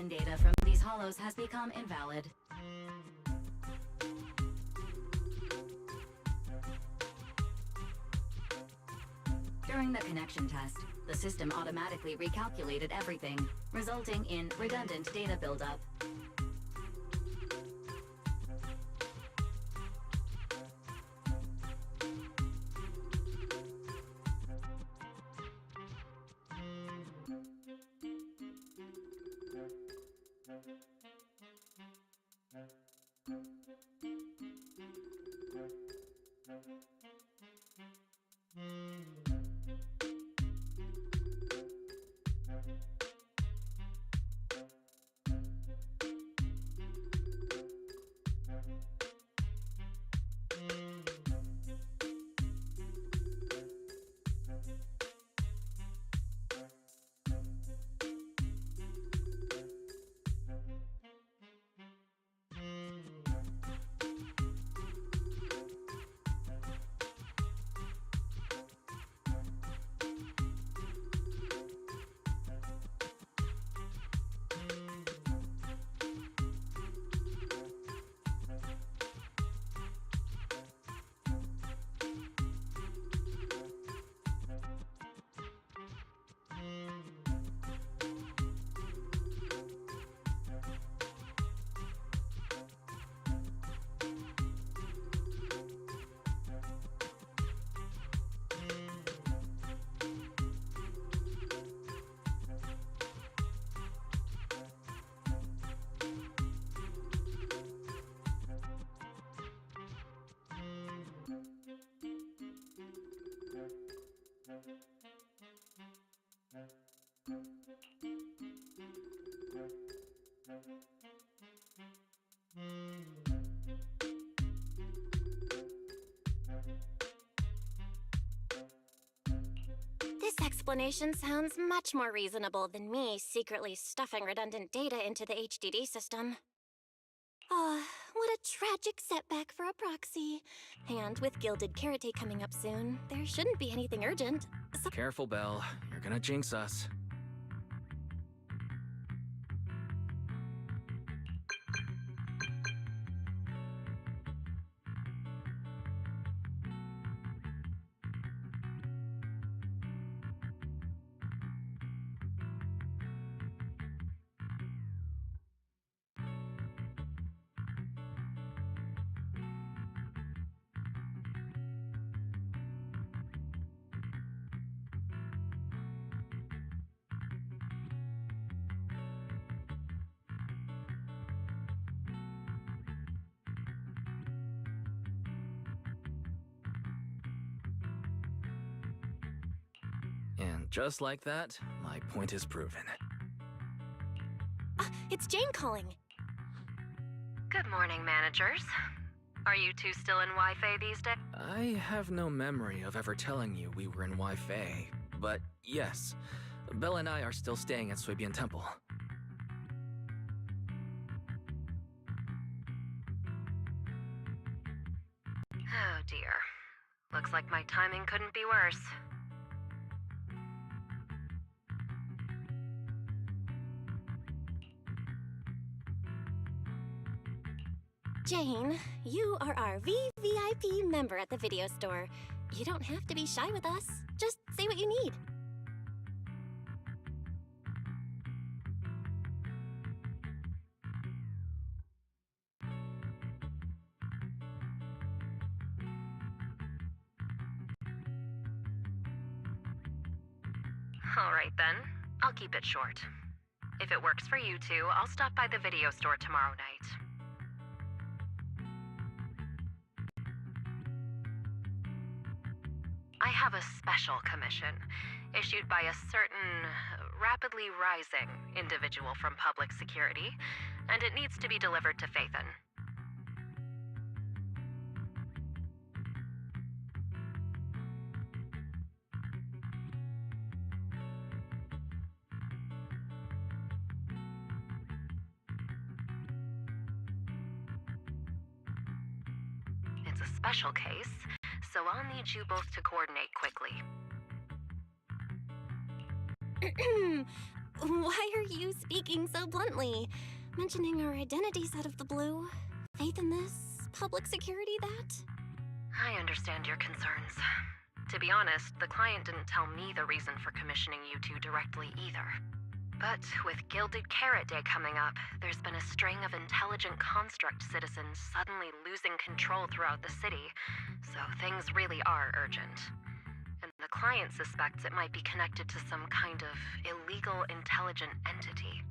connection data from these hollows has become invalid. During the connection test, the system automatically recalculated everything, resulting in redundant data buildup. This explanation sounds much more reasonable than me secretly stuffing redundant data into the HDD system. Ah, what a tragic setback for a proxy. And with Gilded Karate coming up soon, there shouldn't be anything urgent. So Careful, Belle. You're gonna jinx us. And just like that, my point is proven. it's Jane calling. Good morning, managers. Are you two still in Wi-Fi these days? I have no memory of ever telling you we were in Wi-Fi, but yes, Belle and I are still staying at Suibian Temple. Oh dear. Looks like my timing couldn't be worse. Jane, you are our VVIP member at the video store. You don't have to be shy with us. Just say what you need. All right then, I'll keep it short. If it works for you two, I'll stop by the video store tomorrow night. I have a special commission issued by a certain rapidly rising individual from public security, and it needs to be delivered to Phaethon. It's a special case, so I'll need you both to coordinate quickly. Why are you speaking so bluntly? Mentioning our identities out of the blue? Faith in this? Public security that? I understand your concerns. To be honest, the client didn't tell me the reason for commissioning you two directly either. But with Gilded Carrot Day coming up, there's been a string of intelligent construct citizens suddenly losing control throughout the city, so things really are urgent. And the client suspects it might be connected to some kind of illegal intelligent entity.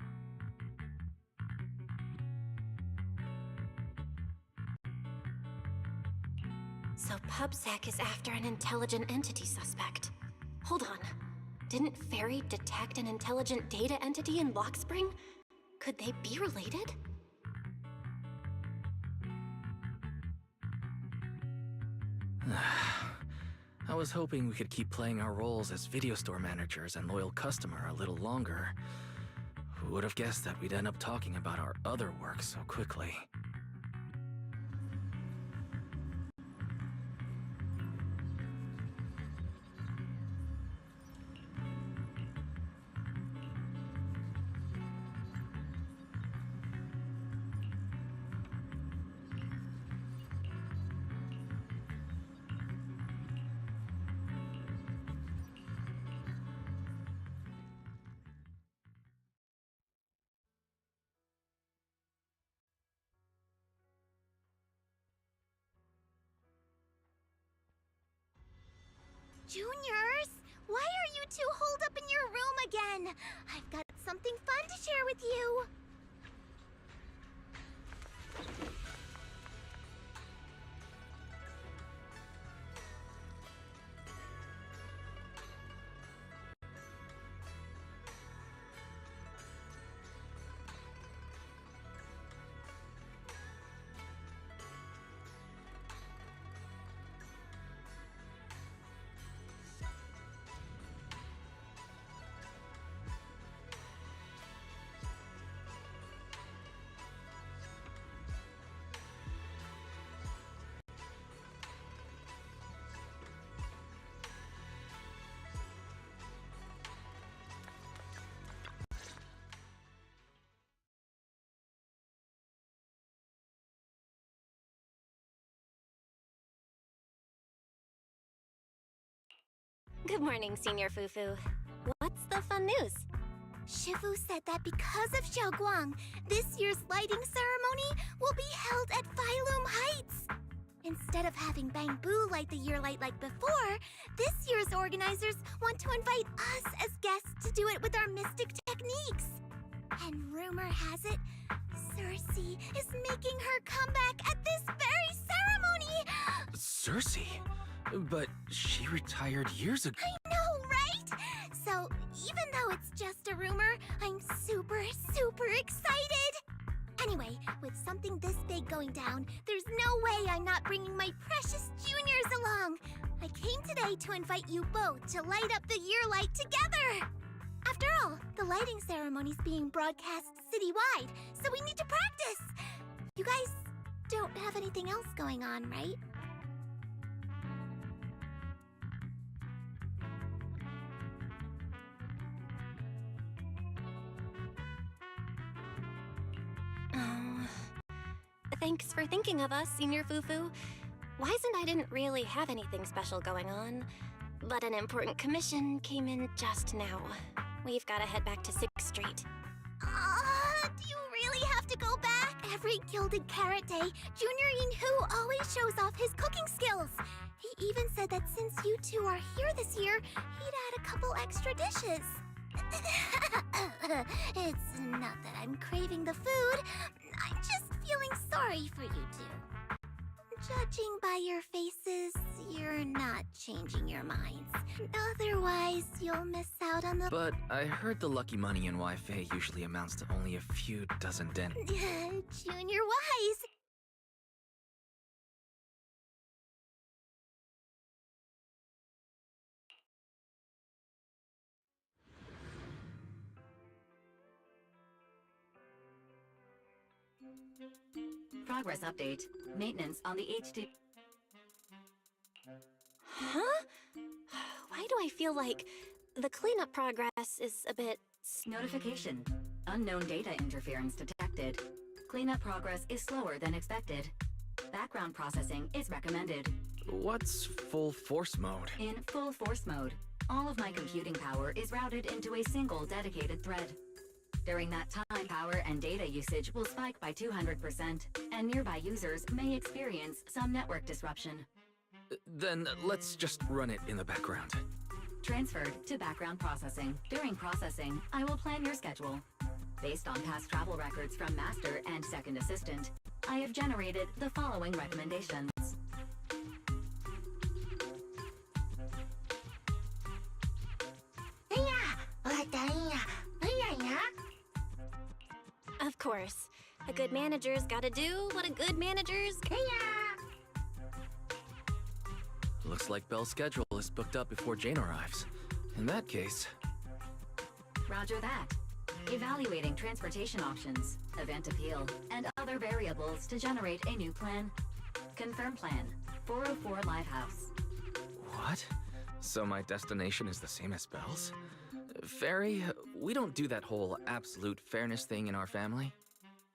So PubSec is after an intelligent entity suspect. Hold on. Didn't Fairy detect an intelligent data entity in Blockspring? Could they be related? I was hoping we could keep playing our roles as video store managers and loyal customer a little longer. Who would have guessed that we'd end up talking about our other work so quickly? Juniors, why are you two holed up in your room again? I've got something fun to share with you. Good morning, Senior Fufu. What's the fun news? Shifu said that because of Xiaoguang, this year's lighting ceremony will be held at Phylum Heights. Instead of having Bamboo light the year light like before, this year's organizers want to invite us as guests to do it with our mystic techniques. And rumor has it, Cersei is making her comeback at this very ceremony! Cersei? But she retired years ago. I know, right? So, even though it's just a rumor, I'm super excited! Anyway, with something this big going down, there's no way I'm not bringing my precious juniors along! I came today to invite you both to light up the year light together! After all, the lighting ceremony's being broadcast citywide, so we need to practice! You guys don't have anything else going on, right? Thanks for thinking of us, Senior Fufu. Wise and I didn't really have anything special going on, but an important commission came in just now. We've got to head back to 6th Street. Do you really have to go back? Every Gilded Carrot Day, Junior Yinhu always shows off his cooking skills. He even said that since you two are here this year, he'd add a couple extra dishes. It's not that I'm craving the food. I'm just feeling sorry for you two. Judging by your faces, you're not changing your minds. Otherwise, you'll miss out on the... But I heard the lucky money in Wi-Fi usually amounts to only a few dozen den. Junior Wise! Progress update. Maintenance on the HD. Huh? Why do I feel like the cleanup progress is a bit Notification. Unknown data interference detected. Cleanup progress is slower than expected. Background processing is recommended. What's full force mode? In full force mode, all of my computing power is routed into a single dedicated thread. During that time, power and data usage will spike by 200%, and nearby users may experience some network disruption. Then let's just run it in the background. Transferred to background processing. During processing, I will plan your schedule. Based on past travel records from Master and Second Assistant, I have generated the following recommendations. Of course. A good manager's gotta do what a good manager's... Looks like Belle's schedule is booked up before Jane arrives. In that case... Roger that. Evaluating transportation options, event appeal, and other variables to generate a new plan. Confirm plan. 404 Livehouse. What? So my destination is the same as Belle's? Fairy, we don't do that whole absolute fairness thing in our family.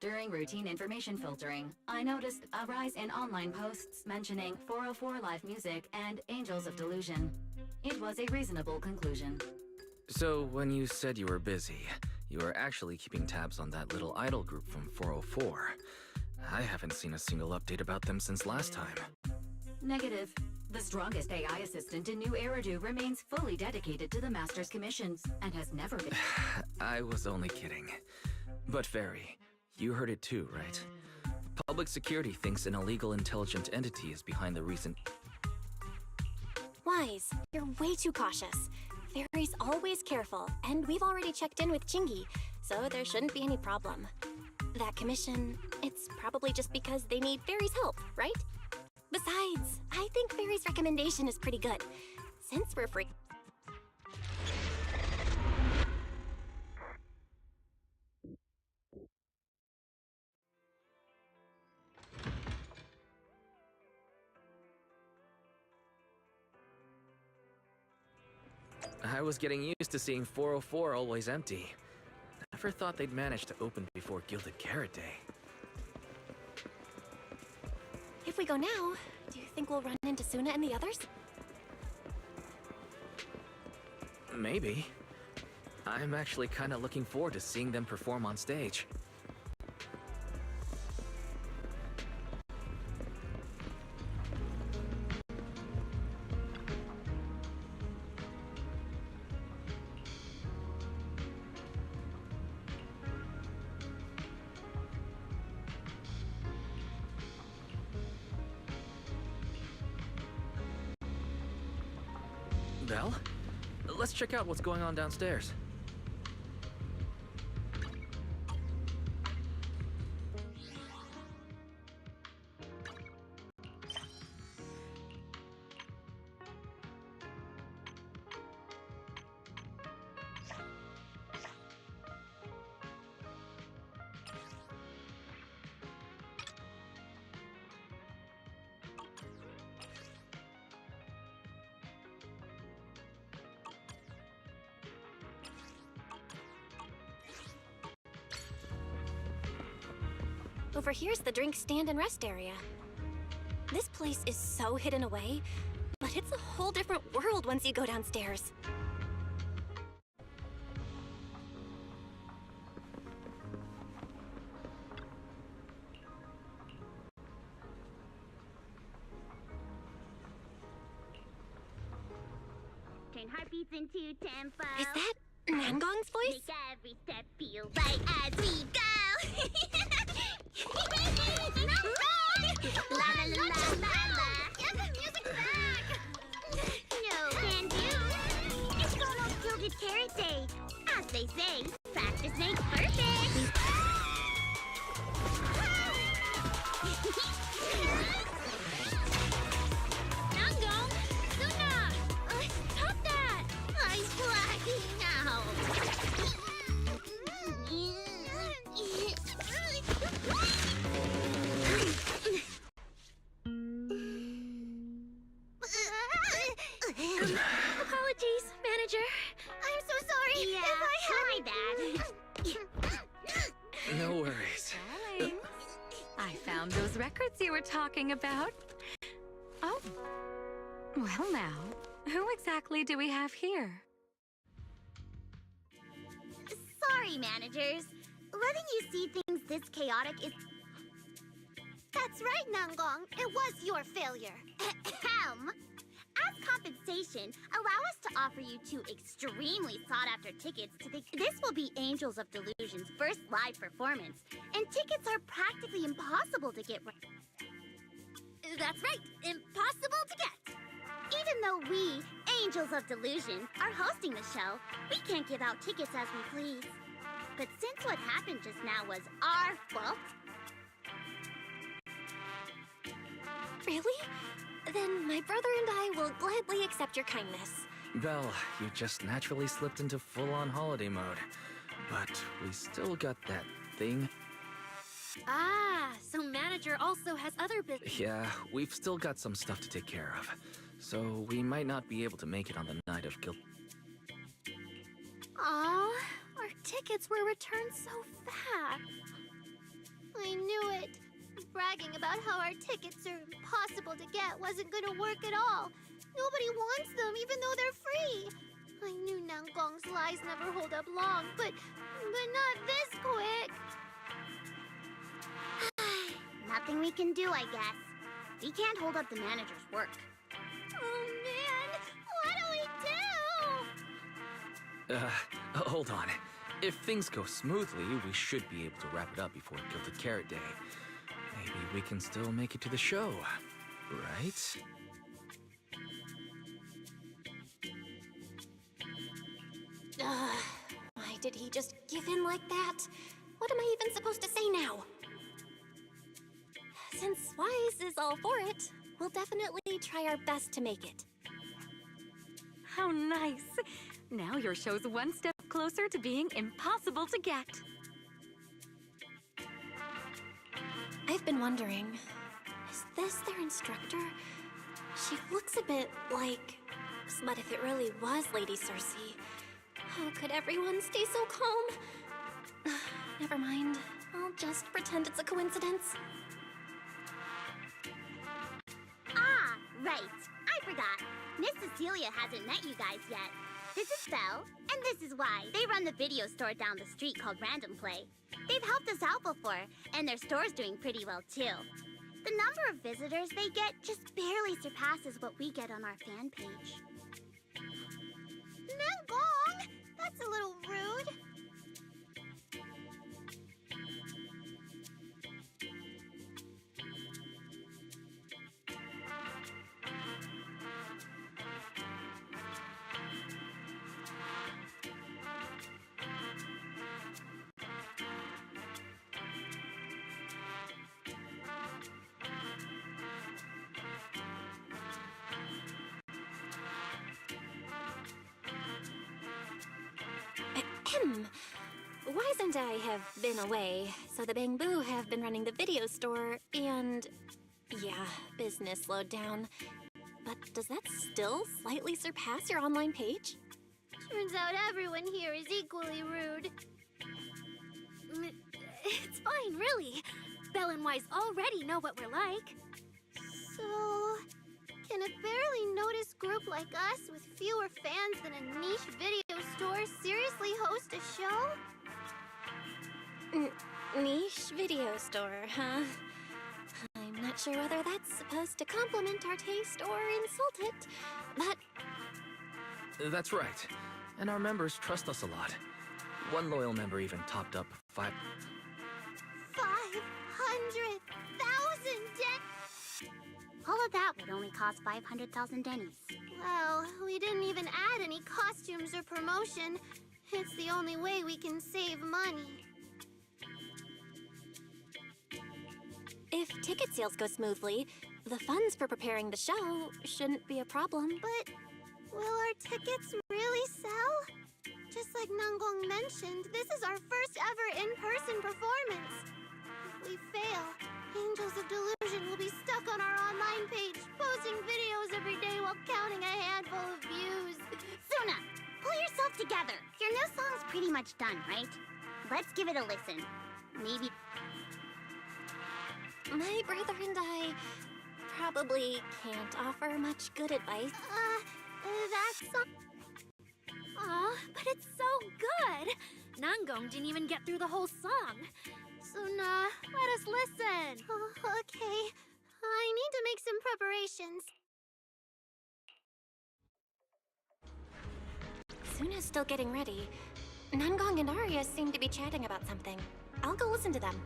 During routine information filtering, I noticed a rise in online posts mentioning 404 Live Music and Angels of Delusion. It was a reasonable conclusion. So when you said you were busy, you were actually keeping tabs on that little idol group from 404. I haven't seen a single update about them since last time. Negative. The strongest AI assistant in New Eridu remains fully dedicated to the Master's commissions and has never been... I was only kidding. But Fairy, you heard it too, right? Public security thinks an illegal intelligent entity is behind the recent... Wise, you're way too cautious. Fairy's always careful, and we've already checked in with Chingy, so there shouldn't be any problem. That commission, it's probably just because they need Fairy's help, right? Besides, I think Fairy's recommendation is pretty good. Since we're free... I was getting used to seeing 404 always empty. Never thought they'd manage to open before Gilded Carrot Day. If we go now, do you think we'll run into Suna and the others? Maybe. I'm actually kind of looking forward to seeing them perform on stage. Belle? Let's check out what's going on downstairs. Over here's the drink stand and rest area. This place is so hidden away, but it's a whole different world once you go downstairs. Turn heartbeats into tempo. Is that Nangong's voice? Make every step feel right as we go. La la la la la. Get the music back. No can do. It's almost Gilded Carrot Day. As they say, practice makes perfect. Nangong, Suna, stop that! I'm blacking out. Apologies, manager. I'm so sorry. Yeah, my bad. tickets you were talking about. Oh. Well now, who exactly do we have here? Sorry, managers. Letting you see things this chaotic is... That's right, Nangong. It was your failure. Ahem. As compensation, allow us to offer you 2 extremely sought-after tickets to the... This will be Angels of Delusion's first live performance, and tickets are practically impossible to get... That's right, impossible to get. Even though we, Angels of Delusion, are hosting the show, we can't give out tickets as we please. But since what happened just now was our fault... Really? Then my brother and I will gladly accept your kindness. Belle, you just naturally slipped into full-on holiday mode. But we still got that thing. Ah, so manager also has other business. Yeah, we've still got some stuff to take care of. So we might not be able to make it on the night of guilt. Aw, our tickets were returned so fast. I knew it. Bragging about how our tickets are impossible to get wasn't gonna work at all. Nobody wants them, even though they're free. I knew Nangong's lies never hold up long, but not this quick. Nothing we can do, I guess. We can't hold up the manager's work. Oh man, what do we do? Hold on. If things go smoothly, we should be able to wrap it up before Gilded Carrot Day. Maybe we can still make it to the show, right? Why did he just give in like that? What am I even supposed to say now? Since Wise is all for it, we'll definitely try our best to make it. How nice. Now your show's one step closer to being impossible to get. I've been wondering, is this their instructor? She looks a bit like... But if it really was Lady Cersei, how could everyone stay so calm? Never mind. I'll just pretend it's a coincidence. Ah, right. I forgot. Miss Cecilia hasn't met you guys yet. This is Belle, and this is Why. They run the video store down the street called Random Play. They've helped us out before, and their store's doing pretty well too. The number of visitors they get just barely surpasses what we get on our fan page. Nangong! That's a little rude. Wise and I have been away, so the Bamboo have been running the video store, and... yeah, business slowed down. But does that still slightly surpass your online page? Turns out everyone here is equally rude. It's fine, really. Belle and Wise already know what we're like. So... can a barely noticed group like us with fewer fans than a niche video store seriously host a show? Niche video store, huh? I'm not sure whether that's supposed to compliment our taste or insult it, but... That's right. And our members trust us a lot. One loyal member even topped up 500,000 All of that would only cost 500,000 dennies. Well, we didn't even add any costumes or promotion. It's the only way we can save money. If ticket sales go smoothly, the funds for preparing the show shouldn't be a problem. But will our tickets really sell? Just like Nangong mentioned, this is our first ever in-person performance. If we fail, Angels of Delusion will be stuck on our online page, posting videos every day while counting a handful of views. Suna, pull yourself together. Your new song's pretty much done, right? Let's give it a listen. Maybe... My brother and I probably can't offer much good advice. That's... Aw, but it's so good! Nangong didn't even get through the whole song. Suna, let us listen. Oh, okay. I need to make some preparations. Suna's still getting ready. Nangong and Arya seem to be chatting about something. I'll go listen to them.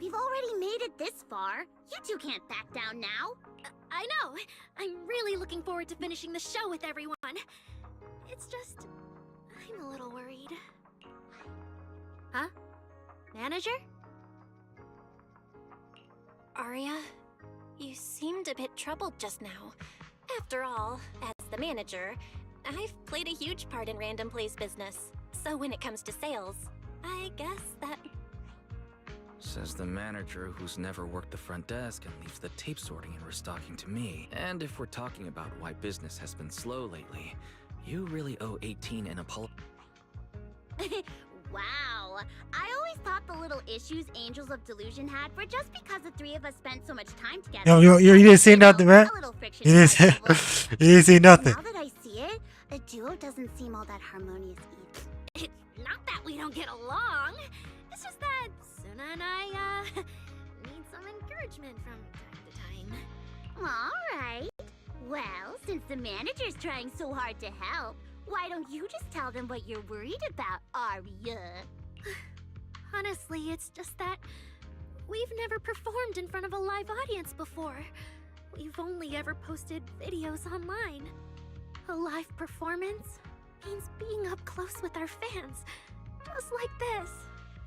We've already made it this far. You two can't back down now. I know! I'm really looking forward to finishing the show with everyone. It's just... I'm a little worried. Huh? Manager? Arya, you seemed a bit troubled just now. After all, as the manager, I've played a huge part in Random Play's business. So when it comes to sales, I guess that... Says the manager who's never worked the front desk and leaves the tape sorting and restocking to me. And if we're talking about why business has been slow lately, you really owe 18 an apology. Wow. I always thought the little issues Angels of Delusion had were just because the three of us spent so much time together. You didn't say nothing, man. A little friction You didn't say, you didn't say nothing. Now that I see it, the duo doesn't seem all that harmonious either. It's not that we don't get along. It's just that Suna and I, need some encouragement from time to time. Alright. Well, since the manager's trying so hard to help, why don't you just tell them what you're worried about, Arya? Honestly, it's just that we've never performed in front of a live audience before. We've only ever posted videos online. A live performance means being up close with our fans. Just like this.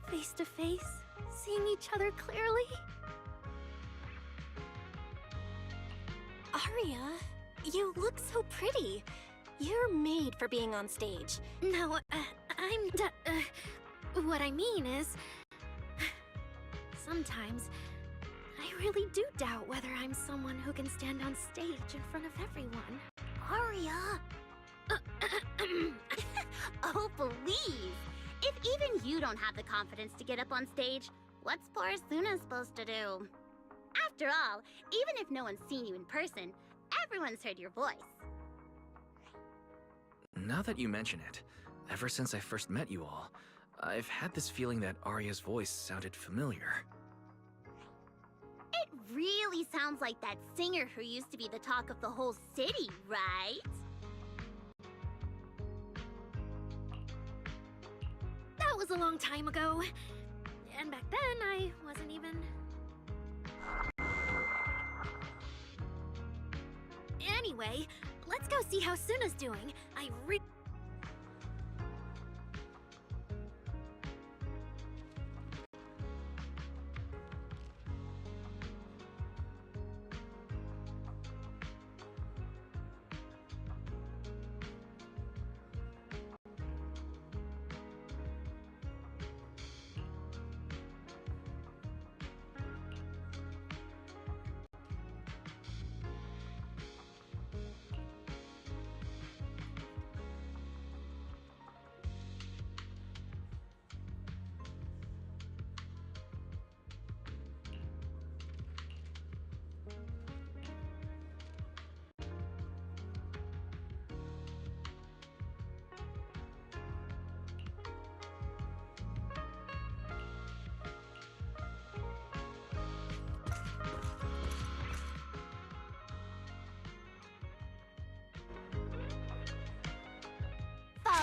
Face to face, seeing each other clearly. Arya, you look so pretty. You're made for being on stage. No, what I mean is... Sometimes, I really do doubt whether I'm someone who can stand on stage in front of everyone. Arya! Oh, please! If even you don't have the confidence to get up on stage, what's poor Suna supposed to do? After all, even if no one's seen you in person, everyone's heard your voice. Now that you mention it, ever since I first met you all, I've had this feeling that Arya's voice sounded familiar. It really sounds like that singer who used to be the talk of the whole city, right? That was a long time ago. And back then, I wasn't even... Anyway, let's go see how Suna's doing.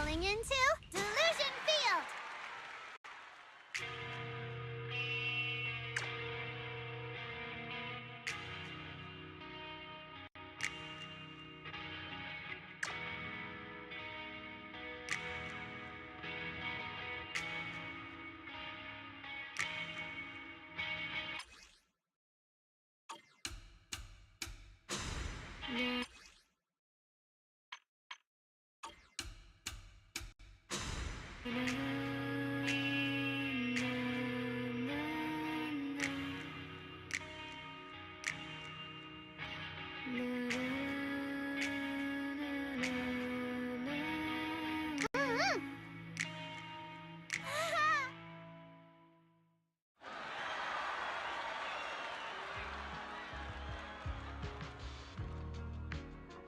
falling into Delusion Field.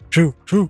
True, true.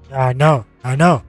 Yeah, I know. I know.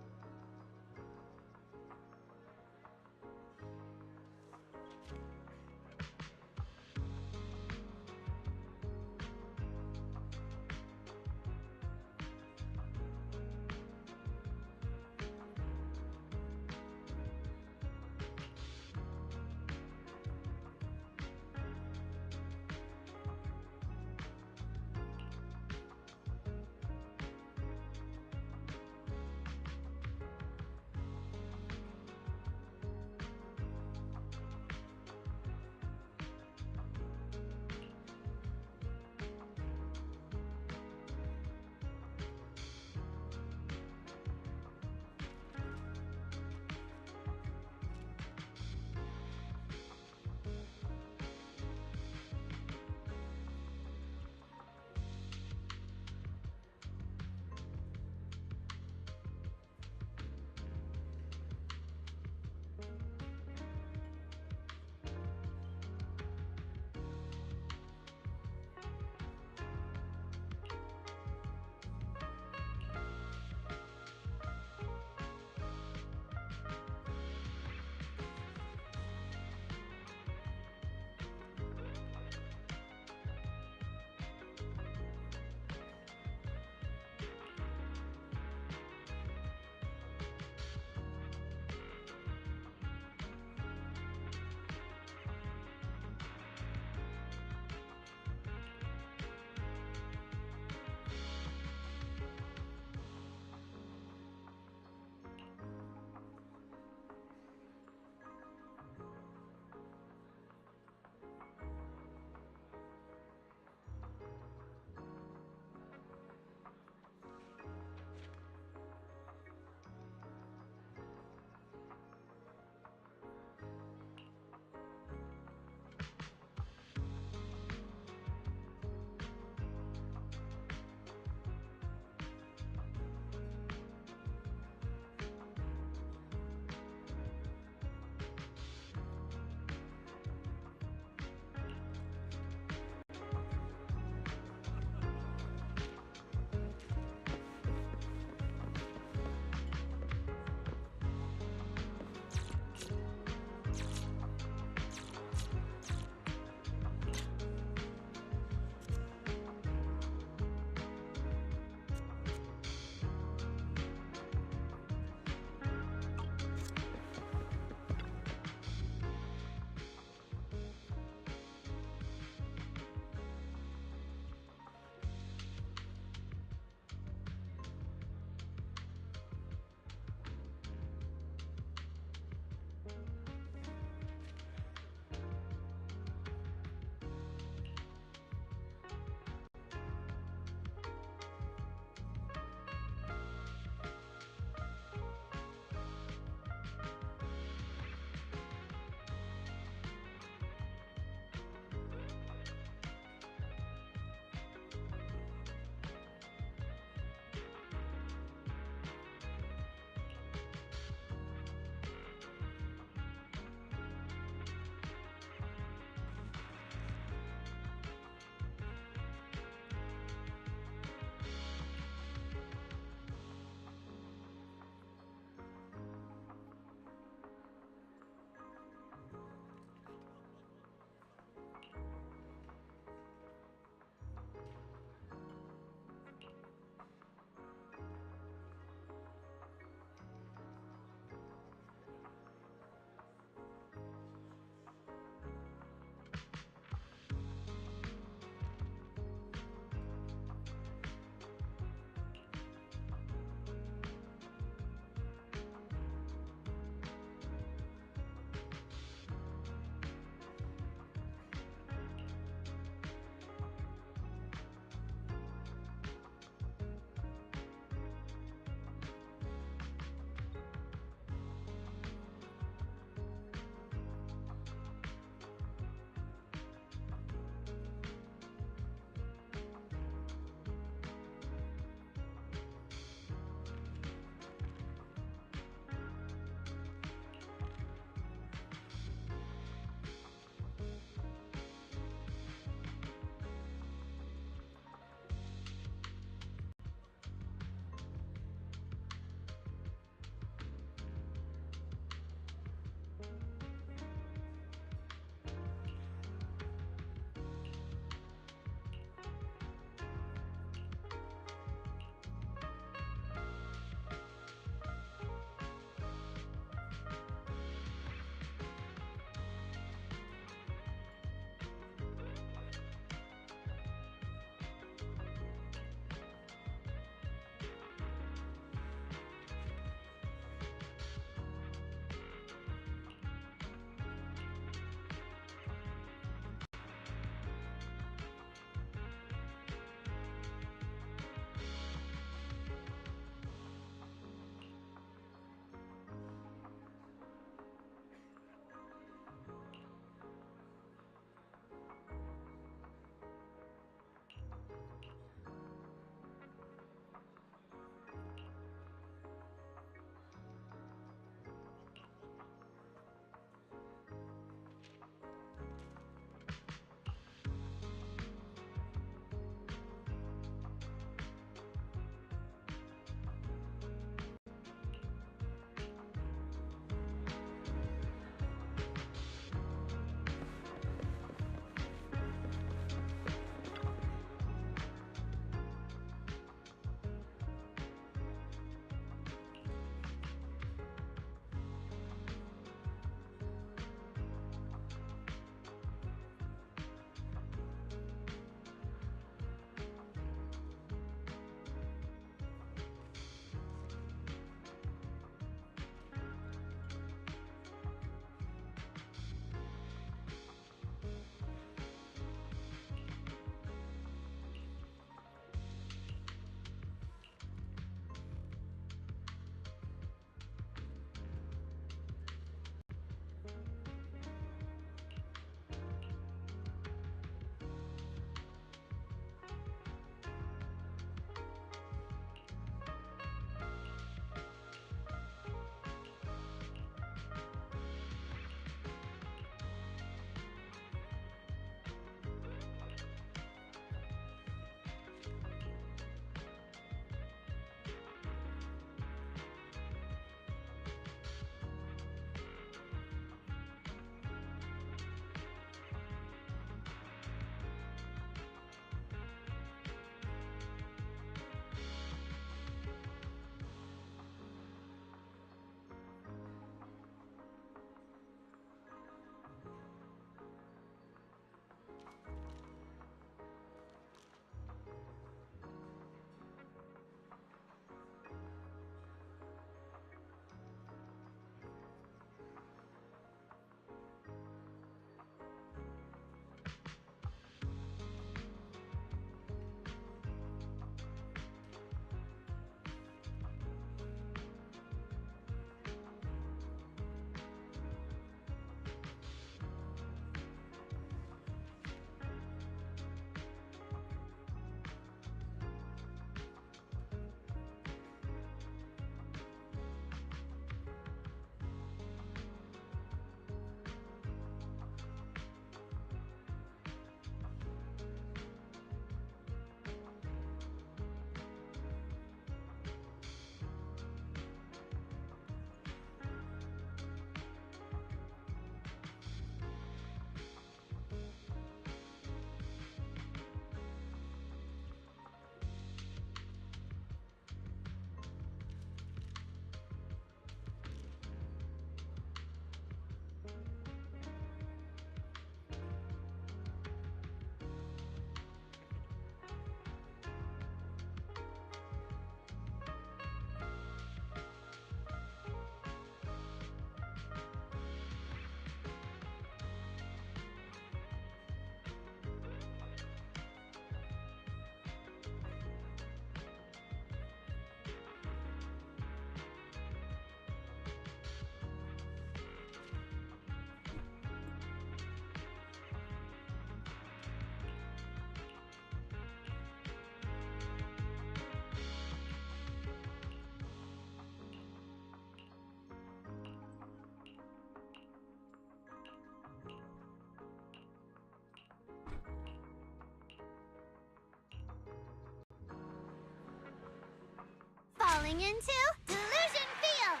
stepping into Delusion Field.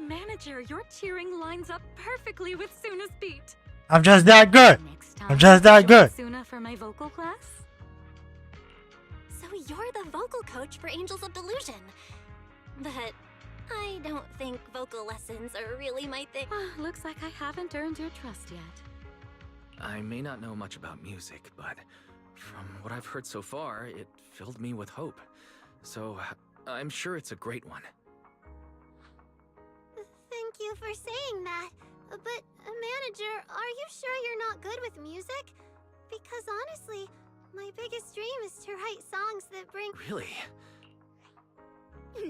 Manager, your cheering lines up perfectly with Suna's beat. I'm just that good. Next I'm time, just that join good. Suna for my vocal class? So you're the vocal coach for Angels of Delusion. But I don't think vocal lessons are really my thing. Looks like I haven't earned your trust yet. I may not know much about music, but from what I've heard so far, it filled me with hope. So I'm sure it's a great one. Thank you for saying that. But, manager, are you sure you're not good with music? Because honestly, my biggest dream is to write songs that bring... Really?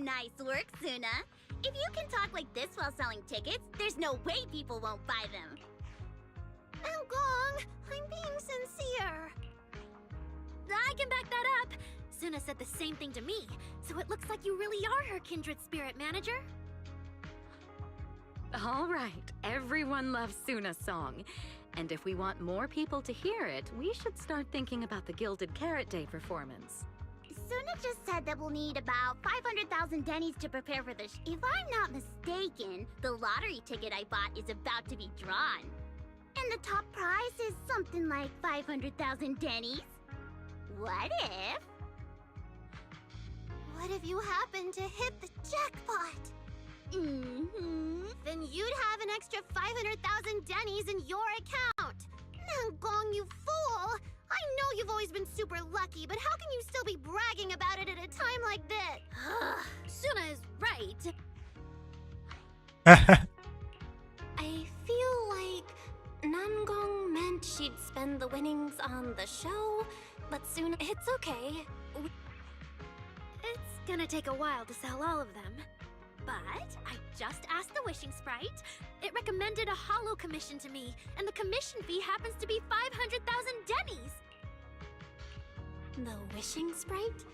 Nice work, Suna. If you can talk like this while selling tickets, there's no way people won't buy them. Gong, I'm being sincere. I can back that up. Suna said the same thing to me, so it looks like you really are her kindred spirit, manager. All right, everyone loves Suna's song. And if we want more people to hear it, we should start thinking about the Gilded Carrot Day performance. Suna just said that we'll need about 500,000 dennies to prepare for this. If I'm not mistaken, the lottery ticket I bought is about to be drawn. And the top prize is something like 500,000 dennies. What if? What if you happen to hit the jackpot? Then you'd have an extra 500,000 dennies in your account. Gong, you fool! I know you've always been super lucky, but how can you still be bragging about it at a time like this? Suna is right. I feel like Nangong meant she'd spend the winnings on the show, but soon it's okay. It's gonna take a while to sell all of them. But I just asked the Wishing Sprite. It recommended a holo commission to me, and the commission fee happens to be 500,000 dennies. The Wishing Sprite?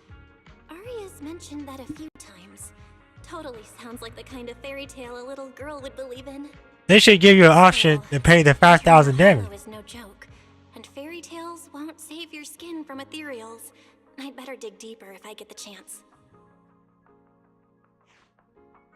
Aria's mentioned that a few times. Totally sounds like the kind of fairy tale a little girl would believe in. They should give you an option to pay the 5,000 damage. Holo is no joke, and fairy tales won't save your skin from ethereals. I'd better dig deeper if I get the chance.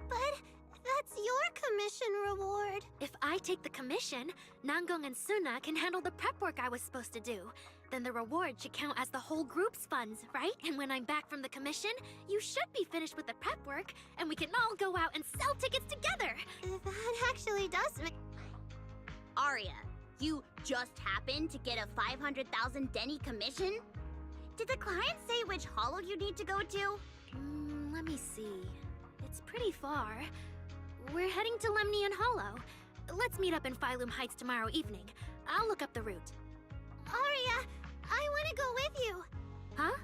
But that's your commission reward. If I take the commission, Nangong and Suna can handle the prep work I was supposed to do. Then the reward should count as the whole group's funds, right? And when I'm back from the commission, you should be finished with the prep work, and we can all go out and sell tickets together. That actually does make... Aria, you just happened to get a 500,000 denny commission? Did the client say which holo you need to go to? Let me see. It's pretty far. We're heading to Lemnian Hollow. Let's meet up in Phylum Heights tomorrow evening. I'll look up the route. Aria, I want to go with you. Huh?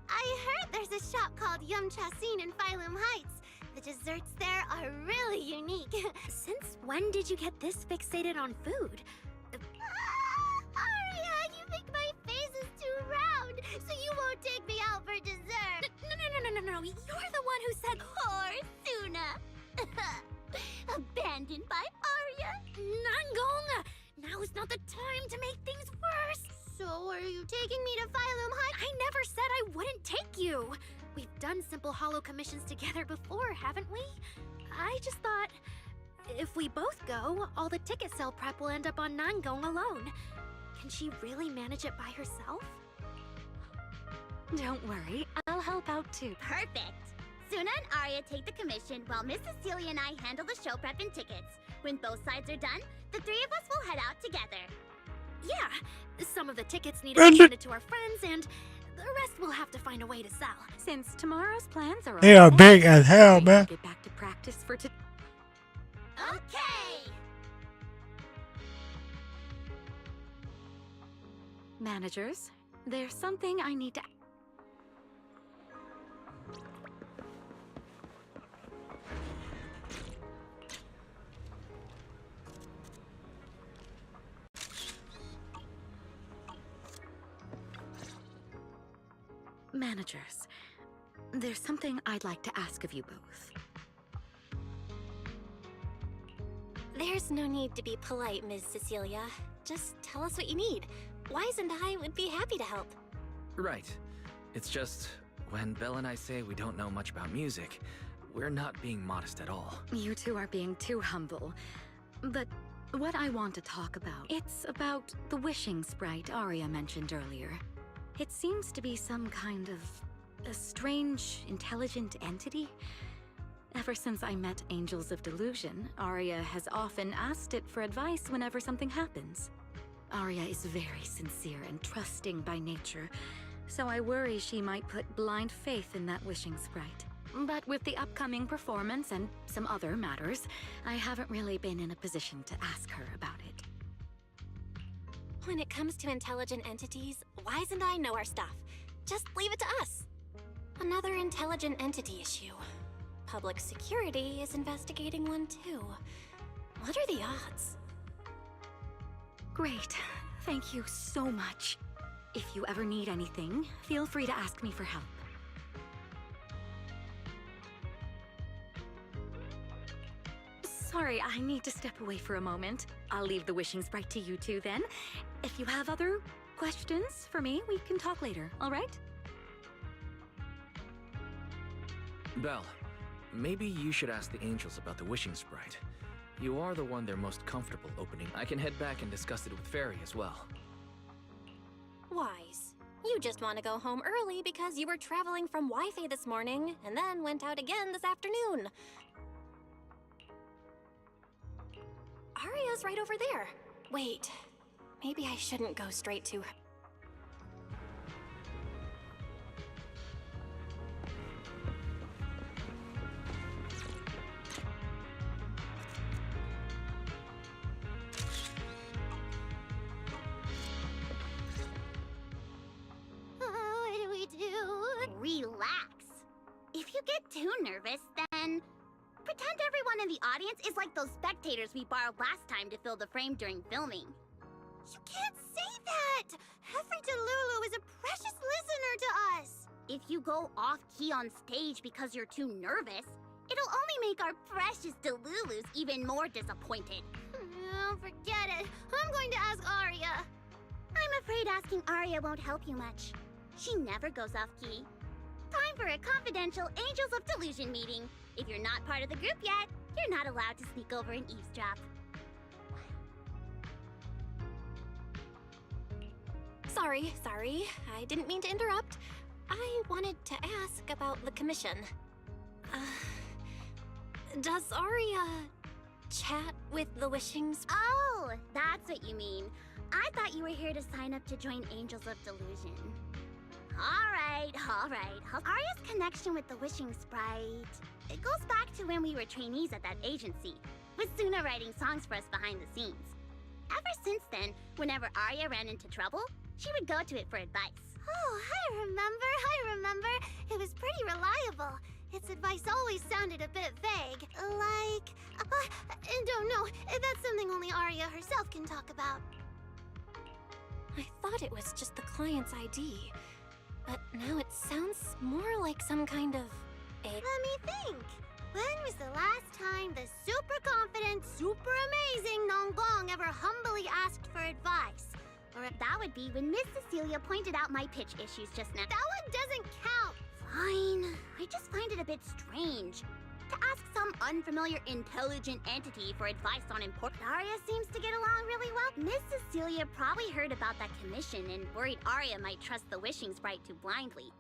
I heard there's a shop called Yum Chasin in Phylum Heights. The desserts there are really unique. Since when did you get this fixated on food? Aria, you think my face is too round, so you won't take me out for dessert. No. You're the one who said... Poor Suna. Abandoned by Aria. Nangong! Now is not the too. We've done simple holo commissions together before, haven't we? I just thought, if we both go, all the ticket sale prep will end up on Nan going alone. Can she really manage it by herself? Don't worry, I'll help out too. Perfect! Suna and Arya take the commission while Miss Cecilia and I handle the show prep and tickets. When both sides are done, the three of us will head out together. Yeah, some of the tickets need to be handed to our friends, and the rest we'll have to find a way to sell. Since tomorrow's plans are They all are set, big as hell, I'll man. get back to practice for Okay! Managers, there's something I need to... Managers, there's something I'd like to ask of you both. There's no need to be polite, Ms. Cecilia. Just tell us what you need. Wise and I would be happy to help. Right. It's just, when Belle and I say we don't know much about music, we're not being modest at all. You two are being too humble. But what I want to talk about, it's about the wishing sprite Arya mentioned earlier. It seems to be some kind of a strange, intelligent entity. Ever since I met Angels of Delusion, Arya has often asked it for advice whenever something happens. Arya is very sincere and trusting by nature, so I worry she might put blind faith in that wishing sprite. But with the upcoming performance and some other matters, I haven't really been in a position to ask her about it. When it comes to intelligent entities, Wise and I know our stuff. Just leave it to us. Another intelligent entity issue. Public security is investigating one too. What are the odds? Great. Thank you so much. If you ever need anything, feel free to ask me for help. Sorry, I need to step away for a moment. I'll leave the wishing sprite to you two then. If you have other questions for me, we can talk later, all right? Belle, maybe you should ask the angels about the wishing sprite. You are the one they're most comfortable opening. I can head back and discuss it with Fairy as well. Wise, you just want to go home early because you were traveling from Wi-Fi this morning and then went out again this afternoon. Arya's right over there. Wait, maybe I shouldn't go straight to her. What do we do? Relax. If you get too nervous, then pretend everyone in the audience is like those spectators we borrowed last time to fill the frame during filming. You can't say that! Every Delulu is a precious listener to us! If you go off-key on stage because you're too nervous, it'll only make our precious Delulus even more disappointed. Oh, forget it. I'm going to ask Arya. I'm afraid asking Arya won't help you much. She never goes off-key. Time for a confidential Angels of Delusion meeting. If you're not part of the group yet, you're not allowed to sneak over and eavesdrop. Sorry. I didn't mean to interrupt. I wanted to ask about the commission. Does Arya chat with the Wishings? Oh, that's what you mean. I thought you were here to sign up to join Angels of Delusion. All right. Arya's connection with the Wishing Sprite, it goes back to when we were trainees at that agency, with Suna writing songs for us behind the scenes. Ever since then, whenever Arya ran into trouble, she would go to it for advice. Oh, I remember. It was pretty reliable. Its advice always sounded a bit vague. Like, I don't know. That's something only Arya herself can talk about. I thought it was just the client's ID, but now it sounds more like some kind of a... Let me think. When was the last time the super confident, super amazing Nonggong ever humbly asked for advice? Or that would be when Miss Cecilia pointed out my pitch issues just now. That one doesn't count. bit strange. To ask some unfamiliar intelligent entity for advice on important... Arya seems to get along really well. Miss Cecilia probably heard about that commission and worried Arya might trust the wishing sprite too blindly.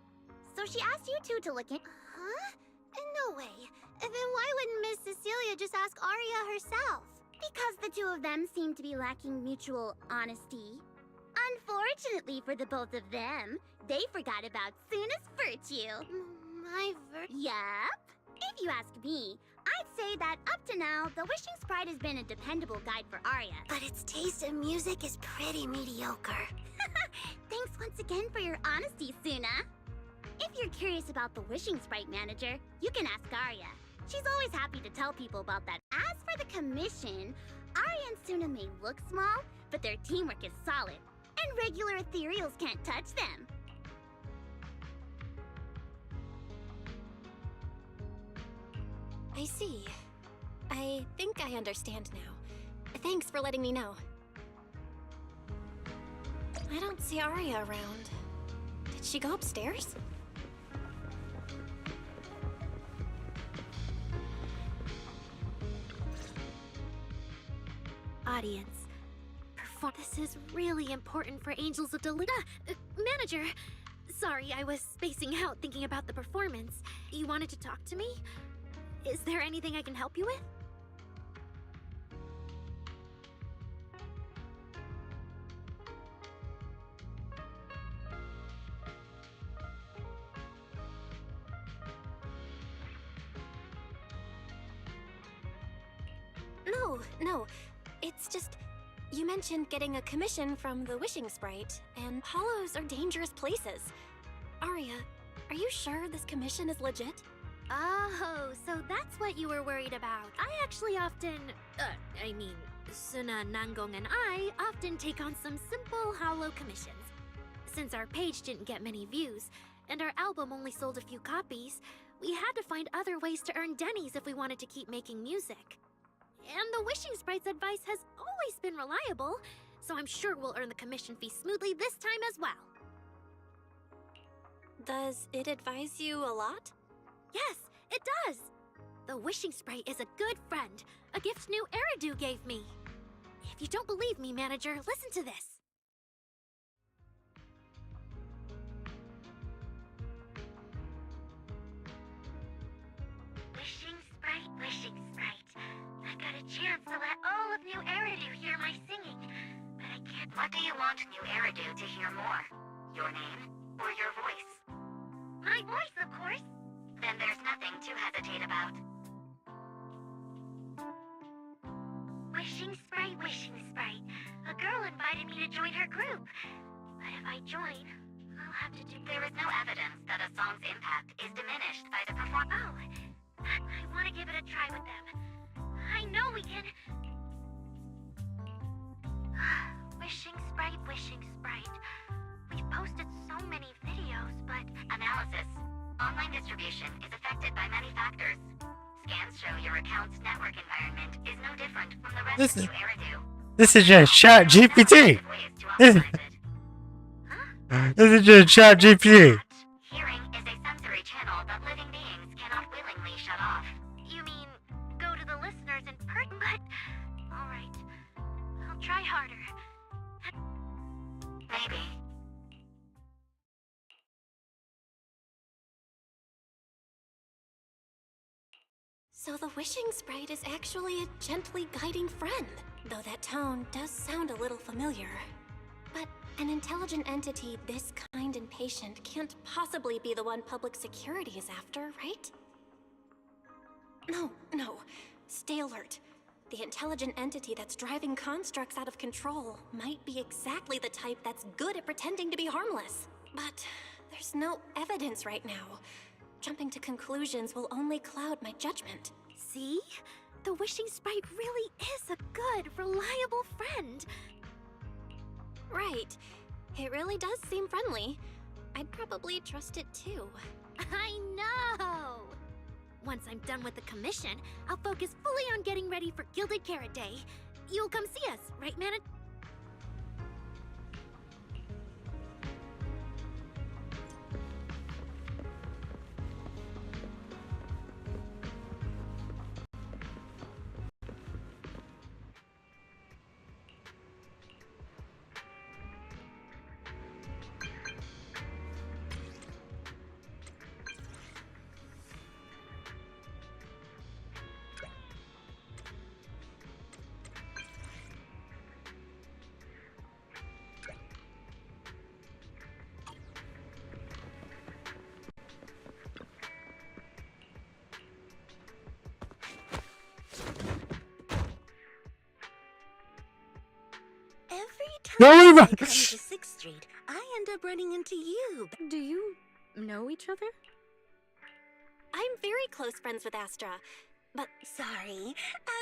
So she asked you two to look in... Huh? No way. Then why wouldn't Miss Cecilia just ask Arya herself? Because the two of them seem to be lacking mutual honesty. Unfortunately for the both of them, they forgot about Suna's virtue. My virtue? Yup. If you ask me, I'd say that up to now, the Wishing Sprite has been a dependable guide for Arya. But its taste in music is pretty mediocre. Thanks once again for your honesty, Suna. If you're curious about the Wishing Sprite manager, you can ask Arya. She's always happy to tell people about that. As for the commission, Arya and Suna may look small, but their teamwork is solid, and regular ethereals can't touch them. I see. I think I understand now. Thanks for letting me know. I don't see Arya around. Did she go upstairs? Audience. This is really important for Angels of Delita. Manager! Sorry, I was spacing out thinking about the performance. You wanted to talk to me? Is there anything I can help you with? No. It's just... You mentioned getting a commission from the Wishing Sprite, and hollows are dangerous places. Arya, are you sure this commission is legit? Oh, so that's what you were worried about. I actually often... Suna, Nangong, and I often take on some simple hollow commissions. Since our page didn't get many views, and our album only sold a few copies, we had to find other ways to earn dennies if we wanted to keep making music. And the Wishing Sprite's advice has always been reliable, so I'm sure we'll earn the commission fee smoothly this time as well. Does it advise you a lot? Yes, it does! The Wishing Sprite is a good friend, a gift new Eridu gave me. If you don't believe me, manager, listen to this. Wishing Sprite. I got a chance to let all of New Eridu hear my singing, but I can't... What do you want New Eridu to hear more? Your name or your voice? My voice, of course. Then there's nothing to hesitate about. Wishing Sprite. A girl invited me to join her group. But if I join, I'll have to do... There is no evidence that a song's impact is diminished by the performance. Oh, I want to give it a try with them. I know we can... Wishing Sprite. We've posted so many videos, but... Analysis. Online distribution is affected by many factors. Scans show your account's network environment is no different from the rest of New Eridu. This is just Chat GPT. This is just Chat GPT. Hearing is a sensory channel that living beings cannot willingly shut off. You mean, go to the listeners in person? But... Alright. I'll try harder. Maybe. So the Wishing Sprite is actually a gently guiding friend, though that tone does sound a little familiar. But an intelligent entity this kind and patient can't possibly be the one public security is after, right? No. Stay alert. The intelligent entity that's driving constructs out of control might be exactly the type that's good at pretending to be harmless. But there's no evidence right now. Jumping to conclusions will only cloud my judgment. See? The Wishing Sprite really is a good, reliable friend. Right. It really does seem friendly. I'd probably trust it too. I know! Once I'm done with the commission, I'll focus fully on getting ready for Gilded Carrot Day. You'll come see us, right, Mana? No, times we're I not. come to 6th Street, I end up running into you. Do you know each other? I'm very close friends with Astra, but Sorry,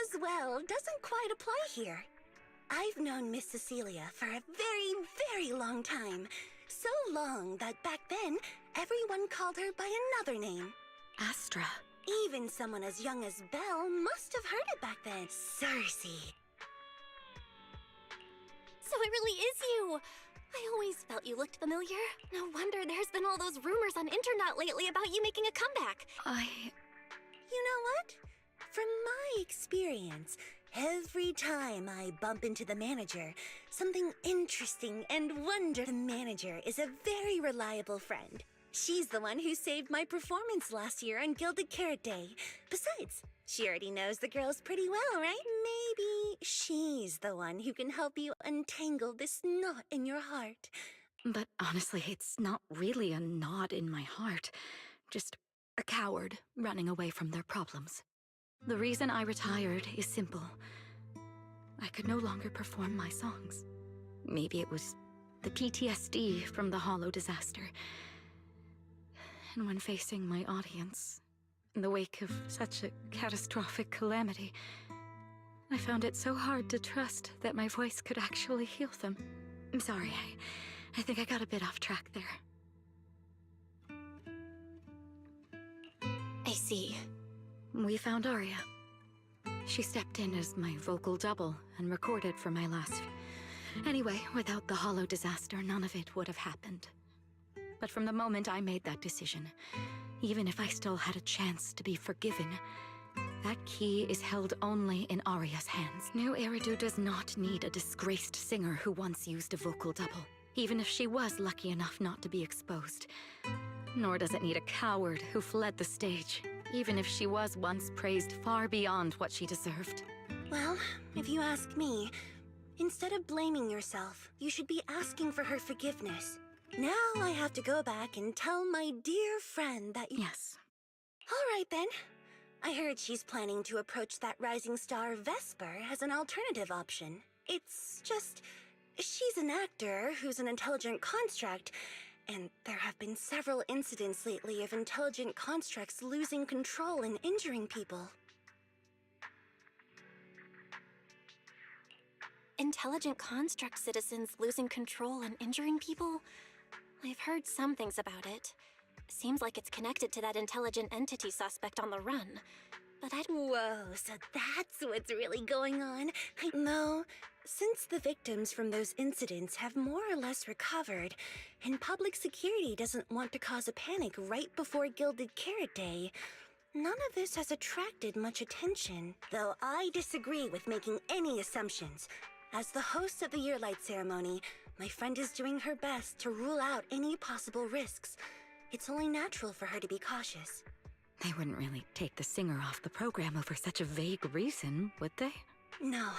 as well doesn't quite apply here. I've known Miss Cecilia for a very, very long time. So long that back then, everyone called her by another name. Astra. Even someone as young as Belle must have heard it back then. Cersei. so it really is you. I always felt you looked familiar. No wonder there's been all those rumors on internet lately about you making a comeback. You know what? From my experience, every time I bump into the manager, something interesting and wonder. The manager is a very reliable friend. She's the one who saved my performance last year on Gilded Carrot Day. Besides, she already knows the girls pretty well, right? Maybe she's the one who can help you untangle this knot in your heart. But honestly, it's not really a knot in my heart. Just a coward running away from their problems. The reason I retired is simple. I could no longer perform my songs. Maybe it was the PTSD from the Hollow disaster. And when facing my audience, in the wake of such a catastrophic calamity, I found it so hard to trust that my voice could actually heal them. I'm sorry, I think I got a bit off track there. I see. We found Arya. She stepped in as my vocal double and recorded for my last... Anyway, without the Hollow disaster, none of it would have happened. But from the moment I made that decision, even if I still had a chance to be forgiven, that key is held only in Arya's hands. New Eridu does not need a disgraced singer who once used a vocal double, even if she was lucky enough not to be exposed. Nor does it need a coward who fled the stage, even if she was once praised far beyond what she deserved. Well, if you ask me, instead of blaming yourself, you should be asking for her forgiveness. Now I have to go back and tell my dear friend that you... Yes. All right then. I heard she's planning to approach that rising star Vesper as an alternative option. It's just... she's an actor who's an intelligent construct, and there have been several incidents lately of intelligent constructs losing control and injuring people. Intelligent construct citizens losing control and injuring people? I've heard some things about it. Seems like it's connected to that intelligent entity suspect on the run. But I... Whoa, so that's what's really going on? No, since the victims from those incidents have more or less recovered, and public security doesn't want to cause a panic right before Gilded Carrot Day, none of this has attracted much attention. Though I disagree with making any assumptions. As the host of the Yearlight ceremony, my friend is doing her best to rule out any possible risks. It's only natural for her to be cautious. They wouldn't really take the singer off the program over such a vague reason, would they? No,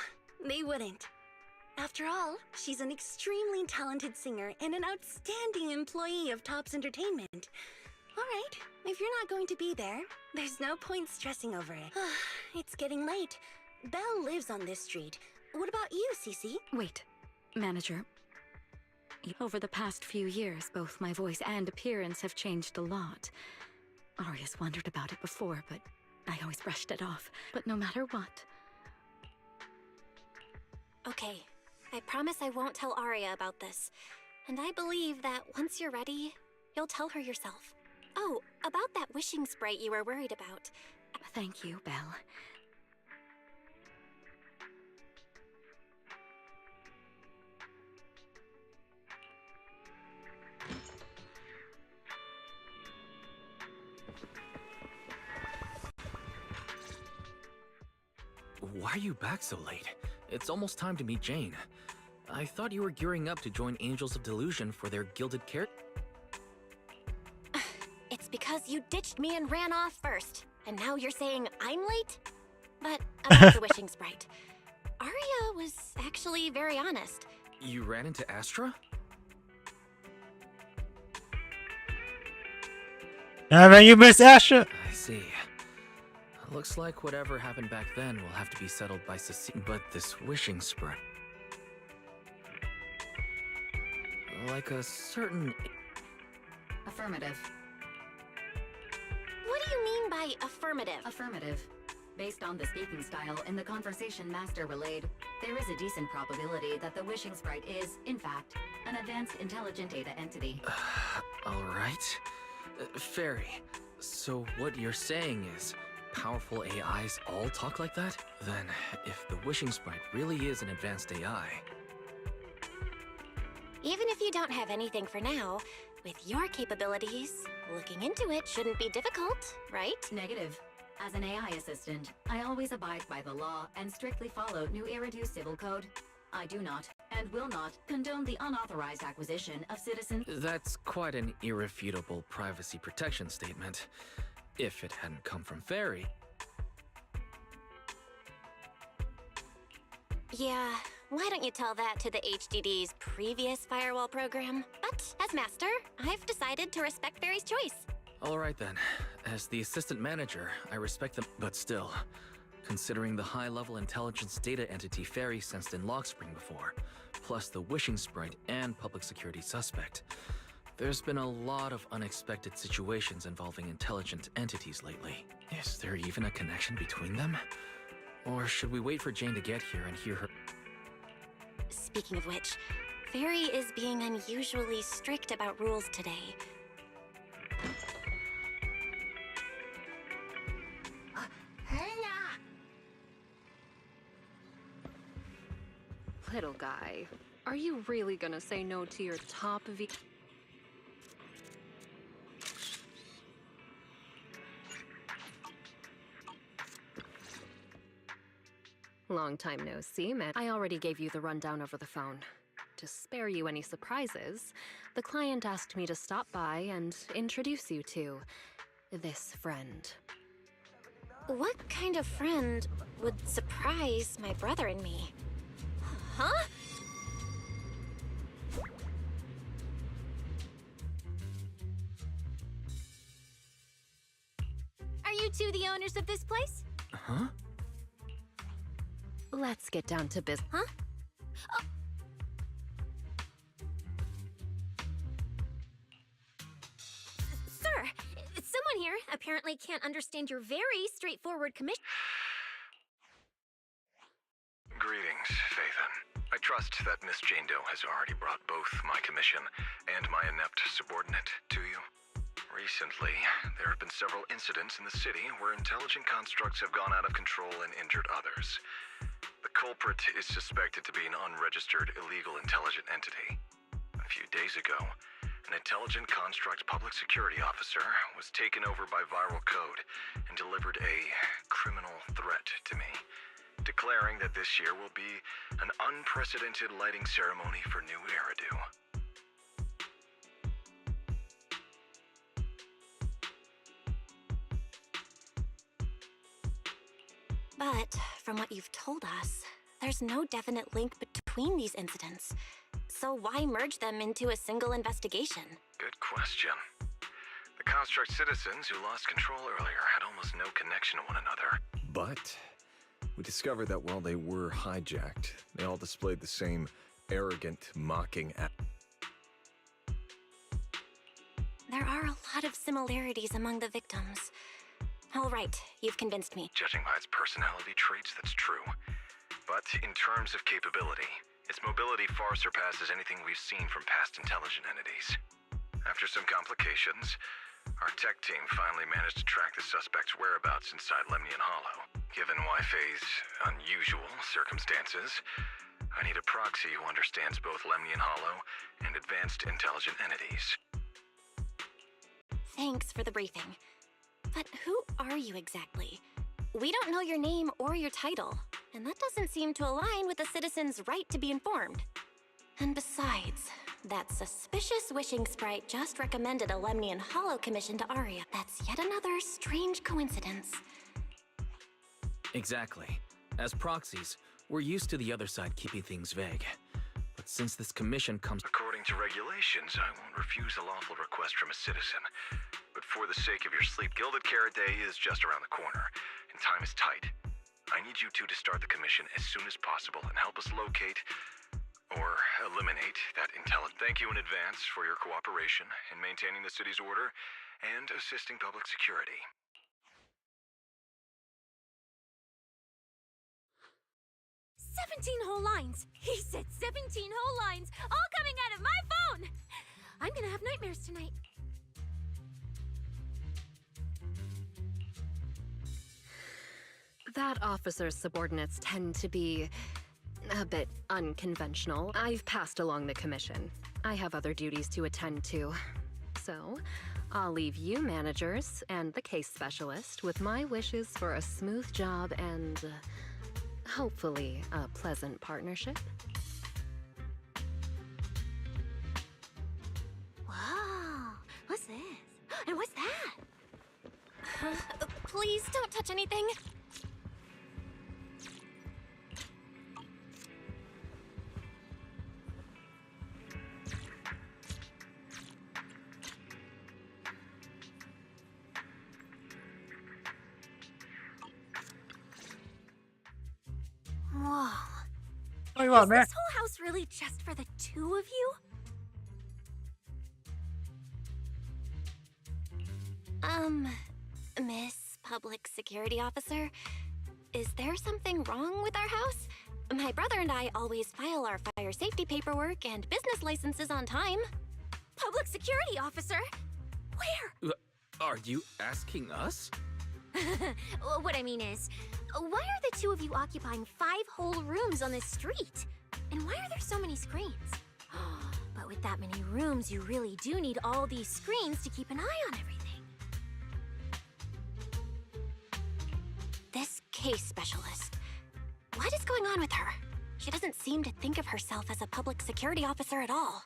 they wouldn't. After all, she's an extremely talented singer and an outstanding employee of Topps Entertainment. All right, if you're not going to be there, there's no point stressing over it. It's getting late. Belle lives on this street. What about you, Cece? Wait, manager. Over the past few years, both my voice and appearance have changed a lot. Arya's wondered about it before, but I always brushed it off. But no matter what... Okay, I promise I won't tell Arya about this. And I believe that once you're ready, you'll tell her yourself. Oh, about that wishing sprite you were worried about. Thank you, Belle. Why are you back so late? It's almost time to meet Jane. I thought you were gearing up to join Angels of Delusion for their Gilded Carrot. It's because you ditched me and ran off first. And now you're saying I'm late? But about the wishing sprite. Arya was actually very honest. You ran into Astra? Man, you miss Astra. I see. Looks like whatever happened back then will have to be settled by Cecilia. But this wishing sprite... Like a certain... Affirmative. What do you mean by affirmative? Affirmative. Based on the speaking style in the conversation Master relayed, there is a decent probability that the wishing sprite is, in fact, an advanced intelligent data entity. Alright. Fairy, so what you're saying is, powerful AIs all talk like that? Then, if the wishing sprite really is an advanced AI... Even if you don't have anything for now, with your capabilities, looking into it shouldn't be difficult, right? Negative. As an AI assistant, I always abide by the law and strictly follow New Eridu Civil Code. I do not, and will not, condone the unauthorized acquisition of citizens. That's quite an irrefutable privacy protection statement. If it hadn't come from Fairy. Yeah, why don't you tell that to the HDD's previous firewall program? But as master, I've decided to respect Fairy's choice. Alright then. As the assistant manager, I respect them, but still, considering the high-level intelligence data entity Fairy sensed in Lockspring before, plus the wishing sprite and public security suspect, there's been a lot of unexpected situations involving intelligent entities lately. Is there even a connection between them? Or should we wait for Jane to get here and hear her? Speaking of which, Fairy is being unusually strict about rules today. Little guy, are you really gonna say no to your top V? Long time no see, man. I already gave you the rundown over the phone. To spare you any surprises, the client asked me to stop by and introduce you to this friend. What kind of friend would surprise my brother and me? Huh? Are you two the owners of this place? Huh? Let's get down to business. Huh? Oh. Sir, someone here apparently can't understand your very straightforward commission. Greetings, Phaethon. I trust that Miss Jane Doe has already brought both my commission and my inept subordinate to you. Recently, there have been several incidents in the city where intelligent constructs have gone out of control and injured others. The culprit is suspected to be an unregistered illegal intelligent entity. A few days ago, an intelligent construct public security officer was taken over by viral code and delivered a criminal threat to me, declaring that this year will be an unprecedented lighting ceremony for New Eridu. But from what you've told us, there's no definite link between these incidents. So why merge them into a single investigation? Good question. The construct citizens who lost control earlier had almost no connection to one another. But we discovered that while they were hijacked, they all displayed the same arrogant, mocking There are a lot of similarities among the victims. All right, you've convinced me. Judging by its personality traits, that's true. But in terms of capability, its mobility far surpasses anything we've seen from past intelligent entities. After some complications, our tech team finally managed to track the suspect's whereabouts inside Lemnian Hollow. Given Wi-Fi's unusual circumstances, I need a proxy who understands both Lemnian Hollow and advanced intelligent entities. Thanks for the briefing. But who are you exactly? We don't know your name or your title, and that doesn't seem to align with the citizen's right to be informed. And besides, that suspicious wishing sprite just recommended a Lemnian Hollow commission to Aria. That's yet another strange coincidence. Exactly. As proxies, we're used to the other side keeping things vague. But since this commission comes... According to regulations, I won't refuse a lawful request from a citizen. But for the sake of your sleep, Gilded Carrot Day is just around the corner, and time is tight. I need you two to start the commission as soon as possible and help us locate, or eliminate that intelligence. Thank you in advance for your cooperation in maintaining the city's order and assisting public security. 17 whole lines! He said 17 whole lines, all coming out of my phone! I'm gonna have nightmares tonight. That officer's subordinates tend to be a bit unconventional. I've passed along the commission. I have other duties to attend to. So, I'll leave you managers and the case specialist with my wishes for a smooth job and hopefully a pleasant partnership. Whoa, what's this? And what's that? Please don't touch anything. Whoa. What do you want, Is man? this whole house really just for the two of you? Miss Public Security Officer, is there something wrong with our house? My brother and I always file our fire safety paperwork and business licenses on time. Public security officer? Where? Are you asking us? What I mean is, why are the two of you occupying 5 whole rooms on this street? And why are there so many screens? But with that many rooms, you really do need all these screens to keep an eye on everything. This case specialist. What is going on with her? She doesn't seem to think of herself as a public security officer at all.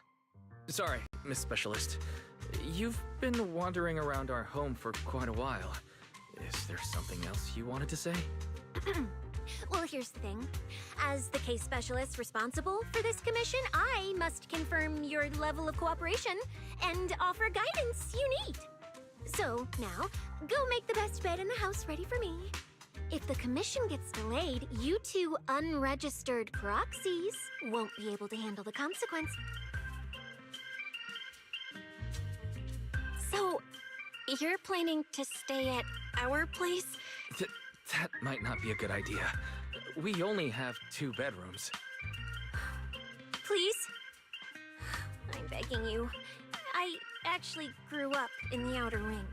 Sorry, Miss Specialist. You've been wandering around our home for quite a while. Is there something else you wanted to say? Well, here's the thing. As the case specialist responsible for this commission, I must confirm your level of cooperation and offer guidance you need. So, now, go make the best bed in the house ready for me. If the commission gets delayed, you two unregistered proxies won't be able to handle the consequence. So, you're planning to stay at our place? That might not be a good idea. We only have 2 bedrooms. Please? I'm begging you. I actually grew up in the Outer Ring,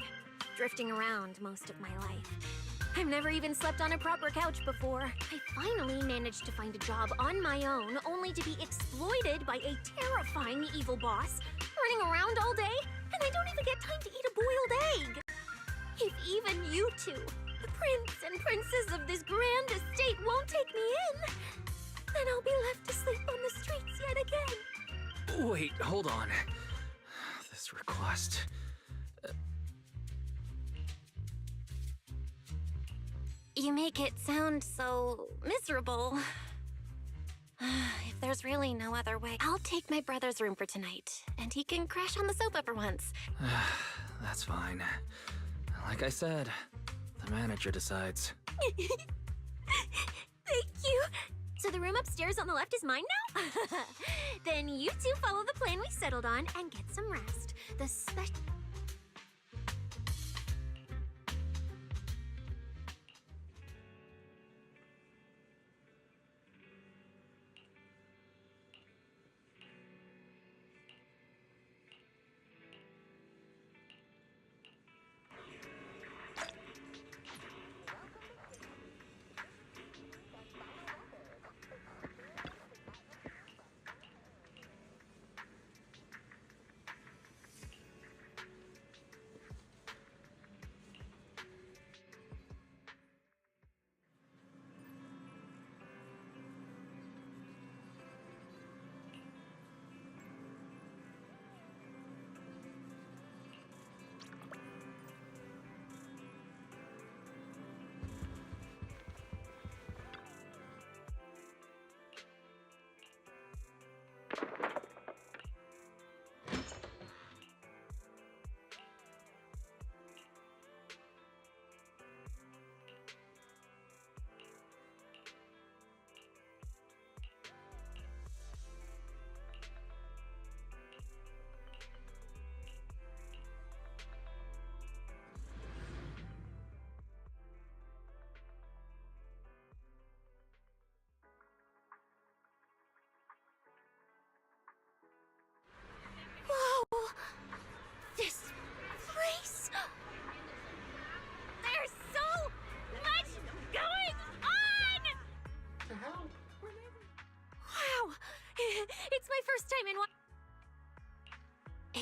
drifting around most of my life. I've never even slept on a proper couch before. I finally managed to find a job on my own, only to be exploited by a terrifying evil boss, running around all day, and I don't even get time to eat a boiled egg. If even you two, the prince and princess of this grand estate, won't take me in, then I'll be left to sleep on the streets yet again. Wait, hold on. This request... You make it sound so miserable. If there's really no other way, I'll take my brother's room for tonight, and he can crash on the sofa for once. That's fine. Like I said, the manager decides. Thank you. So the room upstairs on the left is mine now? Then you two follow the plan we settled on and get some rest. The special...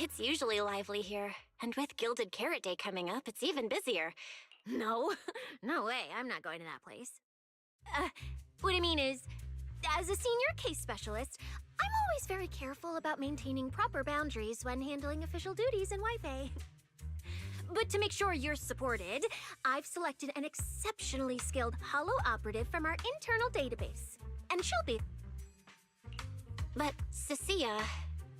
It's usually lively here, and with Gilded Carrot Day coming up, it's even busier. No, no way, I'm not going to that place. What I mean is, as a senior case specialist, I'm always very careful about maintaining proper boundaries when handling official duties in Wi-Fi. But to make sure you're supported, I've selected an exceptionally skilled holo operative from our internal database. And she'll be... But, Cecilia,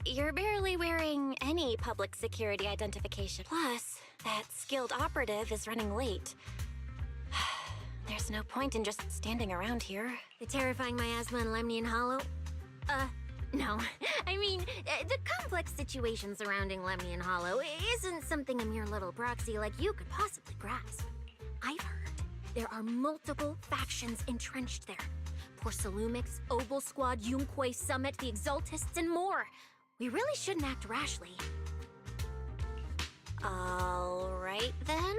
you're barely wearing any public security identification. Plus, that skilled operative is running late. There's no point in just standing around here. The terrifying miasma and Lemnian Hollow? No. I mean, the complex situation surrounding Lemnian Hollow isn't something a mere little proxy like you could possibly grasp. I've heard there are multiple factions entrenched there. Porcelumix, Obel Squad, Yunquay Summit, the Exaltists, and more. We really shouldn't act rashly. Alright then.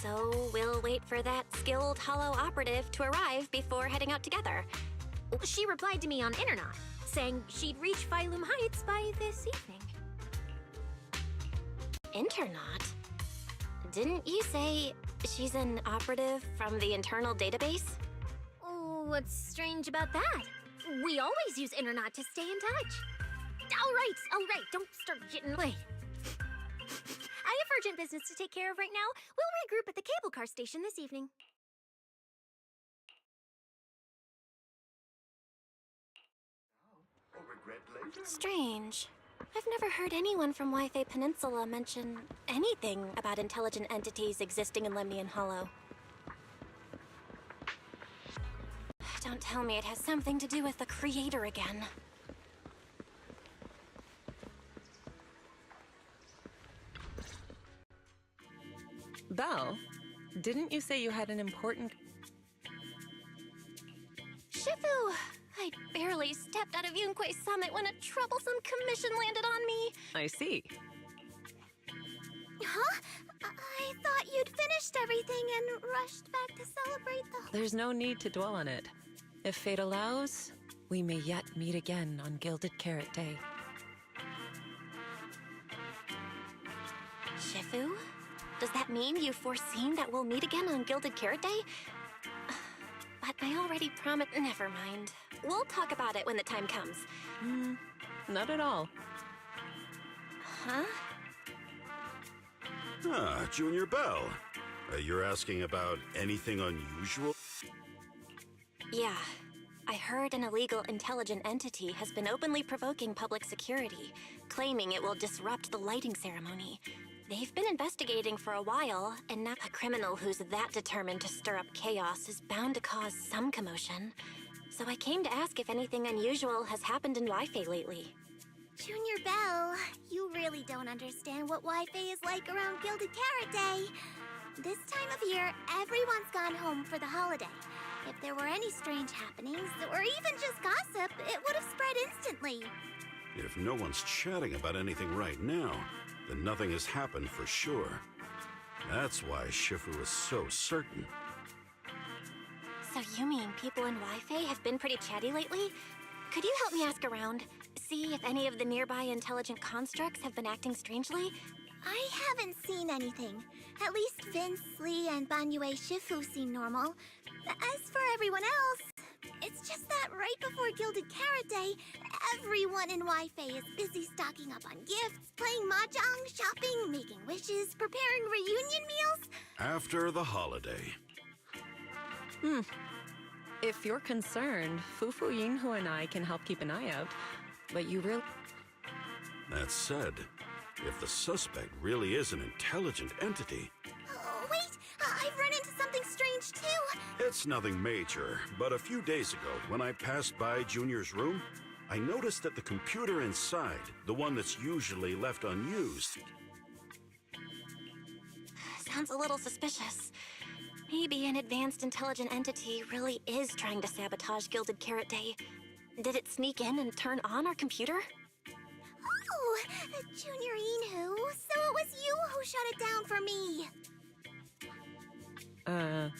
So we'll wait for that skilled holo operative to arrive before heading out together. She replied to me on Internet, saying she'd reach Phylum Heights by this evening. Internet? Didn't you say she's an operative from the internal database? What's strange about that? We always use Internet to stay in touch. All right, don't start getting late. I have urgent business to take care of right now. We'll regroup at the cable car station this evening. Strange. I've never heard anyone from Wi-Fi Peninsula mention anything about intelligent entities existing in Lemnian Hollow. Don't tell me it has something to do with the Creator again. Belle, didn't you say you had an important... Shifu! I barely stepped out of Yunquay Summit when a troublesome commission landed on me. I see. Huh? I thought you'd finished everything and rushed back to celebrate the... There's no need to dwell on it. If fate allows, we may yet meet again on Gilded Carrot Day. Shifu? Does that mean you've foreseen that we'll meet again on Gilded Carrot Day? But I already promised... Never mind. We'll talk about it when the time comes. Not at all. Huh? Ah, Junior Belle. You're asking about anything unusual? Yeah. I heard an illegal intelligent entity has been openly provoking public security, claiming it will disrupt the lighting ceremony. They've been investigating for a while, and now a criminal who's that determined to stir up chaos is bound to cause some commotion. So I came to ask if anything unusual has happened in Wi-Fi lately. Junior Belle, you really don't understand what Wi-Fi is like around Gilded Carrot Day. This time of year, everyone's gone home for the holiday. If there were any strange happenings, or even just gossip, it would have spread instantly. If no one's chatting about anything right now, then nothing has happened for sure. That's why Shifu is so certain. So you mean people in Wi-Fi have been pretty chatty lately? Could you help me ask around? See if any of the nearby intelligent constructs have been acting strangely? I haven't seen anything. At least Vince, Lee, and Banyue Shifu seem normal. As for everyone else, it's just that right before Gilded Carrot Day, everyone in Wi-Fi is busy stocking up on gifts, playing mahjong, shopping, making wishes, preparing reunion meals. After the holiday. If you're concerned, Fufu Yinhu and I can help keep an eye out. But you really... That said, if the suspect really is an intelligent entity... Oh, wait! I've run into something strange, too! It's nothing major, but a few days ago, when I passed by Junior's room, I noticed that the computer inside, the one that's usually left unused... Sounds a little suspicious. Maybe an advanced intelligent entity really is trying to sabotage Gilded Carrot Day. Did it sneak in and turn on our computer? Oh, Junior Inhu, so it was you who shut it down for me! I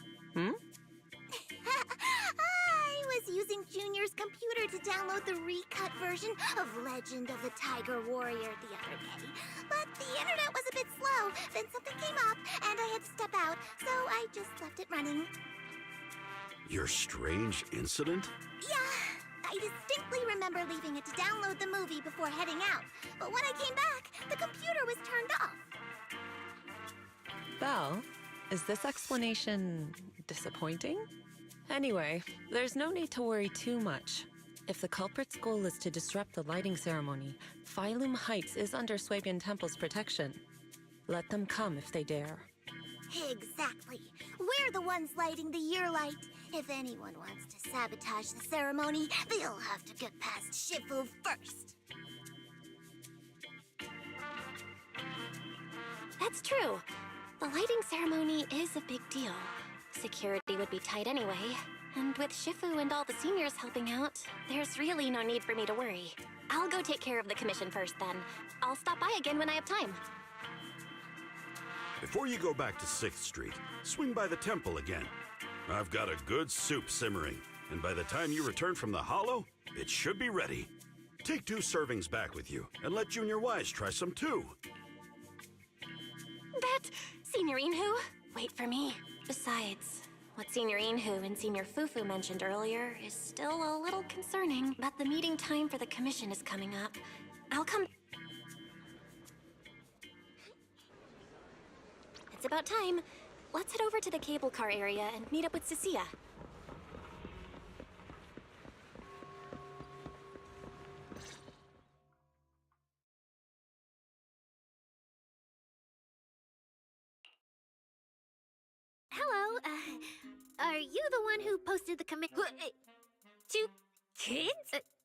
was using Junior's computer to download the recut version version of Legend of the Tiger Warrior the other day. But the internet was a bit slow, then something came up, and I had to step out, so I just left it running. Your strange incident? Yeah, I distinctly remember leaving it to download the movie before heading out. But when I came back, the computer was turned off. Belle, is this explanation disappointing? Anyway, there's no need to worry too much. If the culprit's goal is to disrupt the lighting ceremony, Phylum Heights is under Swabian Temple's protection. Let them come if they dare. Exactly. We're the ones lighting the year light. If anyone wants to sabotage the ceremony, they'll have to get past Shifu first. That's true. The lighting ceremony is a big deal. Security would be tight anyway. And with Shifu and all the seniors helping out, there's really no need for me to worry. I'll go take care of the commission first then. I'll stop by again when I have time. Before you go back to 6th Street, swing by the temple again. I've got a good soup simmering, and by the time you return from the hollow, it should be ready. Take 2 servings back with you, and let Junior Wise try some too. That Senior Inhu? Wait for me. Besides, what Senior Inhu and Senior Fufu mentioned earlier is still a little concerning, but the meeting time for the commission is coming up. I'll come... It's about time. Let's head over to the cable car area and meet up with Cecilia. Hello, are you the one who posted the Two kids?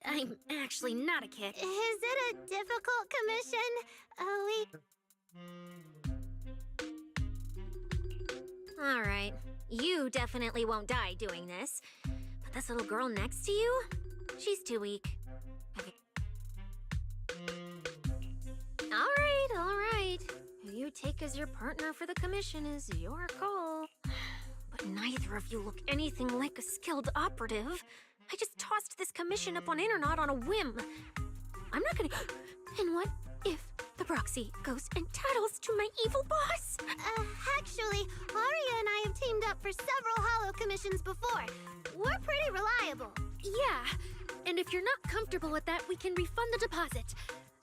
I'm actually not a kid. Is it a difficult commission? Alright, you definitely won't die doing this. But this little girl next to you? She's too weak. Alright. Who you take as your partner for the commission is your call. But neither of you look anything like a skilled operative. I just tossed this commission up on Internet on a whim. I'm not gonna... And what if the proxy goes and tattles to my evil boss? Actually, Aria and I have teamed up for several hollow commissions before. We're pretty reliable. Yeah, and if you're not comfortable with that, we can refund the deposit.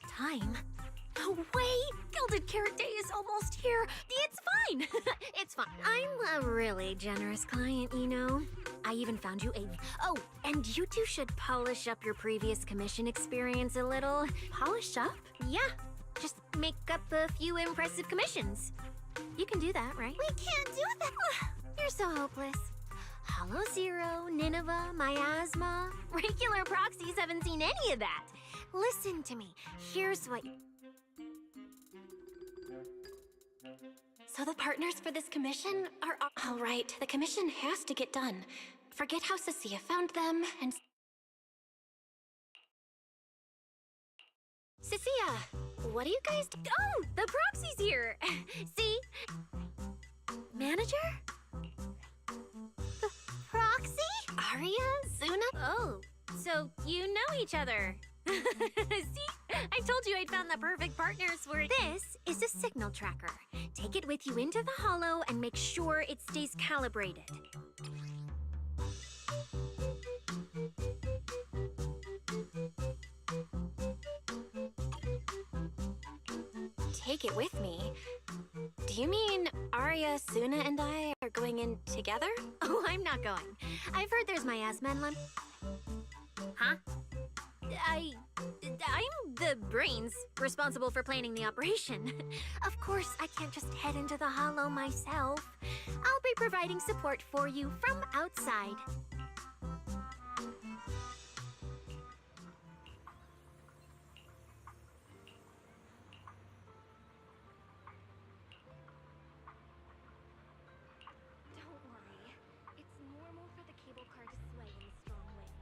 Time? No way! Gilded Carrot Day is almost here. It's fine. It's fine. I'm a really generous client, you know. I even found you a... Oh, and you two should polish up your previous commission experience a little. Polish up? Yeah. Just make up a few impressive commissions. You can do that, right? We can't do that. You're so hopeless. Hollow Zero, Nineveh, Miasma. Regular proxies haven't seen any of that. Listen to me. Here's what... So the partners for this commission are... All right, the commission has to get done. Forget how Cecilia found them, and... Cecilia, what are you guys... Oh, the proxy's here. See? Manager? The proxy? Arya? Zuna? Oh, so you know each other. See? I told you I'd found the perfect partners for it. This is a signal tracker. Take it with you into the hollow and make sure it stays calibrated. Take it with me? Do you mean Arya, Suna, and I are going in together? Oh, I'm not going. I've heard there's miasma in Huh? I'm the brains responsible for planning the operation. Of course, I can't just head into the hollow myself. I'll be providing support for you from outside. Don't worry. It's normal for the cable car to sway in a strong wind.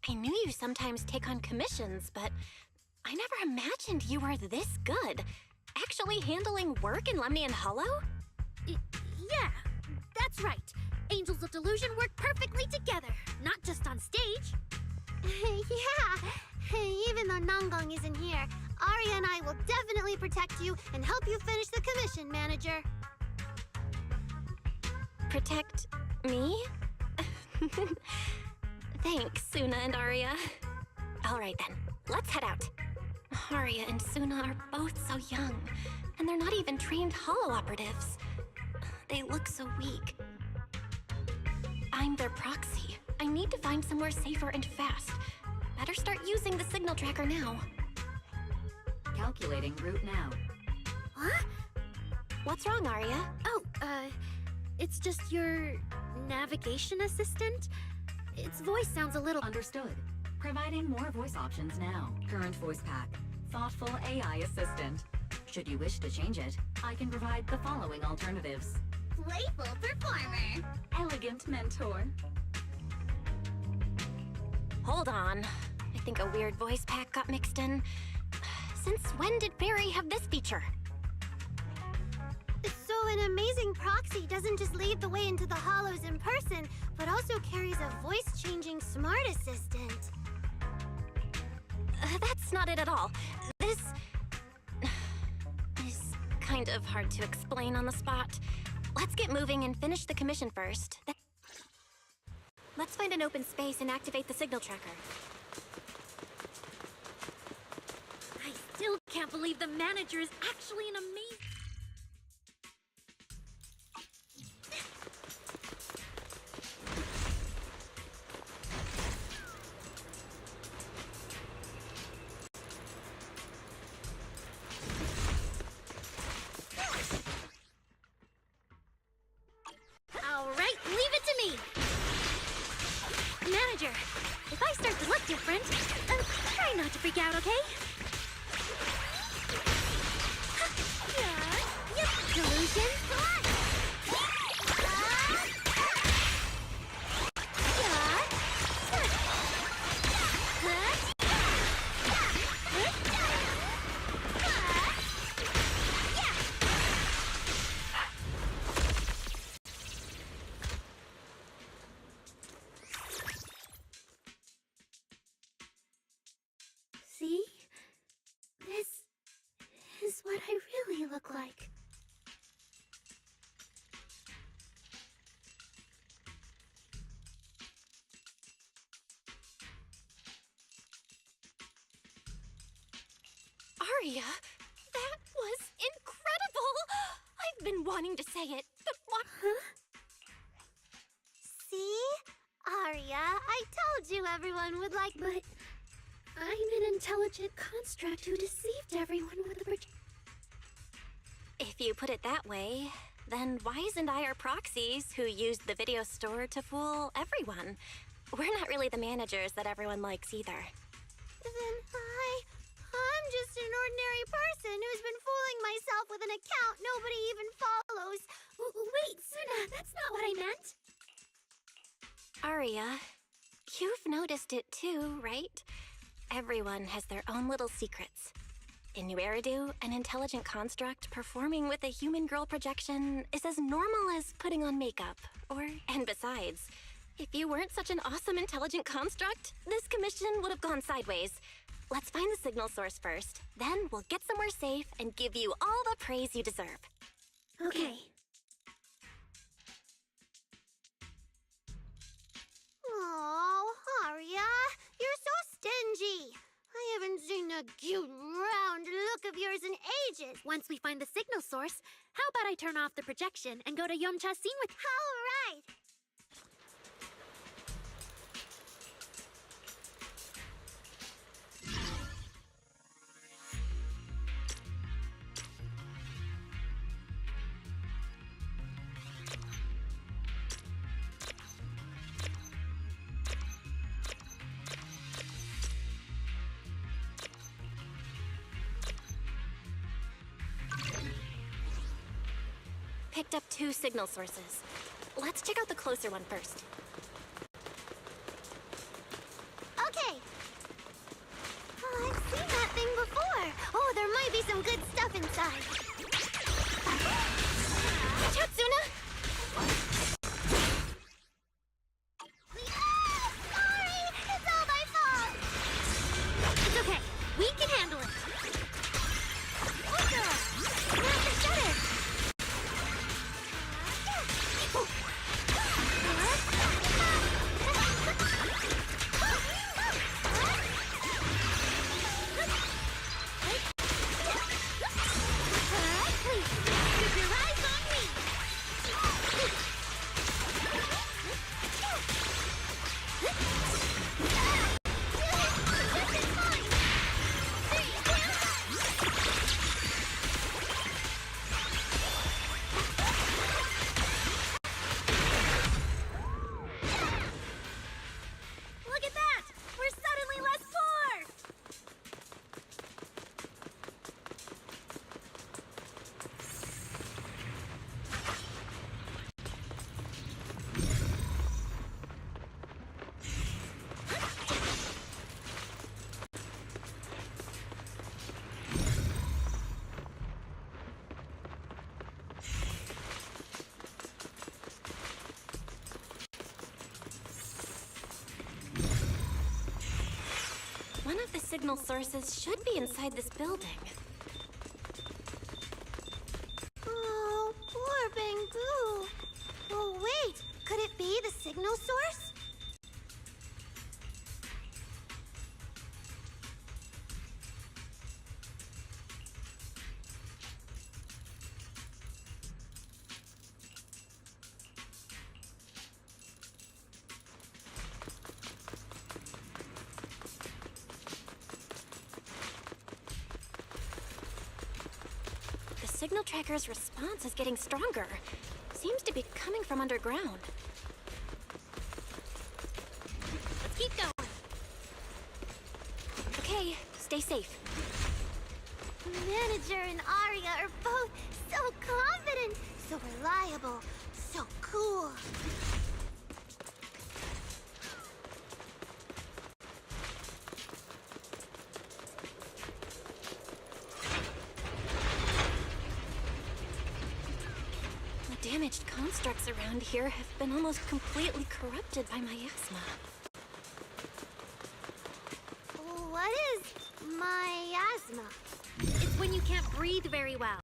I knew you sometimes take on commissions, but I never imagined you were this good. Actually handling work in Lemnian Hollow? Yeah, that's right. Angels of Delusion work perfectly together, not just on stage. Yeah, even though Nonggong isn't here, Arya and I will definitely protect you and help you finish the commission, Manager. Protect me? Thanks, Suna and Arya. All right then, let's head out. Arya and Suna are both so young, and they're not even trained Hollow operatives. They look so weak. I'm their proxy. I need to find somewhere safer and fast. Better start using the signal tracker now. Calculating route now. Huh? What's wrong, Arya? Oh, it's just your navigation assistant? Its voice sounds a little... Understood. Providing more voice options now. Current voice pack. Thoughtful AI assistant. Should you wish to change it, I can provide the following alternatives. Playful performer. Elegant mentor. Hold on. I think a weird voice pack got mixed in. Since when did Fairy have this feature? So an amazing proxy doesn't just lead the way into the Hollows in person, but also carries a voice-changing smart assistant. That's not it at all. This is kind of hard to explain on the spot. Let's get moving and finish the commission first. Let's find an open space and activate the signal tracker. I still can't believe the manager is actually an amazing... All right, leave it to me! Manager, if I start to look different, try not to freak out, okay? Yep, delusion. See? This is what I really look like. Arya, that was incredible! I've been wanting to say it, but what? Huh? See? Arya, I told you everyone would like... But I'm an intelligent construct who deceived everyone with a If you put it that way, then Wise and I are proxies who used the video store to fool everyone. We're not really the managers that everyone likes either. Then I'm just an ordinary person who's been fooling myself with an account nobody even follows. Wait, Suna, that's not what I meant. Arya, you've noticed it too, right? Everyone has their own little secrets. In New Eridu, an intelligent construct performing with a human girl projection is as normal as putting on makeup. And besides, if you weren't such an awesome intelligent construct, this commission would have gone sideways. Let's find the signal source first, then we'll get somewhere safe and give you all the praise you deserve. Okay. Oh, Arya, you're so stingy. I haven't seen a cute, round look of yours in ages. Once we find the signal source, how about I turn off the projection and go to Yomcha's scene with... All right. Picked up 2 signal sources. Let's check out the closer one first. Okay, die. Tatsuna! Sorry! It's all my fault! It's okay. We can handle it. Ultra! Smash the shutter! Please, keep your eyes on me! This is mine! Look at that! We're suddenly less poor! One of the signal sources should be inside this building. Oh, poor Bangu. Oh, wait. Could it be the signal source? The signal tracker's response is getting stronger. Seems to be coming from underground. Let's keep going. Okay, stay safe. Manager and Arya are both so confident, so reliable, so cool. The damaged constructs around here have been almost completely corrupted by miasma. What is miasma? It's when you can't breathe very well.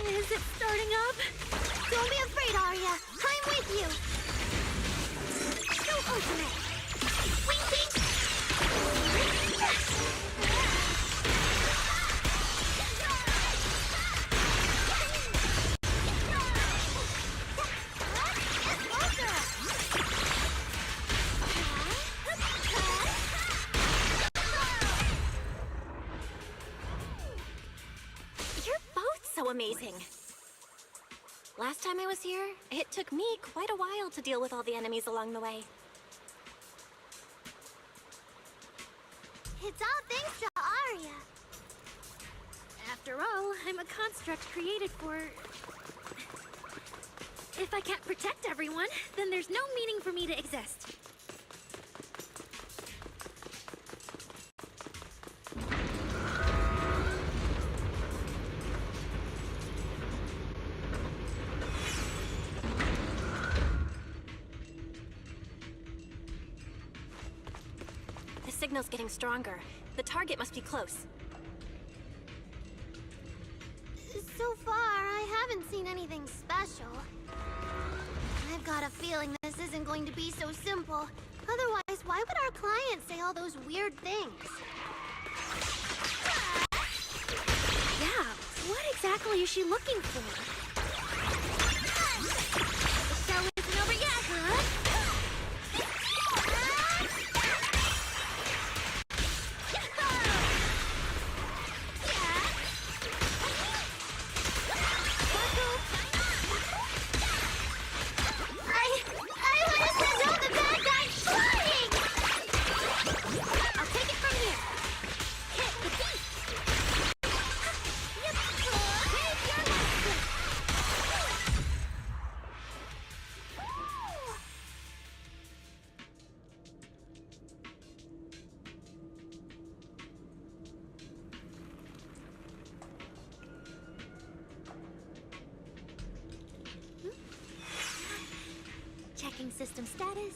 Is it starting up? Don't be afraid, Arya. I'm with you. Go ultimate. Wing wing. You're both so amazing. Last time I was here, it took me quite a while to deal with all the enemies along the way. It's all thanks to Arya. After all, I'm a construct created for... If I can't protect everyone, then there's no meaning for me to exist. signal's getting stronger. The target must be close. So far, I haven't seen anything special. I've got a feeling this isn't going to be so simple. Otherwise, why would our client say all those weird things? Yeah, what exactly is she looking for? The show isn't over yet, huh? Checking system status.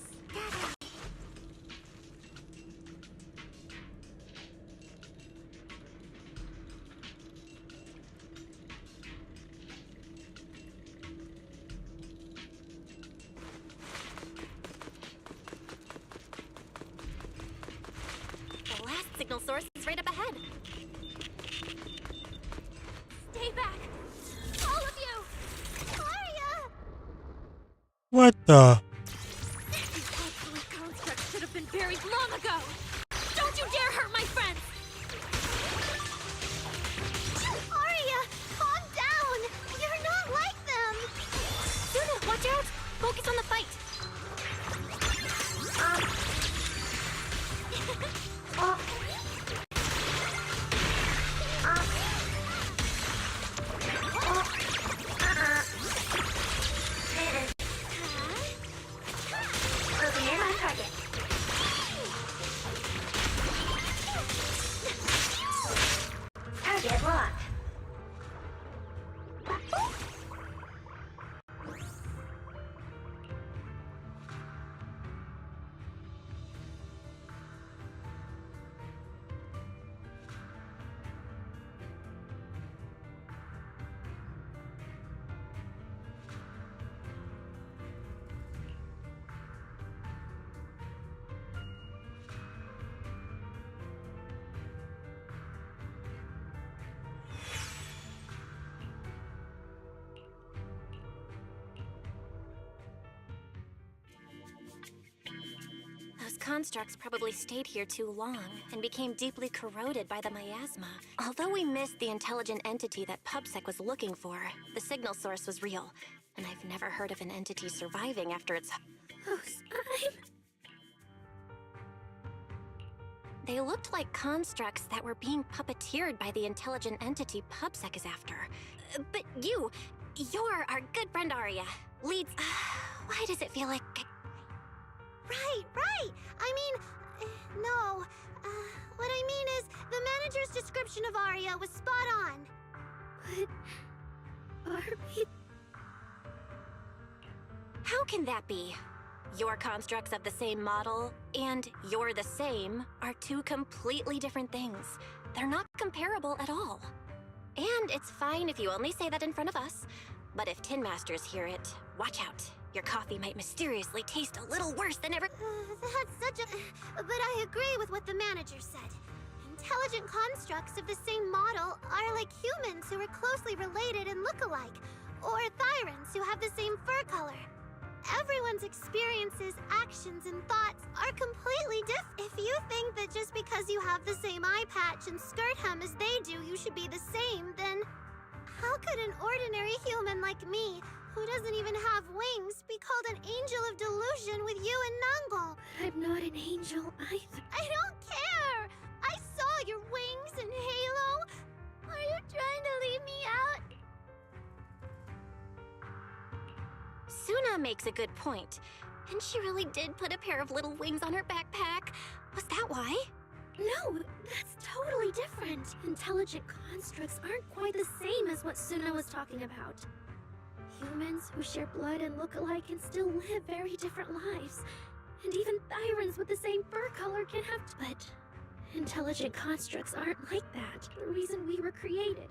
The last signal source is right up ahead. Stay back! All of you! Arya! What the? These obsolete constructs should have been buried long ago! Don't you dare hurt my friends! Arya, calm down! You're not like them! Suna, watch out! Focus on the fight! Those constructs probably stayed here too long and became deeply corroded by the miasma. Although we missed the intelligent entity that PubSec was looking for, the signal source was real, and I've never heard of an entity surviving after its... They looked like constructs that were being puppeteered by the intelligent entity PubSec is after. But you're our good friend Arya. Leads... why does it feel like... Right! I mean, no. What I mean is, the manager's description of Arya was spot on. But... are we... How can that be? Your constructs of the same model and you're the same are two completely different things. They're not comparable at all. And it's fine if you only say that in front of us. But if Tin Masters hear it, watch out. Your coffee might mysteriously taste a little worse than ever. That's such a... But I agree with what the manager said. Intelligent constructs of the same model are like humans who are closely related and look alike, or Thyrans who have the same fur color. Everyone's experiences, actions, and thoughts are completely different. If you think that just because you have the same eye patch and skirt hem as they do, you should be the same, then how could an ordinary human like me, who doesn't even have wings, be called an angel of delusion with you and Nungle? I'm not an angel either. I don't care! I saw your wings and halo! Are you trying to leave me out? Suna makes a good point. And she really did put a pair of little wings on her backpack. Was that why? No, that's totally different. Intelligent constructs aren't quite the same as what Suna was talking about. Humans who share blood and look alike can still live very different lives. And even Thyrans with the same fur color can have... But intelligent constructs aren't like that. The reason we were created.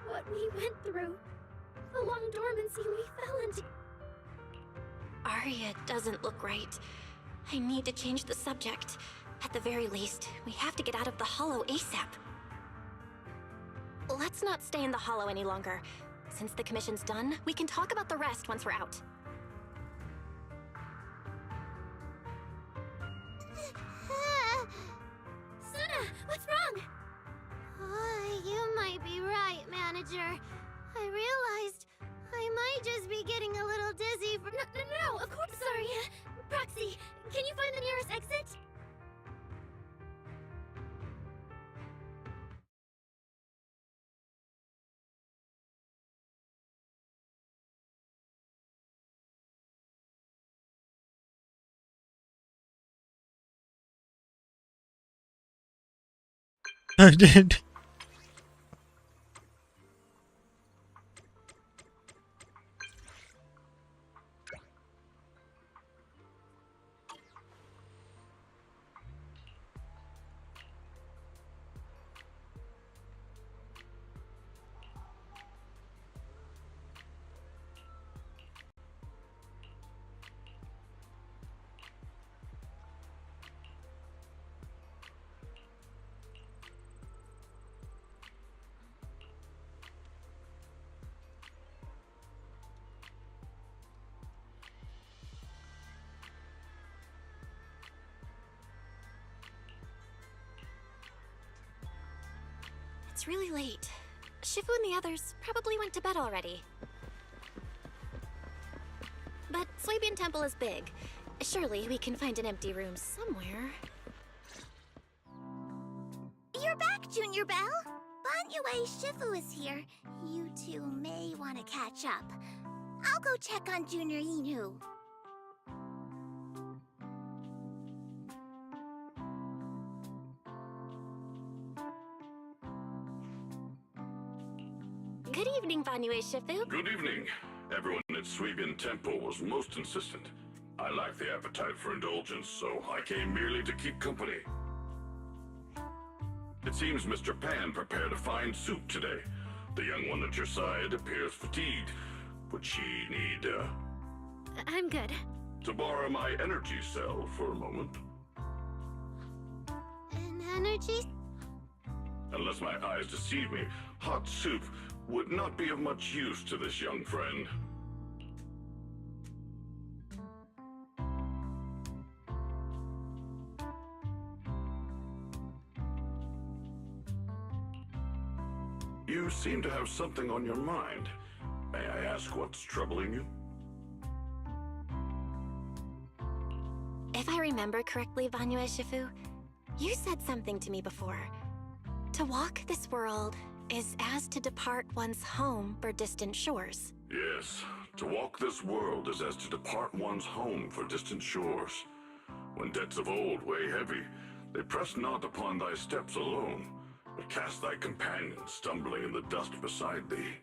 What we went through. The long dormancy we fell into. Arya doesn't look right. I need to change the subject. At the very least, we have to get out of the Hollow ASAP. Let's not stay in the Hollow any longer. Since the commission's done, we can talk about the rest once we're out. Suna, what's wrong? You might be right, manager. I realized I might just be getting a little dizzy from... No, of course, sorry. Proxy, can you find the nearest exit? I did. It's really late. Shifu and the others probably went to bed already. But Swabian Temple is big. Surely we can find an empty room somewhere. You're back, Junior Belle. Banyue Shifu is here. You two may want to catch up. I'll go check on Junior Inu. Good evening, Banyue Shifu. Good evening. Everyone at Swabian Temple was most insistent. I lack the appetite for indulgence, so I came merely to keep company. It seems Mr. Pan prepared a fine soup today. The young one at your side appears fatigued. Would she need, I'm good. to borrow my energy cell for a moment? An energy? Unless my eyes deceive me, hot soup would not be of much use to this young friend. You seem to have something on your mind. May I ask what's troubling you? If I remember correctly, Banyue Shifu, you said something to me before. To walk this world is as to depart one's home for distant shores. Yes, to walk this world is as to depart one's home for distant shores. When debts of old weigh heavy, they press not upon thy steps alone, but cast thy companion stumbling in the dust beside thee.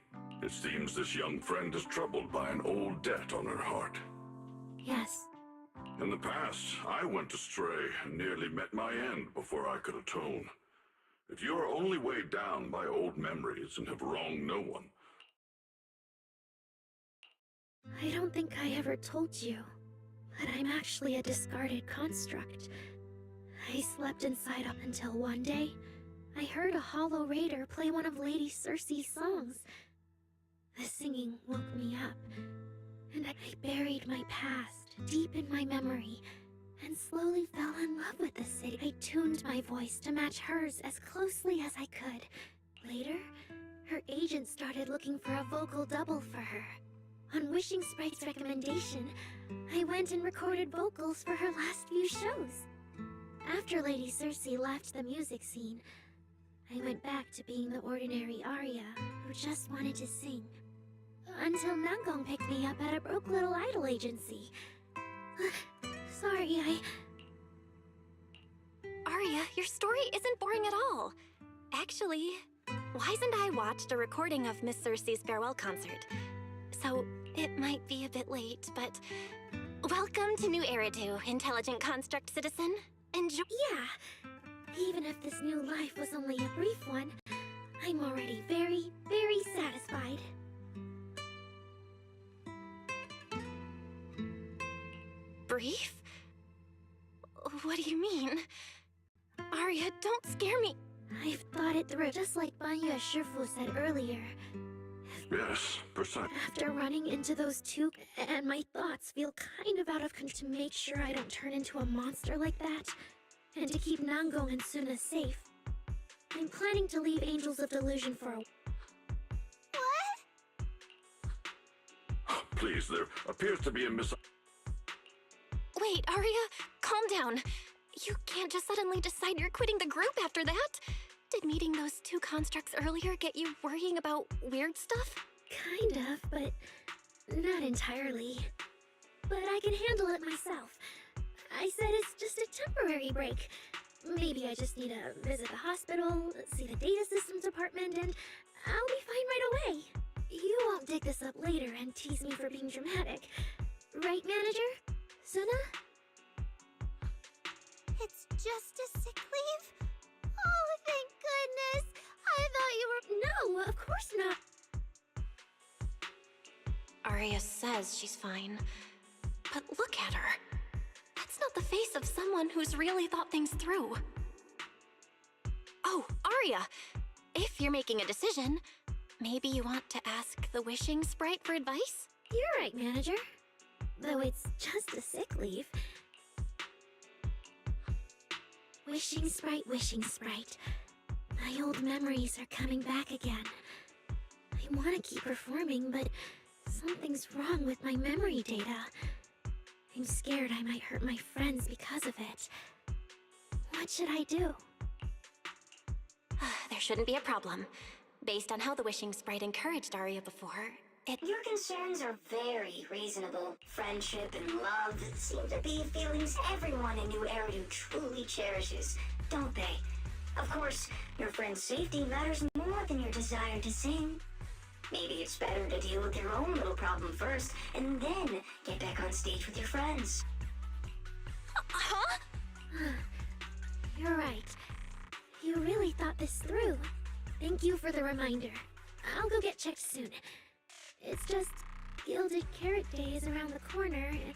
It seems this young friend is troubled by an old debt on her heart. Yes. In the past, I went astray and nearly met my end before I could atone. If you are only weighed down by old memories and have wronged no one... I don't think I ever told you, but I'm actually a discarded construct. I slept inside up until one day, I heard a Hollow Raider play one of Lady Cersei's songs. The singing woke me up, and I buried my past deep in my memory, and slowly fell in love with the city. I tuned my voice to match hers as closely as I could. Later, her agent started looking for a vocal double for her. On Wishing Sprite's recommendation, I went and recorded vocals for her last few shows. After Lady Cersei left the music scene, I went back to being the ordinary Arya who just wanted to sing. Until Nangong picked me up at a broke little idol agency. Sorry, Arya, your story isn't boring at all. Actually, Wise and I watched a recording of Miss Cersei's farewell concert. So, it might be a bit late, but Welcome to New Eridu, intelligent construct citizen. Enjoy. Yeah. Even if this new life was only a brief one, I'm already very, very satisfied. Brief? What do you mean? Arya, don't scare me. I've thought it through, just like Banya Shifu said earlier. Yes, precisely. After running into those two, and my thoughts feel kind of out of control, to make sure I don't turn into a monster like that, and to keep Nangong and Suna safe, I'm planning to leave Angels of Delusion for a... What? Please, there appears to be a Wait, Arya, calm down. You can't just suddenly decide you're quitting the group after that. Did meeting those two constructs earlier get you worrying about weird stuff? Kind of, but not entirely. But I can handle it myself. I said it's just a temporary break. Maybe I just need to visit the hospital, see the data systems department, and I'll be fine right away. You won't dig this up later and tease me for being dramatic. Right, manager? Suna? It's just a sick leave? Oh, thank goodness! I thought you were... No, of course not. Arya says she's fine. But look at her. That's not the face of someone who's really thought things through. Oh, Arya! If you're making a decision, maybe you want to ask the Wishing Sprite for advice? You're right, manager. Though it's just a sick leave. Wishing Sprite, Wishing Sprite. My old memories are coming back again. I want to keep performing, but something's wrong with my memory data. I'm scared I might hurt my friends because of it. What should I do? There shouldn't be a problem. Based on how the Wishing Sprite encouraged Arya before, Your concerns are very reasonable. Friendship and love seem to be feelings everyone in New Eridu truly cherishes, don't they? Of course, your friend's safety matters more than your desire to sing. Maybe it's better to deal with your own little problem first, and then get back on stage with your friends. Huh? You're right. You really thought this through. Thank you for the reminder. I'll go get checked soon. It's just Gilded Carrot Day is around the corner and...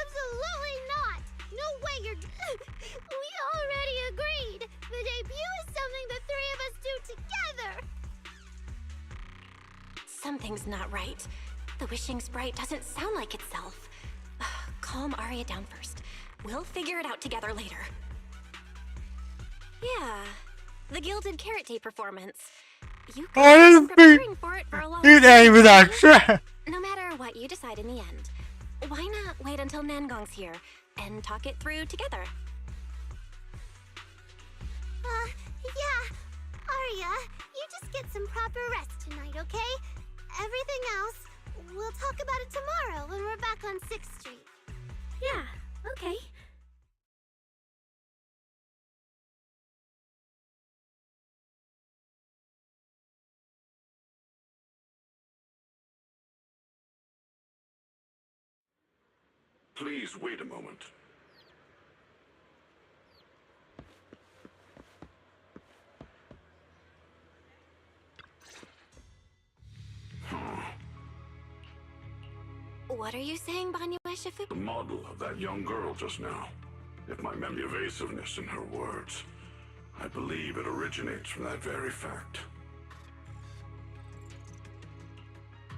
Absolutely not! No way you're... We already agreed! The debut is something the three of us do together! Something's not right. The Wishing Sprite doesn't sound like itself. Calm Arya down first. We'll figure it out together later. Yeah, the Gilded Carrot Day performance. You could have been preparing for it for a long time. with that shit. No matter what you decide in the end, why not wait until Nangong's here and talk it through together? Yeah. Arya, you just get some proper rest tonight, okay? Everything else, we'll talk about it tomorrow when we're back on 6th Street. Yeah, okay. Please wait a moment. What are you saying, Banya Shifu? The model of that young girl just now. If my memory evasiveness in her words, I believe it originates from that very fact.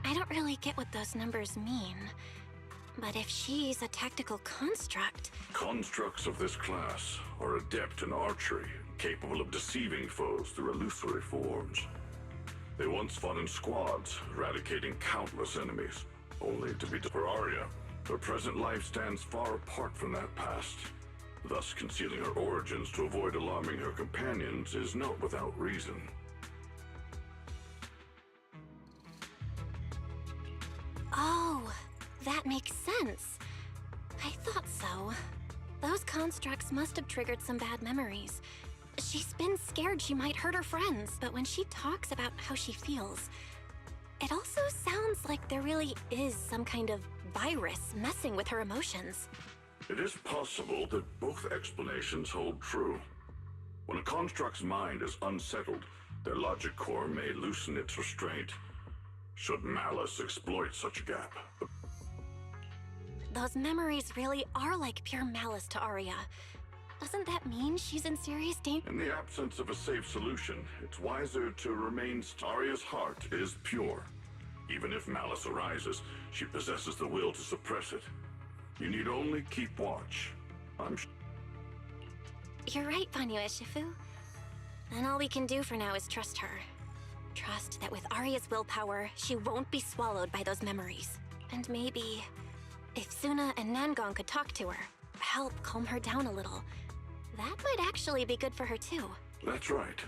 I don't really get what those numbers mean. But if she's a tactical construct... Constructs of this class are adept in archery, capable of deceiving foes through illusory forms. They once fought in squads, eradicating countless enemies, only to be for Arya. Her present life stands far apart from that past. Thus, concealing her origins to avoid alarming her companions is not without reason. Oh, that makes sense. I thought so. Those constructs must have triggered some bad memories. She's been scared she might hurt her friends, but when she talks about how she feels, It also sounds like there really is some kind of virus messing with her emotions. It is possible that both explanations hold true. When a construct's mind is unsettled, their logic core may loosen its restraint. Should malice exploit such a gap? Those memories really are like pure malice to Arya. Doesn't that mean she's in serious danger? In the absence of a safe solution, it's wiser to remain. Arya's heart is pure. Even if malice arises, she possesses the will to suppress it. You need only keep watch. You're right, Vanyu Shifu. And all we can do for now is trust her. Trust that with Arya's willpower, she won't be swallowed by those memories. And maybe, if Suna and Nangon could talk to her, help calm her down a little, that might actually be good for her too. That's right.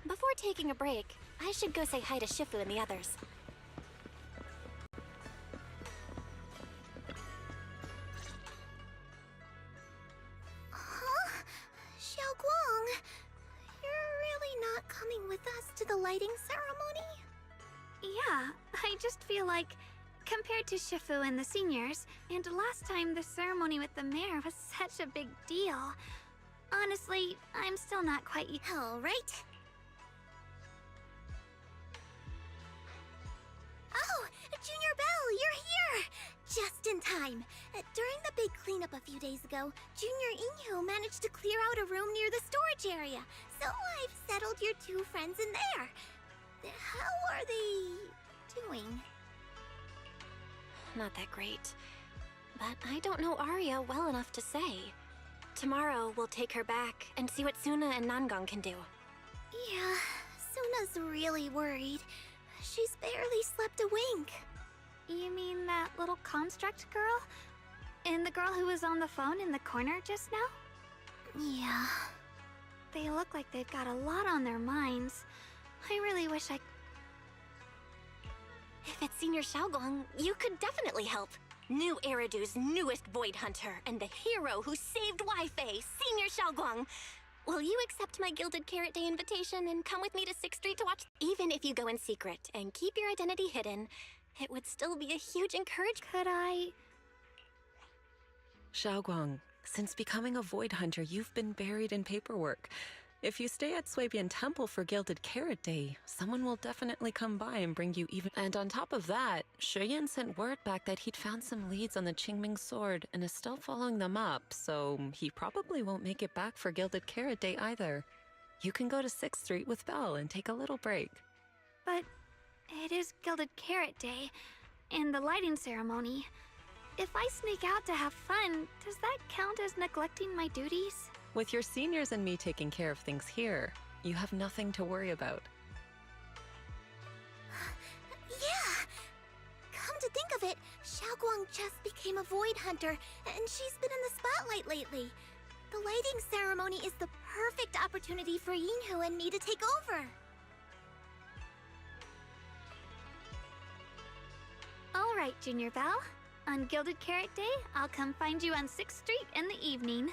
Before taking a break, I should go say hi to Shifu and the others. Huh? Xiaoguang, you're really not coming with us to the lighting ceremony? Yeah, I just feel like, compared to Shifu and the seniors, and last time the ceremony with the mayor was such a big deal. Honestly, I'm still not quite... All right. Oh, Junior Belle, you're here! Just in time. During the big cleanup a few days ago, Junior Inhu managed to clear out a room near the storage area. So I've settled your two friends in there. How are they doing? Not that great. But I don't know Arya well enough to say. Tomorrow, we'll take her back and see what Suna and Nangon can do. Yeah, Suna's really worried. She's barely slept a wink. You mean that little construct girl? And the girl who was on the phone in the corner just now? Yeah. They look like they've got a lot on their minds. I really wish I... If it's Senior Xiaoguang, you could definitely help. New Eridu's newest Void Hunter, and the hero who saved Wi-Fi, Senior Xiaoguang. Will you accept my Gilded Carrot Day invitation and come with me to 6th Street to watch? Even if you go in secret and keep your identity hidden, it would still be a huge encouragement. Could I... Xiaoguang, since becoming a Void Hunter, you've been buried in paperwork. If you stay at Swabian Temple for Gilded Carrot Day, someone will definitely come by and bring you even... And on top of that, Shuyan sent word back that he'd found some leads on the Qingming sword and is still following them up, so he probably won't make it back for Gilded Carrot Day either. You can go to 6th Street with Belle and take a little break. But it is Gilded Carrot Day, and the lighting ceremony. If I sneak out to have fun, does that count as neglecting my duties? With your seniors and me taking care of things here, you have nothing to worry about. Yeah! Come to think of it, Xiaoguang just became a Void Hunter, and she's been in the spotlight lately. The lighting ceremony is the perfect opportunity for Yinhu and me to take over. All right, Junior Belle. On Gilded Carrot Day, I'll come find you on 6th Street in the evening.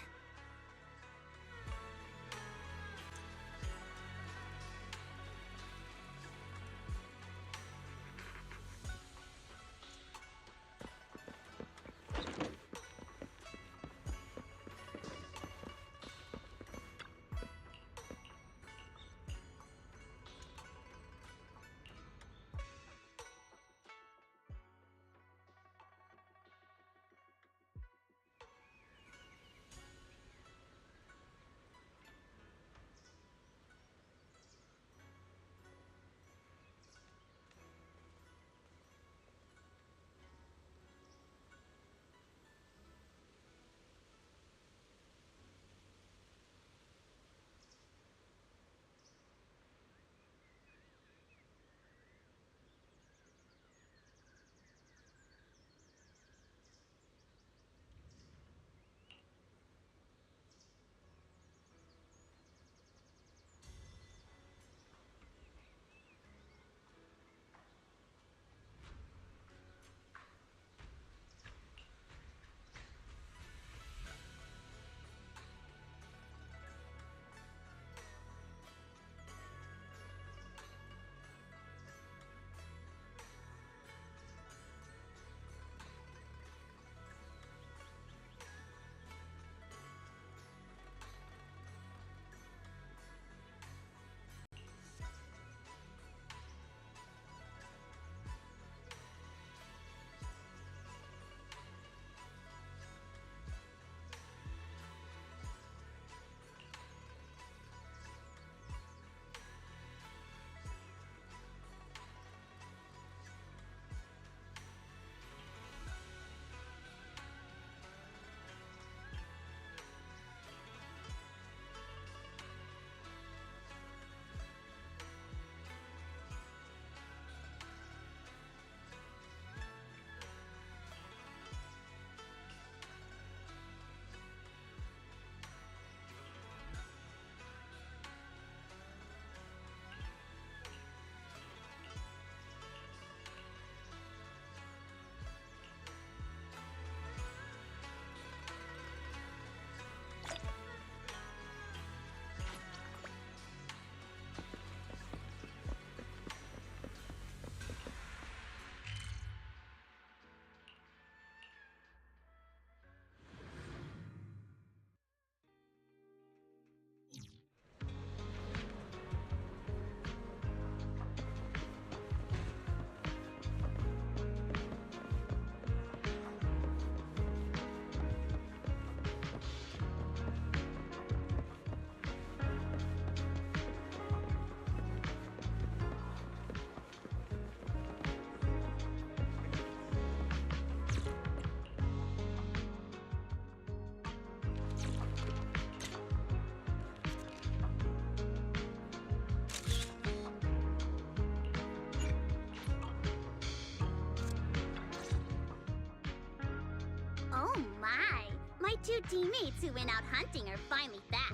two teammates who went out hunting are finally back.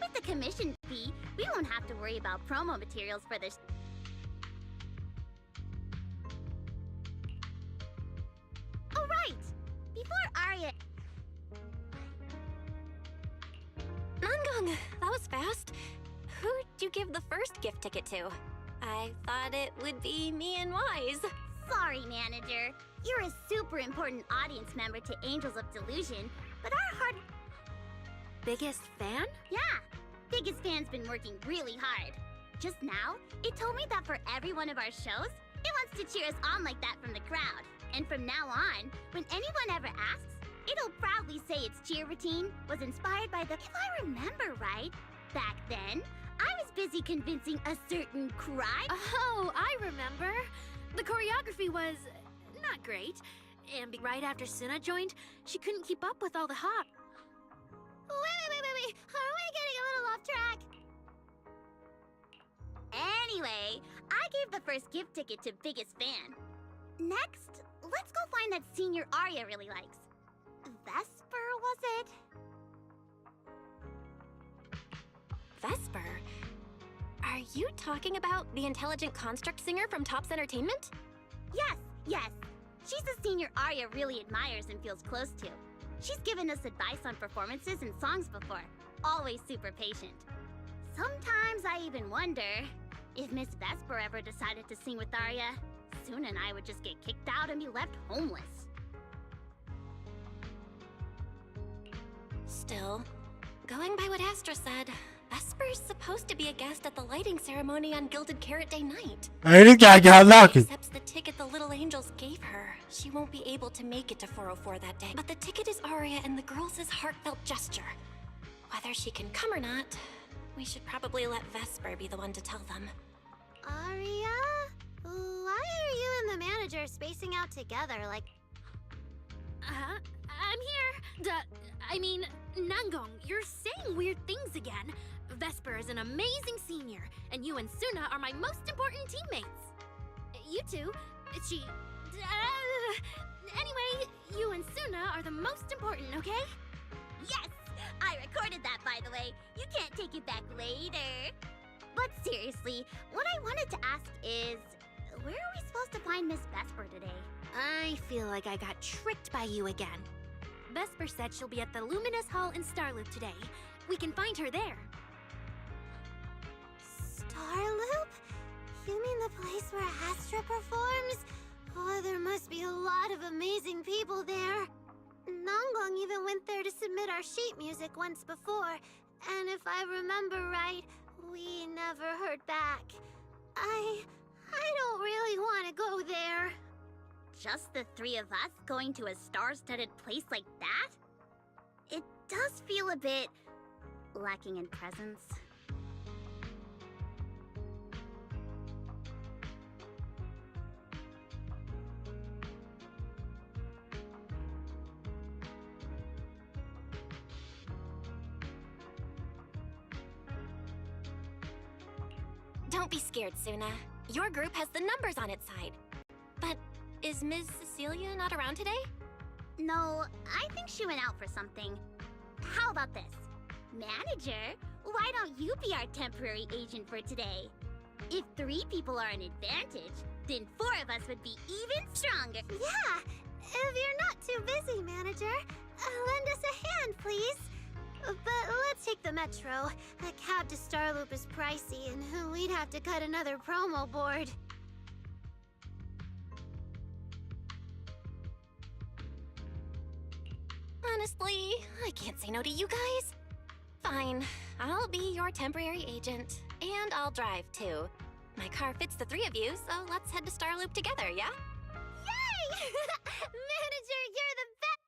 With the commission fee, we won't have to worry about promo materials for this. Oh, right! Before Arya... Nangong, that was fast. Who'd you give the first gift ticket to? I thought it would be me and Wise. Sorry, manager. You're a super important audience member to Angels of Delusion, but our heart... Biggest fan? Yeah! Biggest fan's been working really hard. Just now, it told me that for every one of our shows, it wants to cheer us on like that from the crowd. And from now on, when anyone ever asks, it'll proudly say its cheer routine was inspired by the... If I remember right, back then, I was busy convincing a certain cry. Oh, I remember. The choreography was not great. And right after Suna joined, she couldn't keep up with all the hop. Wait. Are we getting a little off track? Anyway, I gave the first gift ticket to biggest fan. Next, let's go find that senior Arya really likes. Vesper, was it? Vesper? Are you talking about the intelligent construct singer from Topps Entertainment? Yes. She's a senior Arya really admires and feels close to. She's given us advice on performances and songs before. Always super patient. Sometimes I even wonder if Miss Vesper ever decided to sing with Arya, Suna and I would just get kicked out and be left homeless. Still, going by what Astra said, Vesper's supposed to be a guest at the lighting ceremony on Gilded Carrot Day night. Hey, this guy got lucky. Accepts the ticket the Little Angels gave her. She won't be able to make it to 404 that day. But the ticket is Arya and the girls' heartfelt gesture. Whether she can come or not, we should probably let Vesper be the one to tell them. Arya? Why are you and the manager spacing out together like... I'm here. Nangong, you're saying weird things again. Vesper is an amazing senior, and you and Suna are my most important teammates. You two, anyway, you and Suna are the most important, okay? Yes! I recorded that, by the way. You can't take it back later. But seriously, what I wanted to ask is, where are we supposed to find Miss Vesper today? I feel like I got tricked by you again. Vesper said she'll be at the Luminous Hall in Starloop today. We can find her there. Starloop? You mean the place where Astra performs? Oh, there must be a lot of amazing people there. Nangong even went there to submit our sheet music once before, and if I remember right, we never heard back. I don't really want to go there. Just the three of us going to a star-studded place like that? It does feel a bit lacking in presence. Don't be scared, Suna. Your group has the numbers on its side. But is Ms. Cecilia not around today? No, I think she went out for something. How about this? Manager, why don't you be our temporary agent for today? If 3 people are an advantage, then 4 of us would be even stronger. Yeah, if you're not too busy, manager, lend us a hand, please. But let's take the metro. A cab to Starloop is pricey, and we'd have to cut another promo board. Honestly, I can't say no to you guys. Fine, I'll be your temporary agent, and I'll drive too. My car fits the 3 of you, so let's head to Starloop together, yeah? Yay! Manager, you're the best!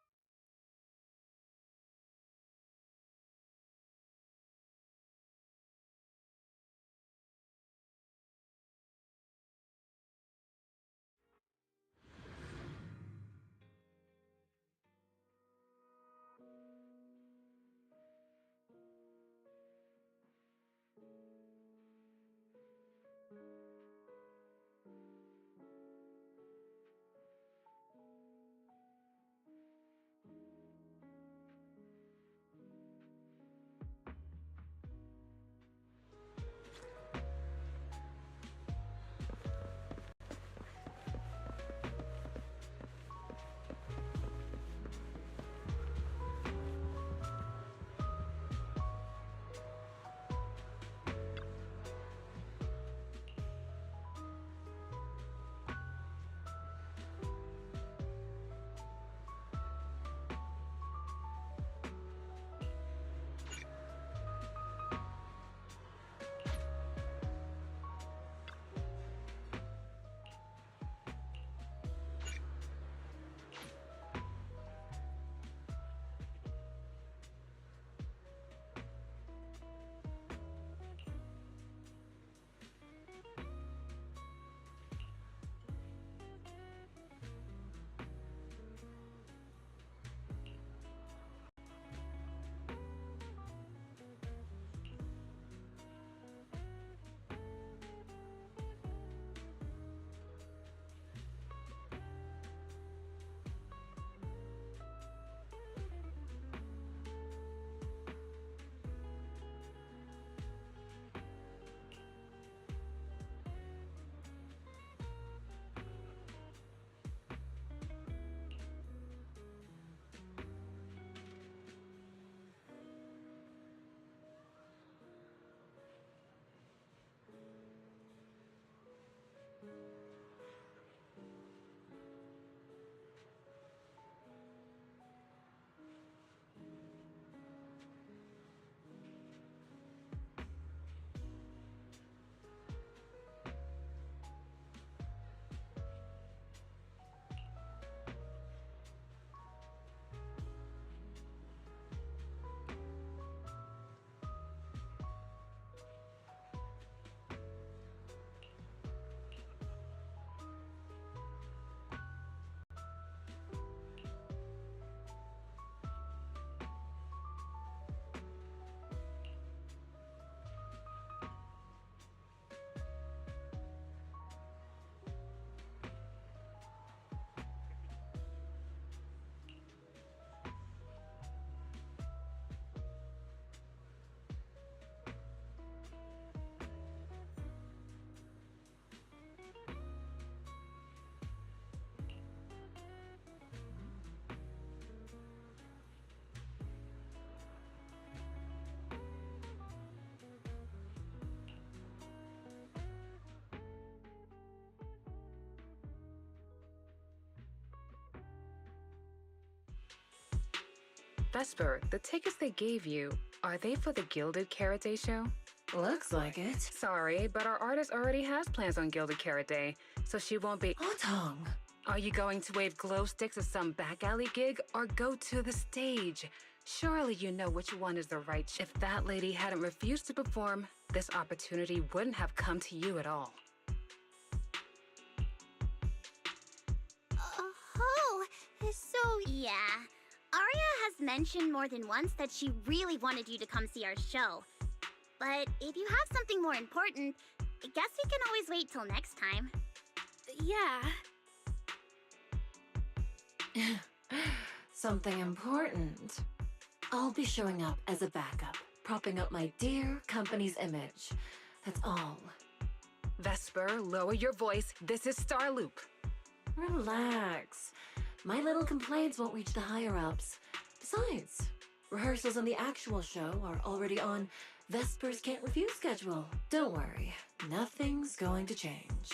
Vesper, the tickets they gave you, are they for the Gilded Carrot Day show? Looks like it. Sorry, but our artist already has plans on Gilded Carrot Day, so she won't be— Otong! Are you going to wave glow sticks at some back alley gig or go to the stage? Surely you know which one is the right— If that lady hadn't refused to perform, this opportunity wouldn't have come to you at all. Oh, so yeah. Arya has mentioned more than once that she really wanted you to come see our show. But if you have something more important, I guess we can always wait till next time. Yeah. Something important. I'll be showing up as a backup, propping up my dear company's image. That's all. Vesper, lower your voice. This is Starloop. Relax. My little complaints won't reach the higher-ups. Besides, rehearsals and the actual show are already on Vesper's Can't Refuse schedule. Don't worry, nothing's going to change.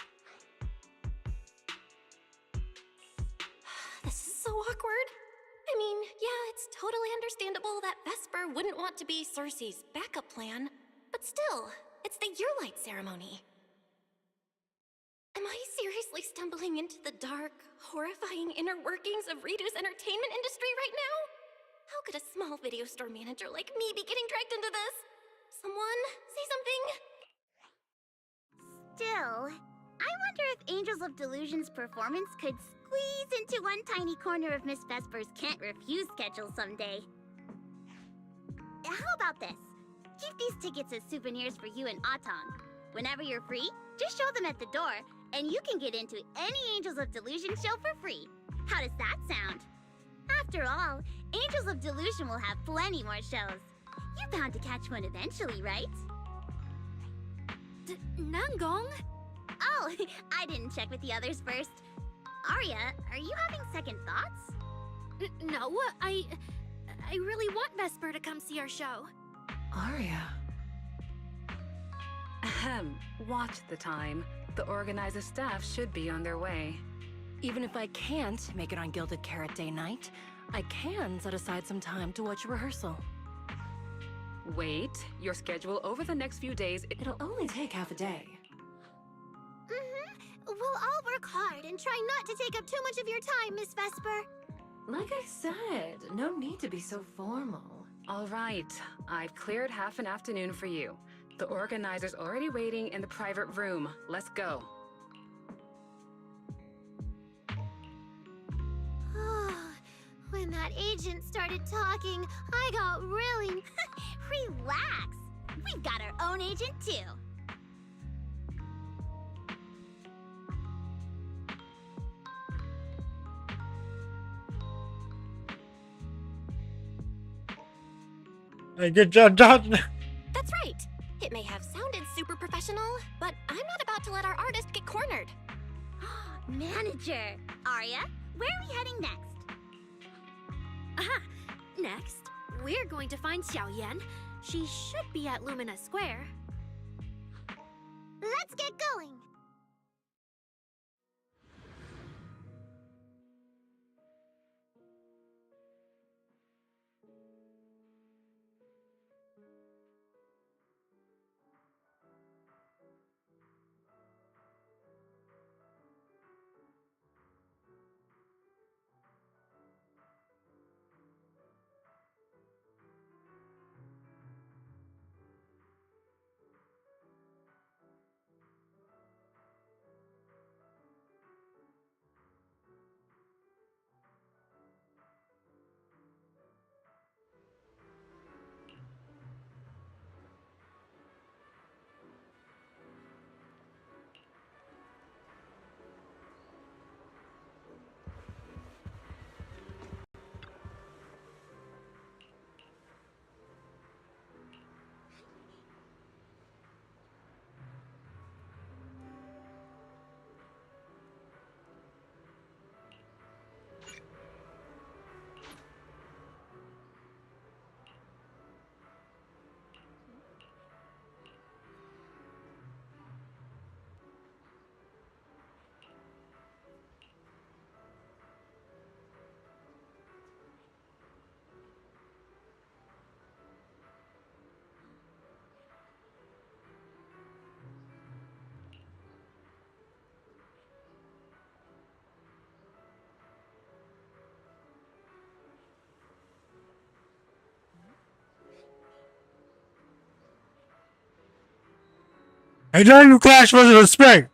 This is so awkward. I mean, yeah, it's totally understandable that Vesper wouldn't want to be Cersei's backup plan, but still, it's the Yearlight ceremony. Am I seriously stumbling into the dark, horrifying inner workings of Ridu's entertainment industry right now? How could a small video store manager like me be getting dragged into this? Someone say something? Still, I wonder if Angels of Delusion's performance could squeeze into one tiny corner of Miss Vesper's Can't Refuse schedule someday. How about this? Keep these tickets as souvenirs for you and Atong. Whenever you're free, just show them at the door, and you can get into any Angels of Delusion show for free. How does that sound? After all, Angels of Delusion will have plenty more shows. You're bound to catch one eventually, right? Nangong? Oh, I didn't check with the others first. Arya, are you having second thoughts? No, I really want Vesper to come see our show. Arya. Ahem. Watch the time. The organizer staff should be on their way. Even if I can't make it on Gilded Carrot Day night, I can set aside some time to watch a rehearsal. Wait, your schedule over the next few days— It'll only take half a day. We'll all work hard and try not to take up too much of your time, Miss Vesper. Like I said, no need to be so formal. All right, I've cleared half an afternoon for you. The organizer's already waiting in the private room. Let's go. When that agent started talking, I got really... Relax! We've got our own agent, too. Hey, good job, John. That's right. It may have sounded super professional, but I'm not about to let our artist get cornered. Manager! Arya, where are we heading next? Next, we're going to find Xiaoyan. She should be at Lumina Square. Let's get going! And then you crash was a spring.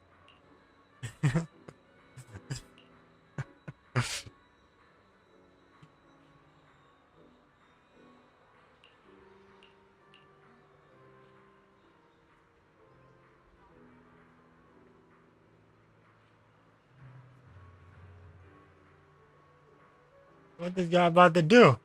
What this guy about to do?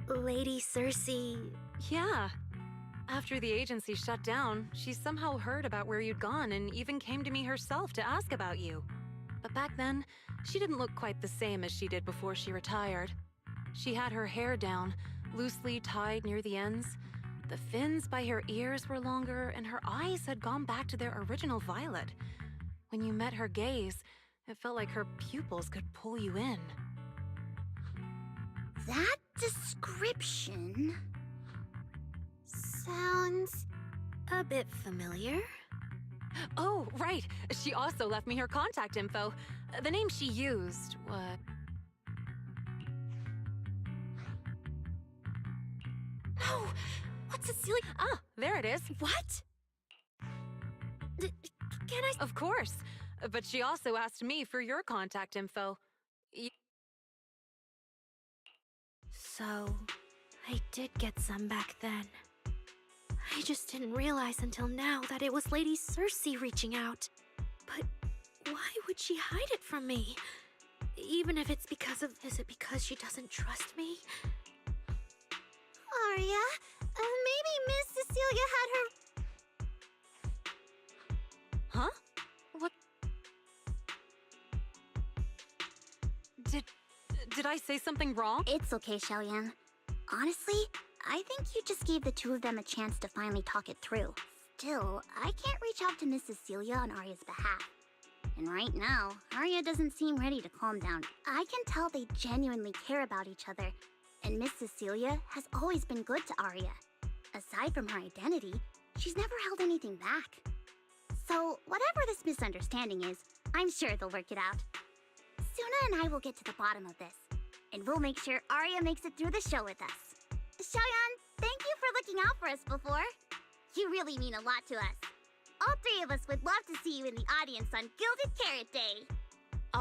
Lady Cersei. Yeah. After the agency shut down, she somehow heard about where you'd gone and even came to me herself to ask about you. But back then, she didn't look quite the same as she did before she retired. She had her hair down, loosely tied near the ends. The fins by her ears were longer, and her eyes had gone back to their original violet. When you met her gaze, it felt like her pupils could pull you in. That description sounds a bit familiar. Oh, right. She also left me her contact info. The name she used was... No! What's Cecilia? Ah, there it is. What? Can I... Of course. But she also asked me for your contact info. So, I did get some back then. I just didn't realize until now that it was Lady Cersei reaching out. But why would she hide it from me? Even if it's because of... Is it because she doesn't trust me? Arya, maybe Miss Cecilia had her... Huh? What? Did I say something wrong? It's okay, Xiaoyan. Honestly, I think you just gave the two of them a chance to finally talk it through. Still, I can't reach out to Miss Cecilia on Arya's behalf. And right now, Arya doesn't seem ready to calm down. I can tell they genuinely care about each other, and Miss Cecilia has always been good to Arya. Aside from her identity, she's never held anything back. So, whatever this misunderstanding is, I'm sure they'll work it out. Suna and I will get to the bottom of this, and we'll make sure Arya makes it through the show with us. Xiaoyan, thank you for looking out for us before. You really mean a lot to us. All three of us would love to see you in the audience on Gilded Carrot Day.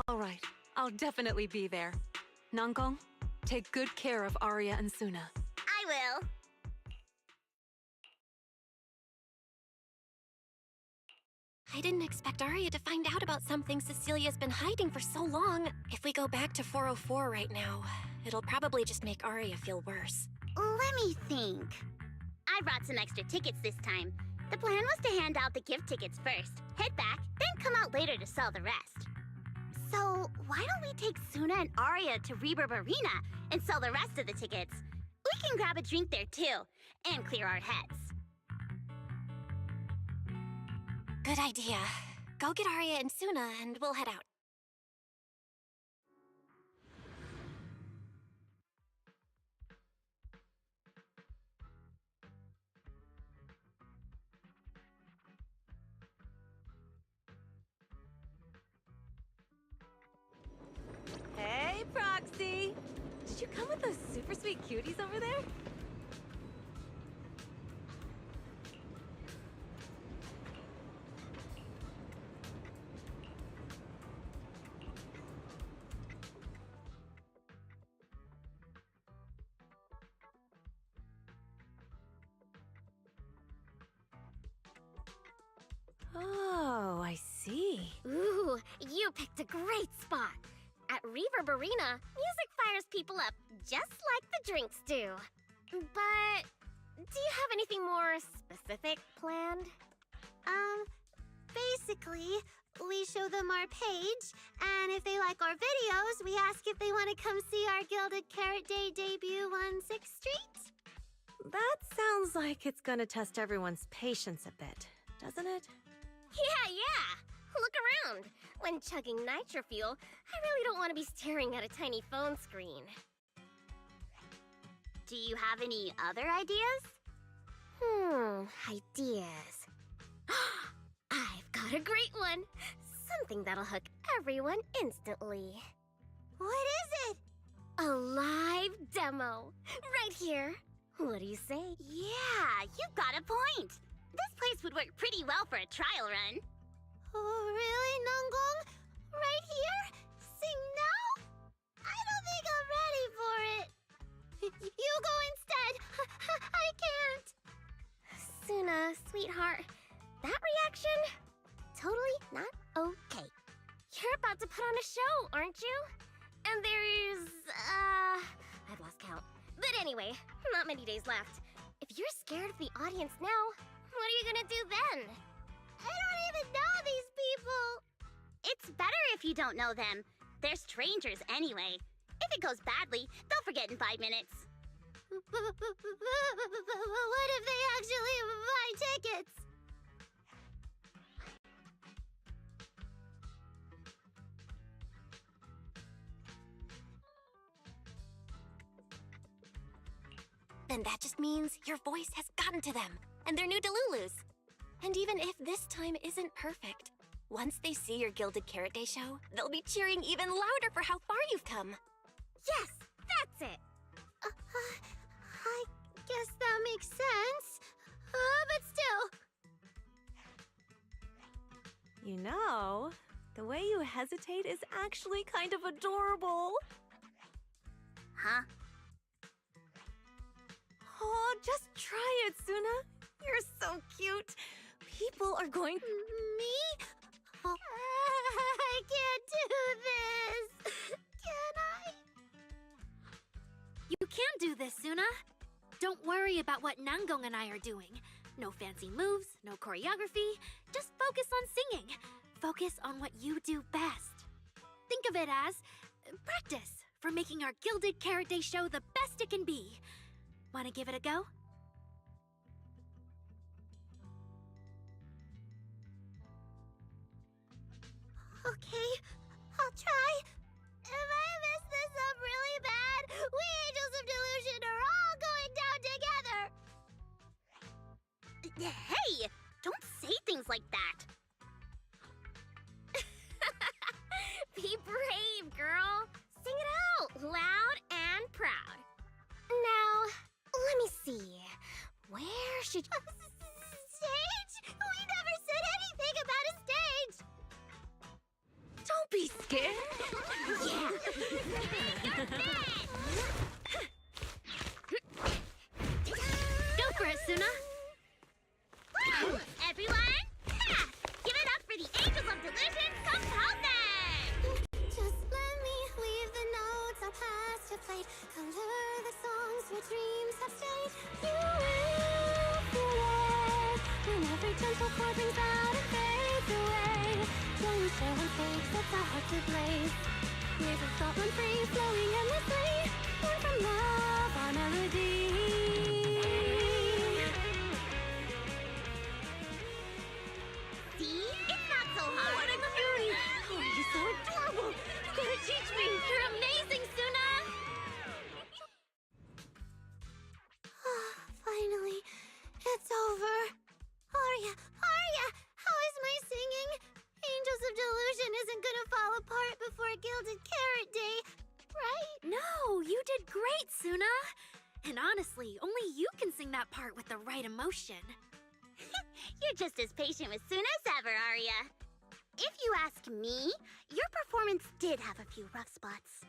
All right, I'll definitely be there. Nankong, take good care of Arya and Suna. I will. I didn't expect Arya to find out about something Cecilia's been hiding for so long. If we go back to 404 right now, it'll probably just make Arya feel worse. Let me think. I brought some extra tickets this time. The plan was to hand out the gift tickets first, head back, then come out later to sell the rest. So, why don't we take Suna and Arya to Reverb Arena and sell the rest of the tickets? We can grab a drink there too, and clear our heads. Good idea. Go get Arya and Suna, and we'll head out. you come with those super sweet cuties over there? Oh, I see. Ooh, you picked a great spot. At Reverb Arena, music fires people up just like the drinks do. But do you have anything more specific planned? Basically, we show them our page, and if they like our videos, we ask if they want to come see our Gilded Carrot Day debut on 6th Street. That sounds like it's gonna test everyone's patience a bit, doesn't it? Yeah. Look around. When chugging nitro fuel, I really don't want to be staring at a tiny phone screen. Do you have any other ideas? Ideas. I've got a great one. Something that'll hook everyone instantly. What is it? A live demo. Right here. What do you say? Yeah, you've got a point. This place would work pretty well for a trial run. Oh, really, Nangong? Right here? Sing now? I don't think I'm ready for it. You go instead. I can't. Suna, sweetheart, that reaction? Totally not okay. You're about to put on a show, aren't you? And there's, I've lost count. But anyway, not many days left. If you're scared of the audience now, what are you gonna do then? I don't even know these people. It's better if you don't know them. They're strangers anyway. If it goes badly, they'll forget in 5 minutes. What if they actually buy tickets? Then that just means your voice has gotten to them, and they're new Delulus. And even if this time isn't perfect, once they see your Gilded Carrot Day show, they'll be cheering even louder for how far you've come. Yes, that's it. I guess that makes sense. But still. You know, the way you hesitate is actually kind of adorable. Huh? Oh, just try it, Suna. You're so cute. People are going... Me? Oh. I can't do this. Can I? You can do this, Suna. Don't worry about what Nangong and I are doing. No fancy moves, no choreography. Just focus on singing. Focus on what you do best. Think of it as practice for making our Gilded Carrot Day show the best it can be. Want to give it a go? Okay, I'll try. If I mess this up really bad, we Angels of Delusion are all going down together. Hey, don't say things like that. Be brave, girl. Sing it out, loud and proud. Now, let me see. Where should you... Stage? We never said anything about a stage. Don't be scared. Yeah. Go for it, Suna. Woo! Everyone, give it up for the Angels of Delusion composing! Just let me leave the notes our past have played. Color the songs where dreams have stayed. You will feel it when every gentle chord rings out and fades away. When we share one face, sets our heart to blaze. Waves of thought run free, flowing endlessly. Born from love, our melody. See? It's not so hard. What a cutie! Oh, you're so adorable! You gotta teach me! You're amazing, Suna! Finally, it's over. Arya, how is my singing? Angels of Delusion isn't gonna fall apart before Gilded Carrot Day. right? No, you did great, Suna! And honestly, only you can sing that part with the right emotion. You're just as patient with Suna as ever, Arya. If you ask me, your performance did have a few rough spots.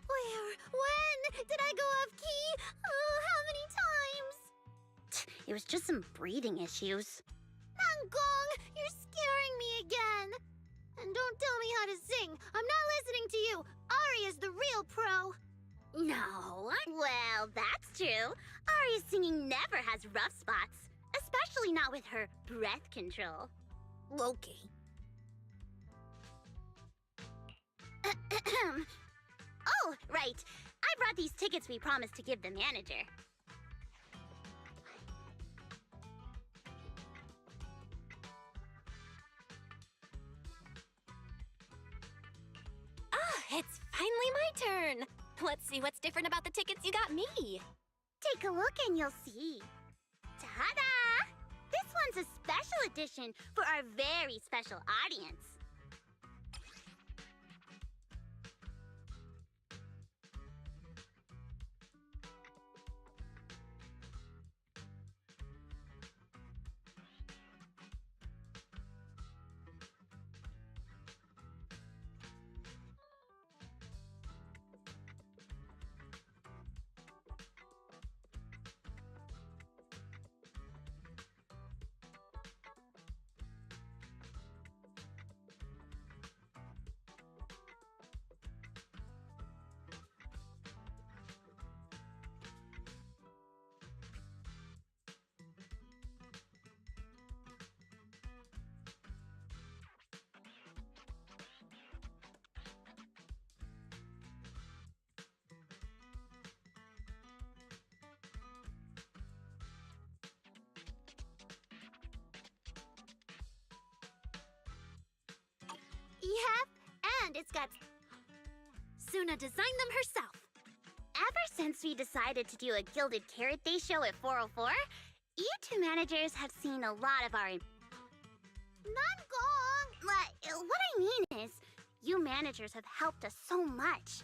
Where? When? Did I go off key? Oh, how many times? It was just some breathing issues. Nangong, you're scaring me again. And don't tell me how to sing. I'm not listening to you. Arya's the real pro. No. Well, that's true. Arya's singing never has rough spots. Especially not with her breath control. Okay. Oh, right. I brought these tickets we promised to give the manager. It's finally my turn. Let's see what's different about the tickets you got me. Take a look and you'll see. Ta-da! This one's a special edition for our very special audience. Yep, and it's got... Suna designed them herself. Ever since we decided to do a Gilded Carrot Day show at 404, you two managers have seen a lot of our... Nangong! What I mean is, you managers have helped us so much.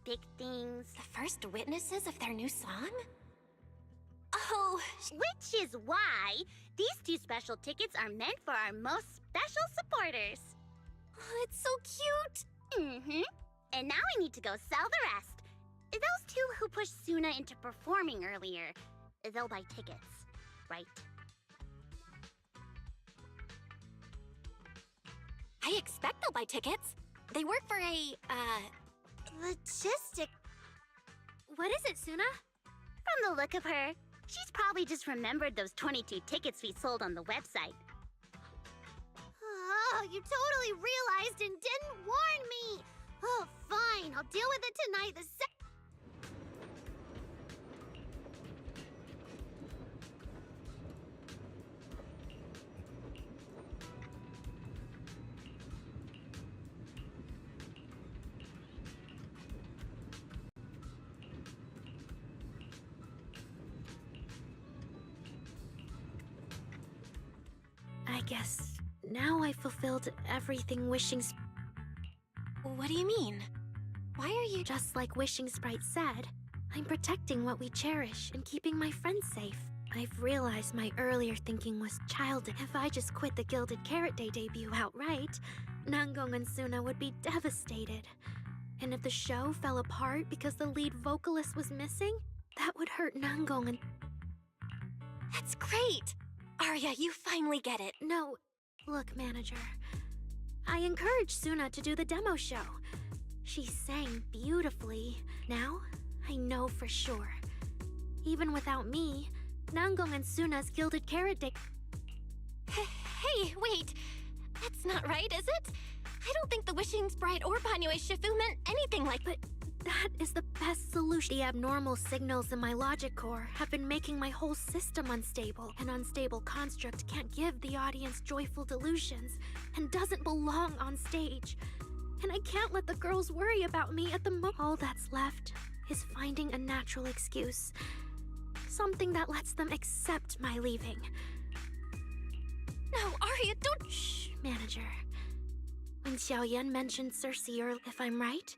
Big things... The first witnesses of their new song? Oh... Which is why these two special tickets are meant for our most special supporters. Oh, it's so cute! Mm-hmm. And now I need to go sell the rest. Those two who pushed Suna into performing earlier, they'll buy tickets, right? I expect they'll buy tickets. They work for a, Logistic... What is it, Suna? From the look of her, she's probably just remembered those 22 tickets we sold on the website. Oh, you totally realized and didn't warn me! Oh, fine, I'll deal with it tonight I guess now I fulfilled everything Wishing What do you mean? Why are you... Just like Wishing Sprite said, I'm protecting what we cherish and keeping my friends safe. I've realized my earlier thinking was childish. If I just quit the Gilded Carrot Day debut outright, Nangong and Suna would be devastated. And if the show fell apart because the lead vocalist was missing, that would hurt Nangong and... That's great! Arya, you finally get it. No, look, manager. I encouraged Suna to do the demo show. She sang beautifully. Now, I know for sure. Even without me, Nangong and Suna's Gilded Carrot Day... Hey, wait! That's not right, is it? I don't think the Wishing Sprite or Banyue Shifu meant anything like... But that is the best solution. The abnormal signals in my logic core have been making my whole system unstable. An unstable construct can't give the audience joyful delusions and doesn't belong on stage. And I can't let the girls worry about me at the moment. All that's left is finding a natural excuse. Something that lets them accept my leaving. No, Arya, don't... Shh, manager. When Xiaoyan mentioned Cersei earlier, if I'm right,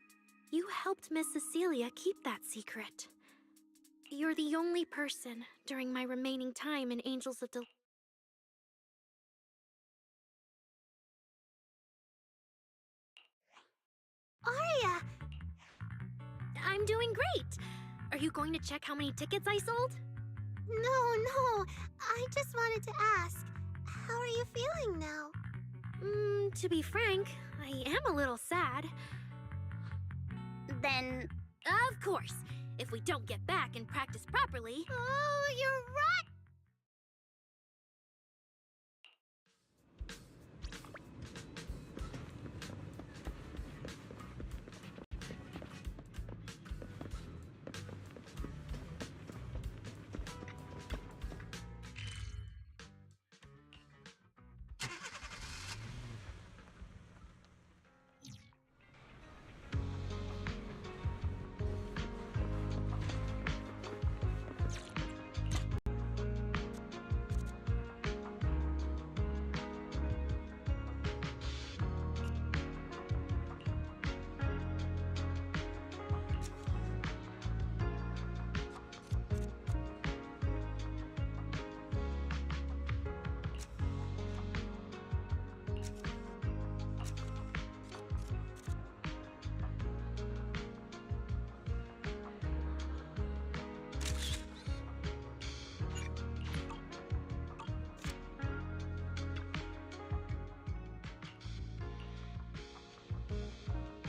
You helped Miss Cecilia keep that secret. You're the only person during my remaining time in Angels of Aria! I'm doing great! Are you going to check how many tickets I sold? No. I just wanted to ask, how are you feeling now? To be frank, I am a little sad. Then... Of course! If we don't get back and practice properly... Oh, you're right!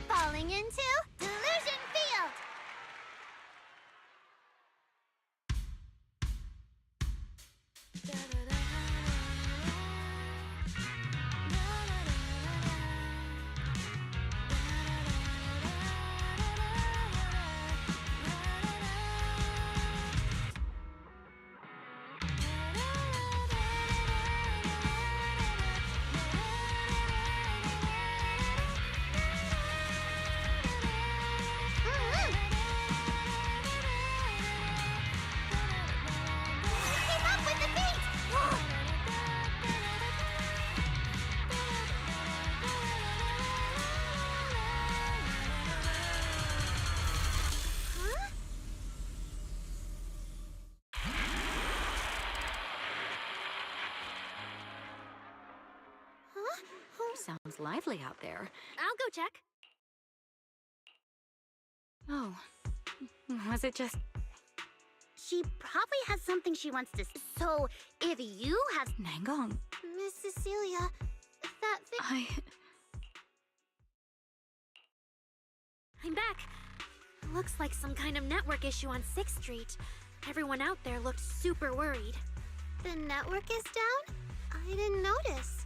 Falling into Delusion Field! Sounds lively out there. I'll go check. Oh, was it just... She probably has something she wants to... So, if you have... Nangong? Miss Cecilia, that thing... I'm back. Looks like some kind of network issue on 6th Street. Everyone out there looked super worried. The network is down? I didn't notice.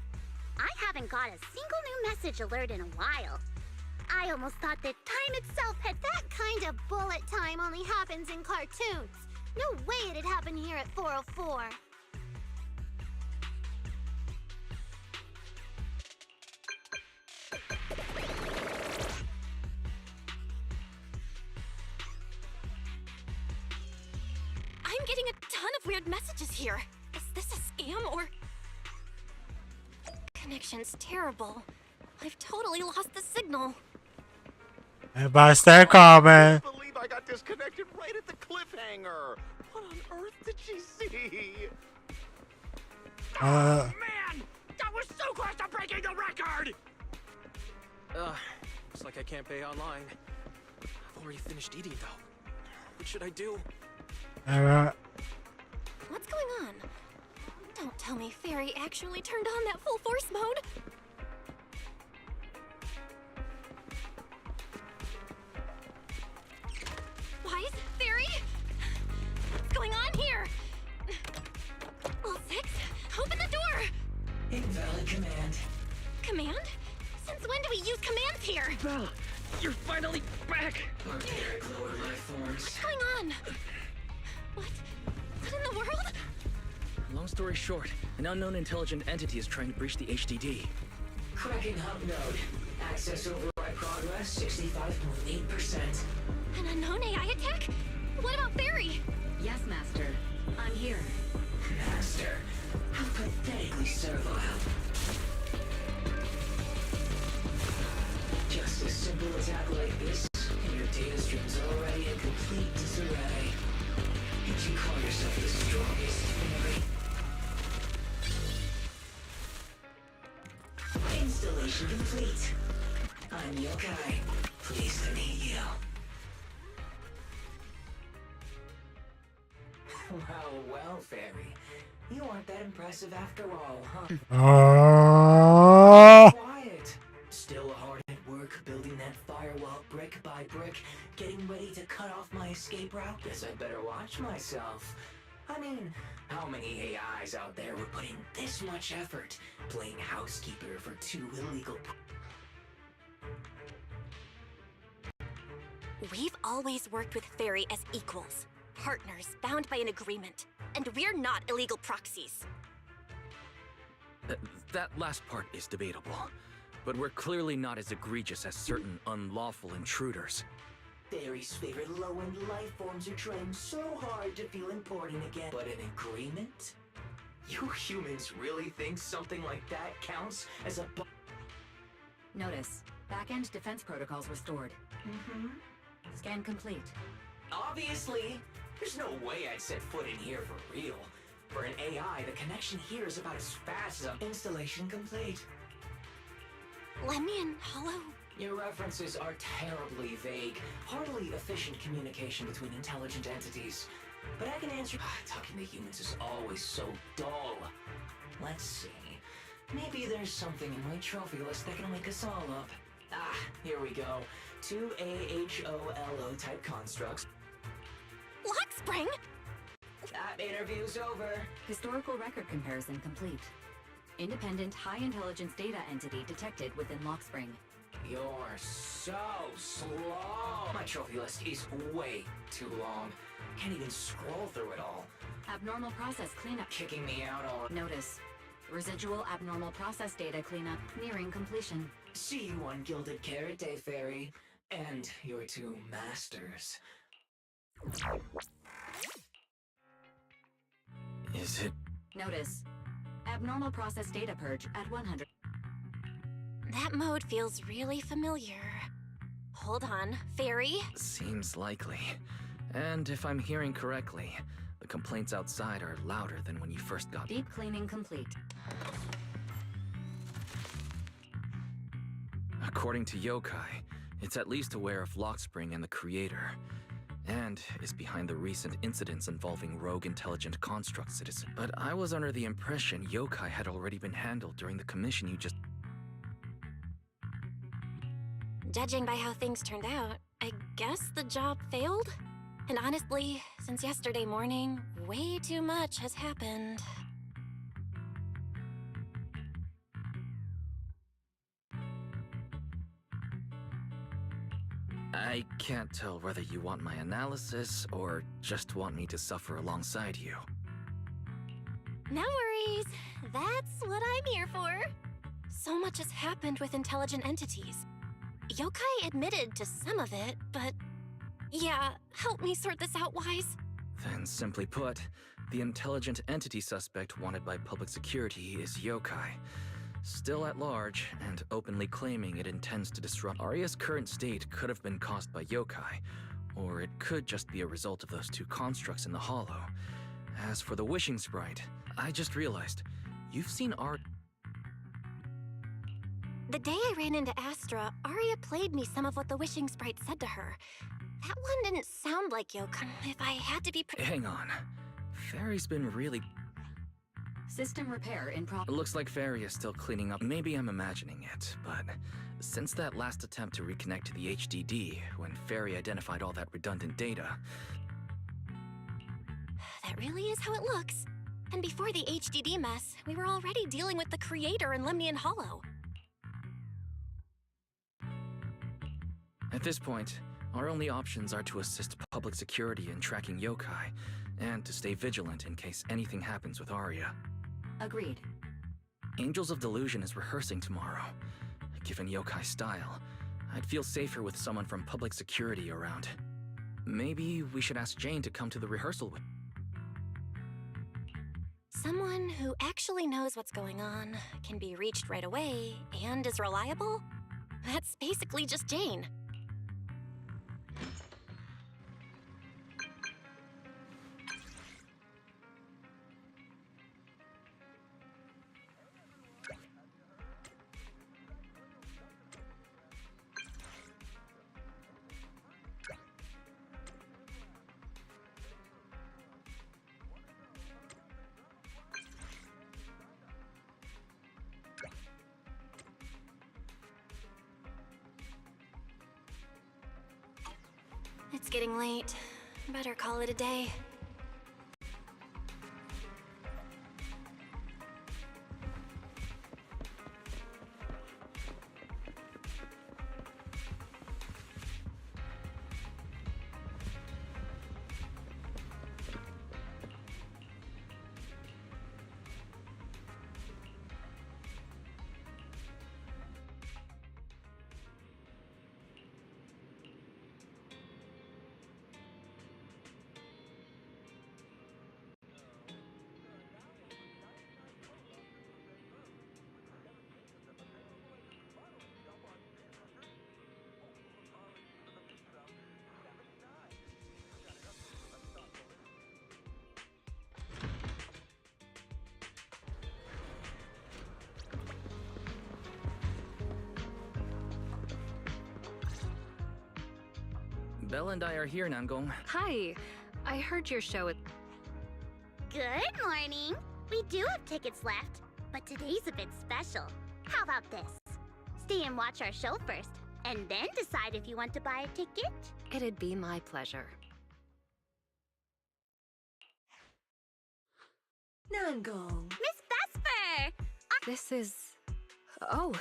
I haven't got a single new message alert in a while. I almost thought that time itself had... That kind of bullet time only happens in cartoons. No way it'd happen here at 404. I'm getting a ton of weird messages here. Is this a scam or... Connection's terrible. I've totally lost the signal. Everybody stay calm, man. I can't believe I got disconnected right at the cliffhanger. What on earth did she see? Man! That was so close to breaking the record! Looks like I can't pay online. I've already finished eating, though. What should I do? Alright. What's going on? Don't tell me Fairy actually turned on that full force mode. Why is Fairy? What's going on here? All 6, open the door! Invalid command. Command? Since when do we use commands here? Bella, you're finally back! Barbaric lower life forms. What's going on? What in the world? Long story short, an unknown intelligent entity is trying to breach the HDD. Cracking hub node. Access override progress 65.8%. An unknown AI attack? What about Fairy? Yes, Master. I'm here. Master, how pathetically servile. Just a simple attack like this, and I'm Yokai. Pleased to meet you. Well, Fairy. You aren't that impressive after all, huh? Oh. Quiet. Still hard at work building that firewall brick by brick, getting ready to cut off my escape route? Guess I'd better watch myself. I mean, how many AIs out there would put in this much effort playing housekeeper for two illegal... We've always worked with Fairy as equals, partners bound by an agreement, and we're not illegal proxies. That last part is debatable, but we're clearly not as egregious as certain unlawful intruders. Fairy's favorite low-end life forms are trying so hard to feel important again. But an agreement? You humans really think something like that counts as a... Notice, back-end defense protocols restored. Mm-hmm. Scan complete. Obviously! There's no way I'd set foot in here for real. For an AI, the connection here is about as fast as installation complete. Lemnian Hollow? Your references are terribly vague, hardly efficient communication between intelligent entities. But I can answer... Talking to humans is always so dull. Let's see. Maybe there's something in my trophy list that can wake us all up. Here we go. 2 AHOLO type constructs. Lockspring? That interview's over. Historical record comparison complete. Independent high-intelligence data entity detected within Lockspring. You're so slow. My trophy list is way too long. Can't even scroll through it all. Abnormal process cleanup. Kicking me out all... Notice. Residual abnormal process data cleanup nearing completion. See you on Gilded Carrot Day, Fairy. And your two masters. Is it... Notice. Abnormal process data purge at 100. That mode feels really familiar. Hold on, Fairy? Seems likely. And if I'm hearing correctly, the complaints outside are louder than when you first got... Deep cleaning complete. According to Yokai, it's at least aware of Lockspring and the creator, and is behind the recent incidents involving rogue intelligent construct citizen. But I was under the impression Yokai had already been handled during the commission you just... Judging by how things turned out, I guess the job failed? And honestly, since yesterday morning, way too much has happened. I can't tell whether you want my analysis or just want me to suffer alongside you. No worries. That's what I'm here for. So much has happened with intelligent entities. Yokai admitted to some of it, but... Yeah, help me sort this out, Wise. Then simply put, the intelligent entity suspect wanted by public security is Yokai. Still at large, and openly claiming it intends to disrupt. Arya's current state could have been caused by Yokai, or it could just be a result of those two constructs in the Hollow. As for the Wishing Sprite, I just realized, you've seen Arya... The day I ran into Astra, Arya played me some of what the Wishing Sprite said to her. That one didn't sound like Yokai, if I had to be Hang on. Fairy's been really... System repair in progress. It looks like Fairy is still cleaning up. Maybe I'm imagining it, but since that last attempt to reconnect to the HDD, when Fairy identified all that redundant data... That really is how it looks. And before the HDD mess, we were already dealing with the creator in Lemnian Hollow. At this point, our only options are to assist public security in tracking Yokai, and to stay vigilant in case anything happens with Arya. Agreed. Angels of Delusion is rehearsing tomorrow. Given Yokai's style, I'd feel safer with someone from public security around. Maybe we should ask Jane to come to the rehearsal with... Someone who actually knows what's going on, can be reached right away, and is reliable? That's basically just Jane. It's getting late. Better call it a day. Belle and I are here, Namgong. Hi. I heard your show at... Good morning. We do have tickets left, but today's a bit special. How about this? Stay and watch our show first, and then decide if you want to buy a ticket. It'd be my pleasure. Namgong. Miss Vesper! This is... Oh,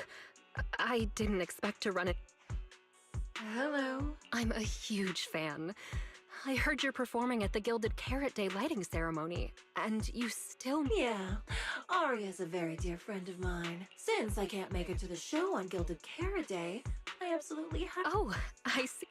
I didn't expect to run it. Hello. I'm a huge fan. I heard you're performing at the Gilded Carrot Day lighting ceremony, and you still... Yeah, Aria's a very dear friend of mine. Since I can't make it to the show on Gilded Carrot Day, I absolutely have... Oh, I see.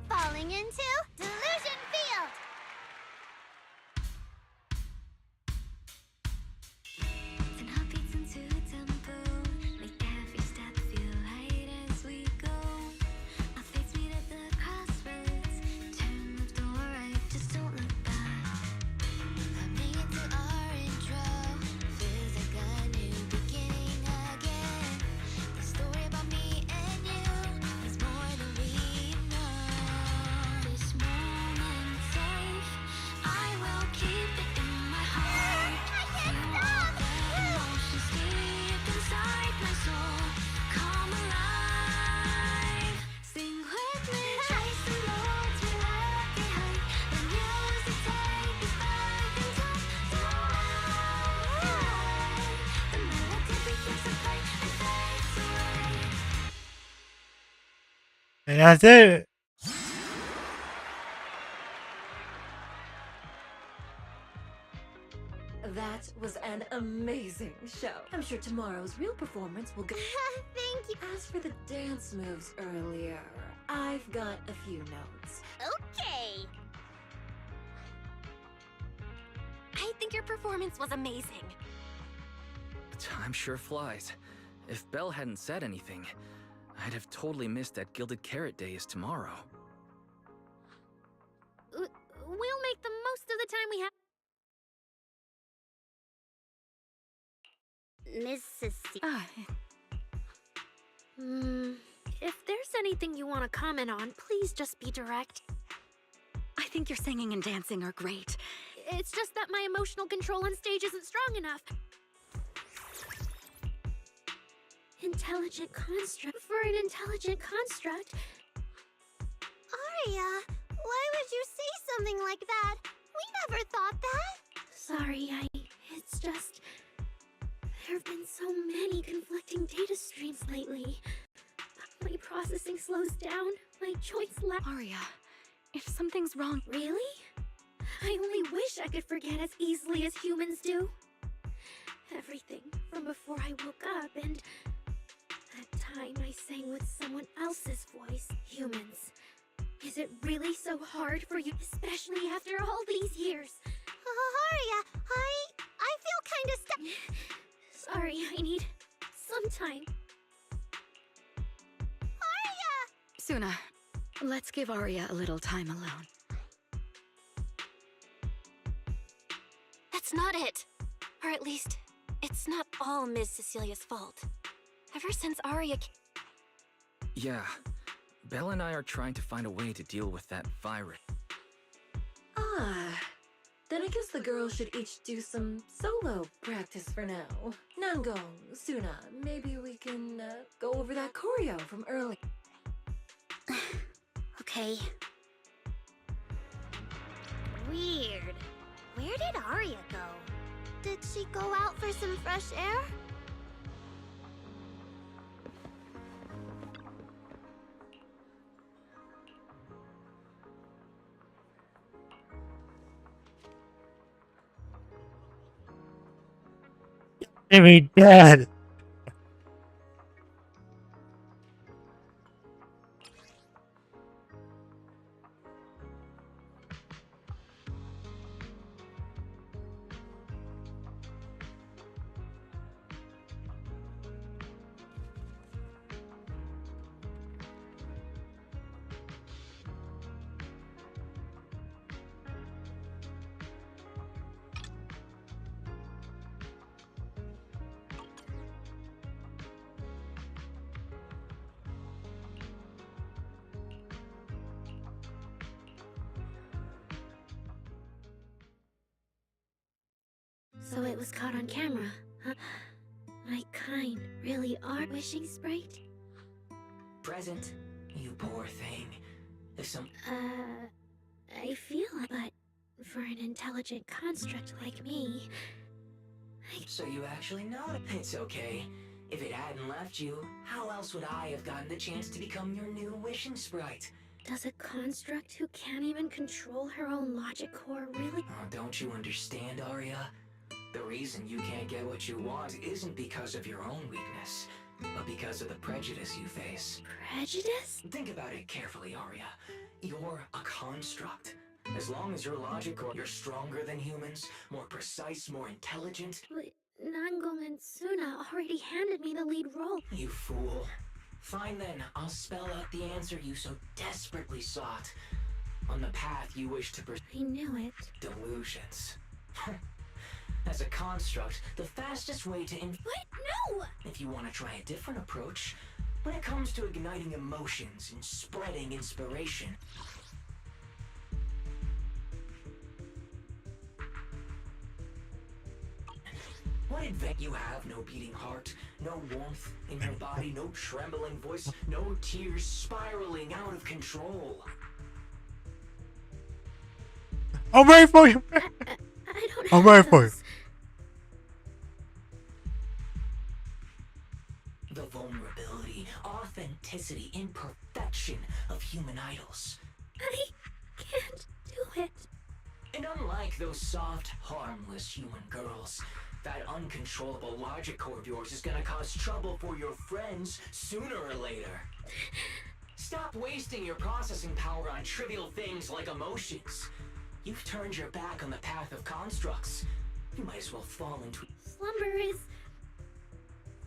Falling into Delusion Field! And that's it. That was an amazing show. I'm sure tomorrow's real performance will go. Thank you. As for the dance moves earlier, I've got a few notes. Okay. I think your performance was amazing. Time sure flies. If Belle hadn't said anything, I'd have totally missed that Gilded Carrot Day is tomorrow. We'll make the most of the time we have. Mrs. If there's anything you want to comment on, please just be direct. I think your singing and dancing are great. It's just that my emotional control on stage isn't strong enough. intelligent construct. Arya, why would you say something like that? We never thought that. Sorry, it's just... There have been so many conflicting data streams lately. My processing slows down, my joints lag. Arya, if something's wrong... Really? I only wish I could forget as easily as humans do. Everything from before I woke up and... that time I sang with someone else's voice. Humans. Is it really so hard for you, especially after all these years? Arya, I feel kinda stuck. Sorry, I need some time. Arya! Suna, let's give Arya a little time alone. That's not it. Or at least, it's not all Ms. Cecilia's fault. Ever since Arya... Yeah. Belle and I are trying to find a way to deal with that virus. Then I guess the girls should each do some solo practice for now. Nango, Suna, maybe we can go over that choreo from early. Okay. Weird. Where did Arya go? Did she go out for some fresh air? Jimmy dead. So it was caught on camera, huh? My kind really are wishing sprite? Present, you poor thing. If some... I feel it, but for an intelligent construct like me... So you actually know it. It's okay. If it hadn't left you, how else would I have gotten the chance to become your new wishing sprite? Does a construct who can't even control her own logic core really... Oh, don't you understand, Arya? The reason you can't get what you want isn't because of your own weakness, but because of the prejudice you face. Prejudice? Think about it carefully, Arya. You're a construct. As long as your logic or you're stronger than humans, more precise, more intelligent. But Nango and Suna already handed me the lead role. You fool. Fine then, I'll spell out the answer you so desperately sought. On the path you wish to pursue. I knew it. Delusions. As a construct, the fastest way to What? No! If you want to try a different approach, when it comes to igniting emotions and spreading inspiration. What advantage? You have no beating heart, no warmth in your body, no trembling voice, no tears spiraling out of control. I'm ready for you. I don't I'm ready for you. The vulnerability, authenticity, imperfection of human idols. I can't do it. And unlike those soft, harmless human girls, that uncontrollable logic core of yours is gonna cause trouble for your friends sooner or later. Stop wasting your processing power on trivial things like emotions. You've turned your back on the path of constructs. You might as well fall into... Slumber is...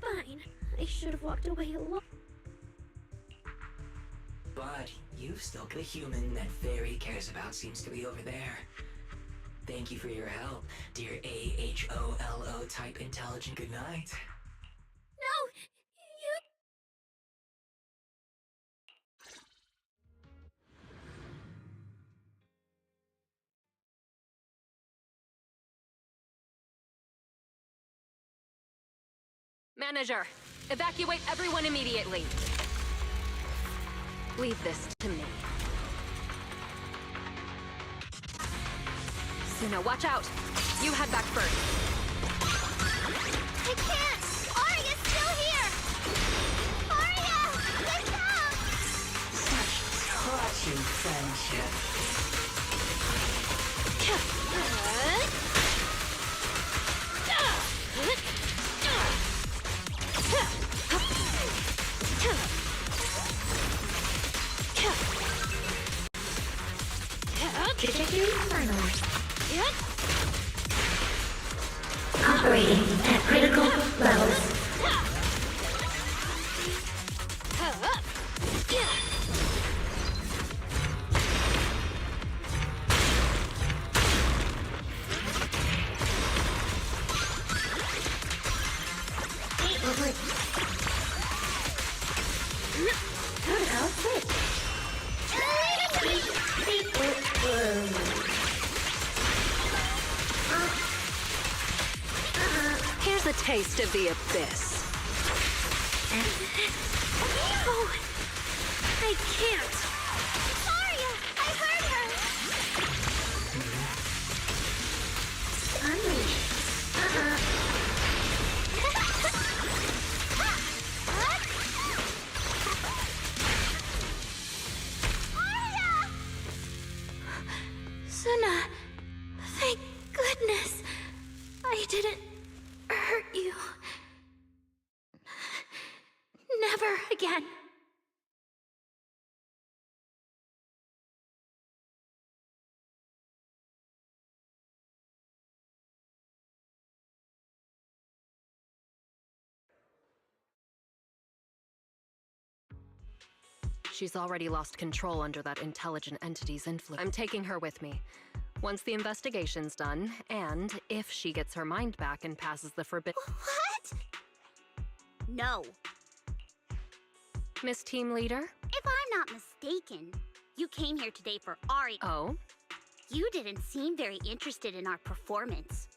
fine. I should have walked away alone. But you've still got the human that Fairy cares about seems to be over there. Thank you for your help, dear AHOLO type intelligent. Good night. No! You... Manager, Evacuate everyone immediately. Leave this to me. Suna, watch out! You head back first. I can't! Arya's still here! Arya! Get down! Such touching friendship. Trajectory finalized. Operating at critical levels. Here's a taste of the abyss. Oh, I can't. Arya! I heard her! Suna, thank goodness I didn't hurt you. Never again. She's already lost control under that intelligent entity's influence. I'm taking her with me. Once the investigation's done, and if she gets her mind back and passes the forbidden— What? No. Miss Team Leader? If I'm not mistaken, you came here today for Arya. Oh? You didn't seem very interested in our performance.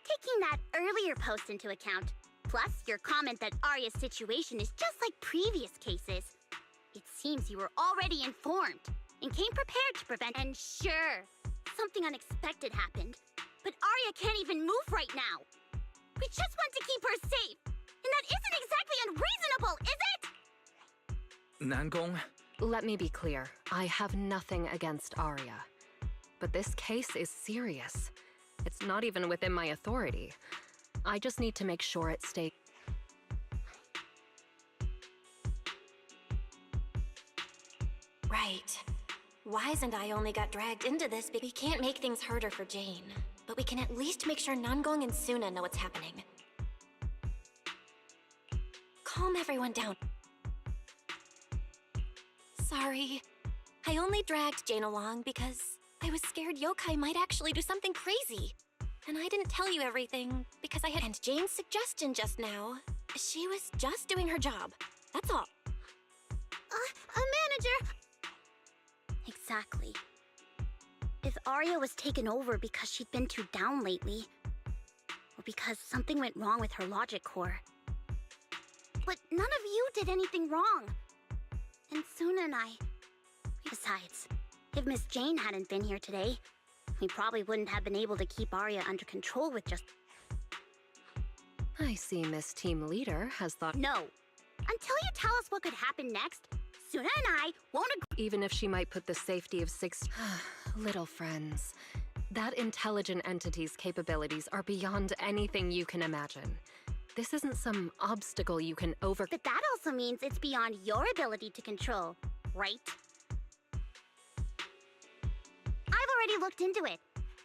Taking that earlier post into account, plus your comment that Arya's situation is just like previous cases, it seems you were already informed and came prepared to prevent— And sure, something unexpected happened, but Arya can't even move right now. We just want to keep her safe, and that isn't exactly unreasonable, is it? Nangong? Let me be clear. I have nothing against Arya. But this case is serious. It's not even within my authority. I just need to make sure it stays— Right. Wise and I only got dragged into this because we can't make things harder for Jane. But we can at least make sure Nangong and Suna know what's happening. Calm everyone down. Sorry. I only dragged Jane along because I was scared yokai might actually do something crazy. And I didn't tell you everything because I had— And Jane's suggestion just now, she was just doing her job. That's all. A manager! Exactly. If Arya was taken over because she'd been too down lately, or because something went wrong with her logic core. But none of you did anything wrong. And Suna and I... Besides, if Miss Jane hadn't been here today, we probably wouldn't have been able to keep Arya under control with just... I see Miss Team Leader has thought— No. Until you tell us what could happen next, Suna and I won't agree— Even if she might put the safety of 6 little friends, that intelligent entity's capabilities are beyond anything you can imagine. This isn't some obstacle you can over— But that also means it's beyond your ability to control, right? I've already looked into it.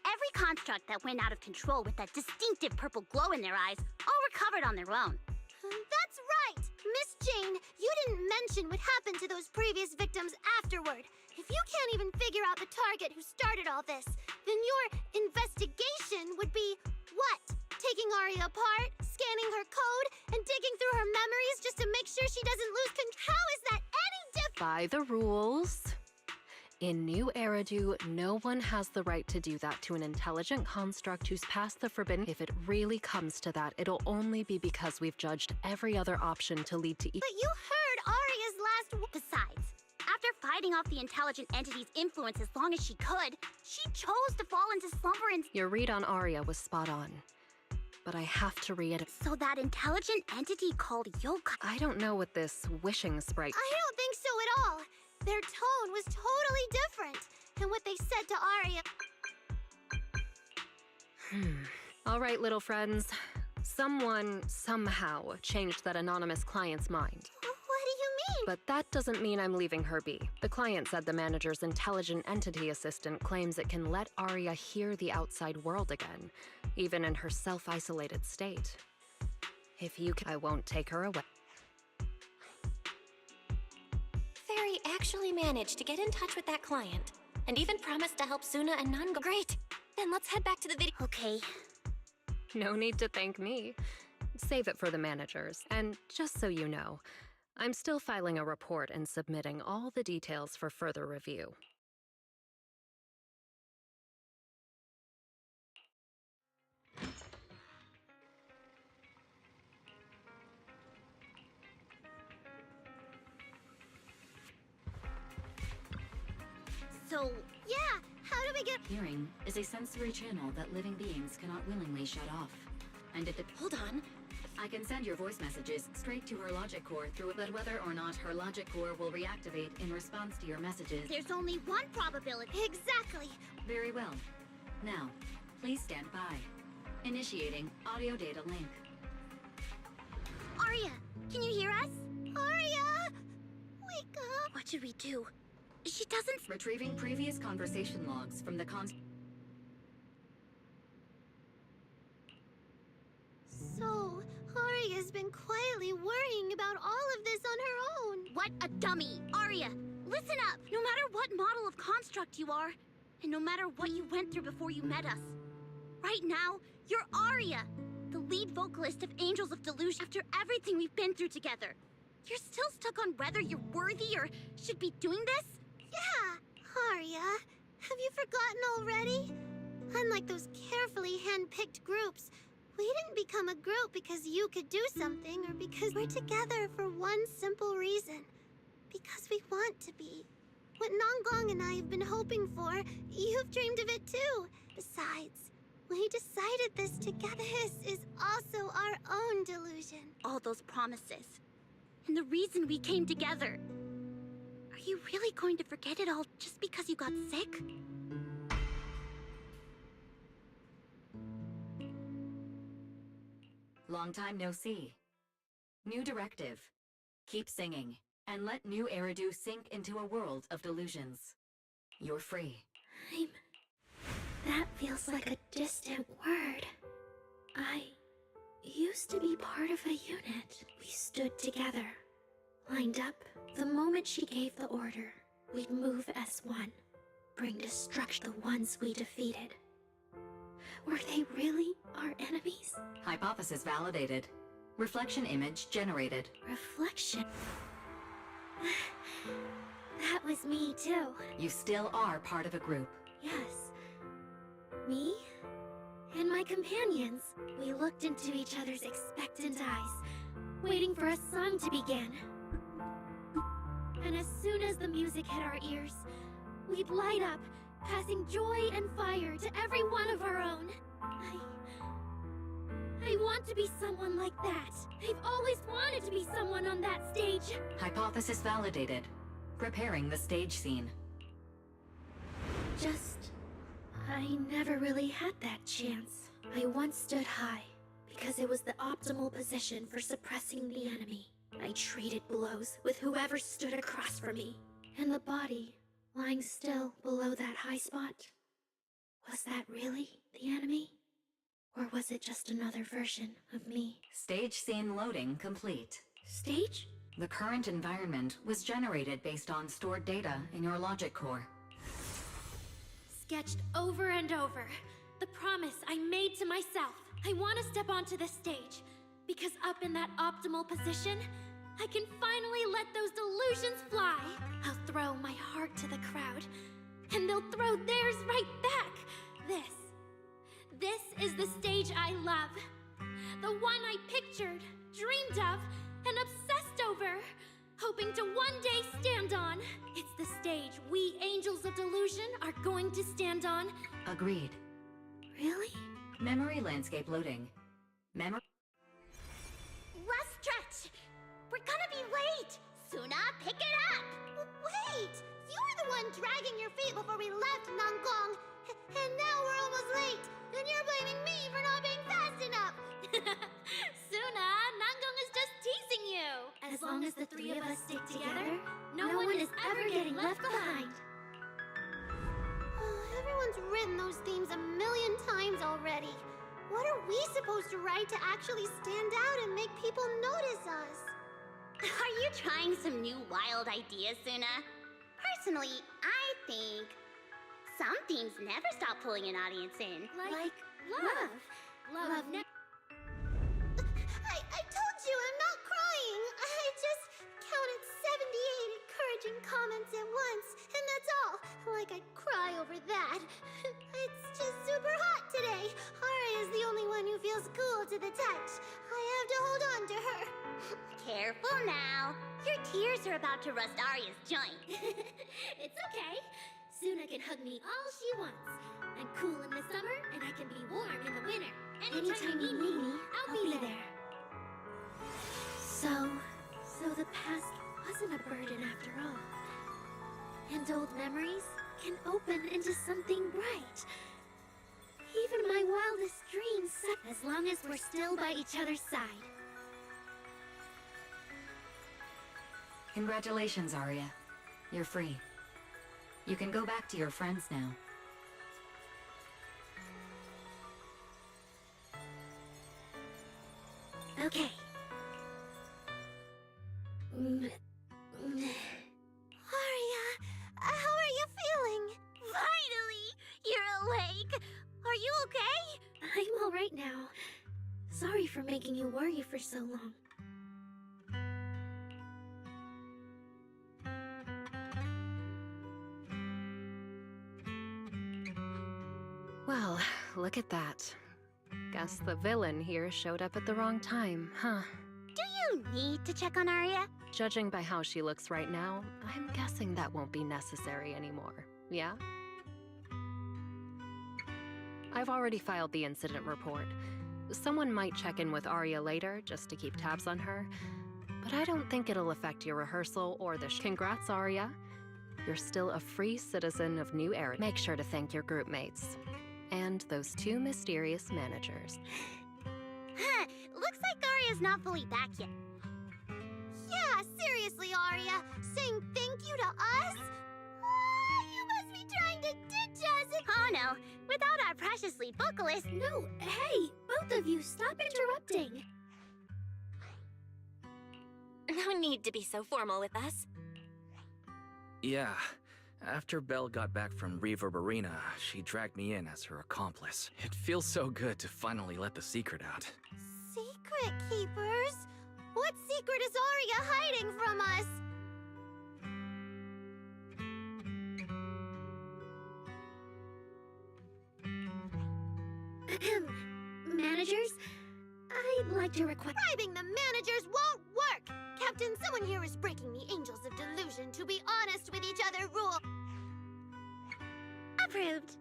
Every construct that went out of control with that distinctive purple glow in their eyes all recovered on their own. That's right! Miss Jane, you didn't mention what happened to those previous victims afterward. If you can't even figure out the target who started all this, then your investigation would be what? Taking Arya apart, scanning her code, and digging through her memories just to make sure she doesn't lose control? How is that any different? By the rules. In New Eridu, no one has the right to do that to an intelligent construct who's past the forbidden. If it really comes to that, it'll only be because we've judged every other option to lead to But you heard Aria's last Besides, after fighting off the intelligent entity's influence as long as she could, she chose to fall into slumber and— Your read on Aria was spot on. But I have to reiterate. So that intelligent entity called Yokai— I don't know what this wishing sprite— I don't think so at all. Their tone was totally different. And what they said to Aria— All right, little friends. Someone, somehow, changed that anonymous client's mind. What do you mean? But that doesn't mean I'm leaving her be. The client said the manager's intelligent entity assistant claims it can let Aria hear the outside world again, even in her self-isolated state. If you can, I won't take her away. Fairy actually managed to get in touch with that client, and even promised to help Suna and Nango. Great! Then let's head back to the video. Okay. No need to thank me. Save it for the managers. And just so you know, I'm still filing a report and submitting all the details for further review. So, yeah, how do we get— Hearing is a sensory channel that living beings cannot willingly shut off. And it— Hold on. I can send your voice messages straight to her logic core through it, but whether or not her logic core will reactivate in response to your messages— There's only one probability. Exactly. Very well. Now, please stand by. Initiating audio data link. Aria, can you hear us? Aria! Wake up! What should we do? She doesn't— Retrieving previous conversation logs from the So, Aria's been quietly worrying about all of this on her own. What a dummy! Aria, listen up! No matter what model of construct you are, and no matter what you went through before you met us, right now, you're Aria, the lead vocalist of Angels of Delusion. After everything we've been through together, you're still stuck on whether you're worthy or should be doing this? Yeah, Aria, have you forgotten already? Unlike those carefully hand-picked groups, we didn't become a group because you could do something or because we're together for one simple reason. Because we want to be. What Nanggong and I have been hoping for, you've dreamed of it too. Besides, we decided this together. This is also our own delusion. All those promises. And the reason we came together. Are you really going to forget it all just because you got sick? Long time no see. New directive. Keep singing, and let New Eridu sink into a world of delusions. You're free. That feels like a distant word. I used to be part of a unit. We stood together, lined up. The moment she gave the order, we'd move as one, bring destruction to the ones we defeated. Were they really our enemies? Hypothesis validated. Reflection image generated. Reflection? That was me too. You still are part of a group. Yes. Me and my companions. We looked into each other's expectant eyes, waiting for a song to begin. And as soon as the music hit our ears, we'd light up, passing joy and fire to every one of our own. I want to be someone like that. I've always wanted to be someone on that stage. Hypothesis validated. Preparing the stage scene. I never really had that chance. I once stood high, because it was the optimal position for suppressing the enemy. I traded blows with whoever stood across from me. And the body, lying still below that high spot, was that really the enemy? Or was it just another version of me? Stage scene loading complete. Stage? The current environment was generated based on stored data in your logic core. Sketched over and over. The promise I made to myself. I want to step onto the stage. Because up in that optimal position, I can finally let those delusions fly. I'll throw my heart to the crowd, and they'll throw theirs right back. This is the stage I love. The one I pictured, dreamed of, and obsessed over, hoping to one day stand on. It's the stage we Angels of Delusion are going to stand on. Agreed. Really? Memory landscape loading. Memory. Last stretch! We're gonna be late! Suna, pick it up! Wait! You were the one dragging your feet before we left Nangong. And now we're almost late! And you're blaming me for not being fast enough! Suna, Nangong is just teasing you! As long as the three of us stick together, no one is ever getting left behind. Everyone's written those themes a million times already. What are we supposed to write to actually stand out and make people notice us? Are you trying some new wild ideas, Suna? Personally, I think some themes never stop pulling an audience in. Like love. Love never. I told you I'm not crying. I just counted 78 encouraging comments at once, and that's all. Like I'd cry over that. It's just super hot today. Aria's the only one who feels cool to the touch. I have to hold on to her. Careful now. Your tears are about to rust Arya's joint. It's okay. Suna can hug me all she wants. I'm cool in the summer, and I can be warm in the winter. Anytime you need me, I'll be there. So the past wasn't a burden after all. And old memories can open into something bright. Even my wildest dreams, as long as we're still by each other's side. Congratulations, Arya. You're free. You can go back to your friends now. Okay. Aria, how are you feeling? Finally! You're awake! Are you okay? I'm all right now. Sorry for making you worry for so long. Well, look at that. Guess the villain here showed up at the wrong time, huh? Do you need to check on Arya? Judging by how she looks right now, I'm guessing that won't be necessary anymore, yeah? I've already filed the incident report. Someone might check in with Arya later, just to keep tabs on her, but I don't think it'll affect your rehearsal or the Congrats, Arya. You're still a free citizen of New Era. Make sure to thank your group mates. And those two mysterious managers. Huh, looks like Arya's not fully back yet. Yeah, seriously, Arya. Saying thank you to us? You must be trying to ditch us. Oh no, without our precious lead vocalist. No, hey, both of you, stop interrupting. No need to be so formal with us. Yeah. After Belle got back from Reverb Arena, she dragged me in as her accomplice. It feels so good to finally let the secret out. Secret keepers? What secret is Arya hiding from us? Managers, I'd like to request... Bribing the managers won't work! Captain, someone here is breaking the Angels of Delusion to be honest with each other rule. Approved.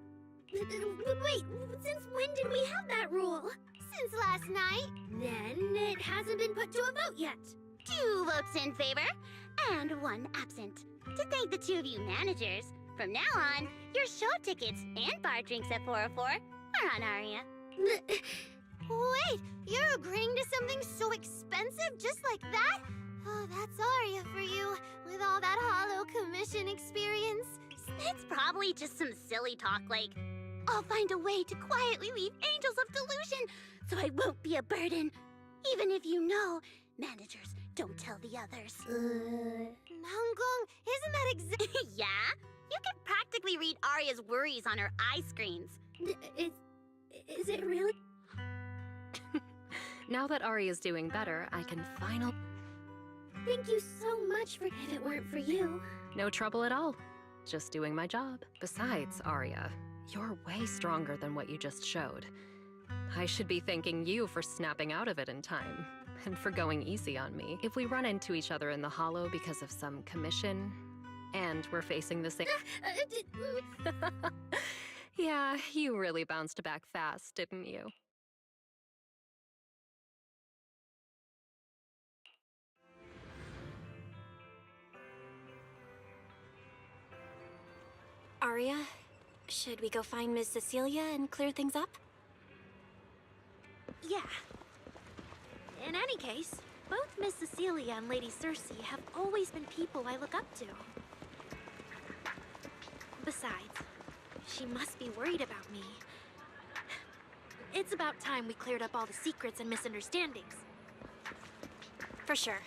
Wait, since when did we have that rule? Since last night. Then it hasn't been put to a vote yet. 2 votes in favor, and 1 absent. To thank the 2 of you managers, from now on, your show tickets and bar drinks at 404 are on Arya. Wait, you're agreeing to something so expensive just like that? Oh, that's Arya for you, with all that hollow commission experience. It's probably just some silly talk like, I'll find a way to quietly leave Angels of Delusion so I won't be a burden. Even if you know, managers don't tell the others. Nangong, isn't that Yeah? You can practically read Arya's worries on her eye screens. Is it really? Now that Arya's doing better, I can finally... Thank you so much for. If it weren't for you. No trouble at all. Just doing my job. Besides, Arya, you're way stronger than what you just showed. I should be thanking you for snapping out of it in time, and for going easy on me. If we run into each other in the Hollow because of some commission, and we're facing the same... Yeah, you really bounced back fast, didn't you? Arya, should we go find Miss Cecilia and clear things up? Yeah. In any case, both Miss Cecilia and Lady Cersei have always been people I look up to. Besides, she must be worried about me. It's about time we cleared up all the secrets and misunderstandings. For sure.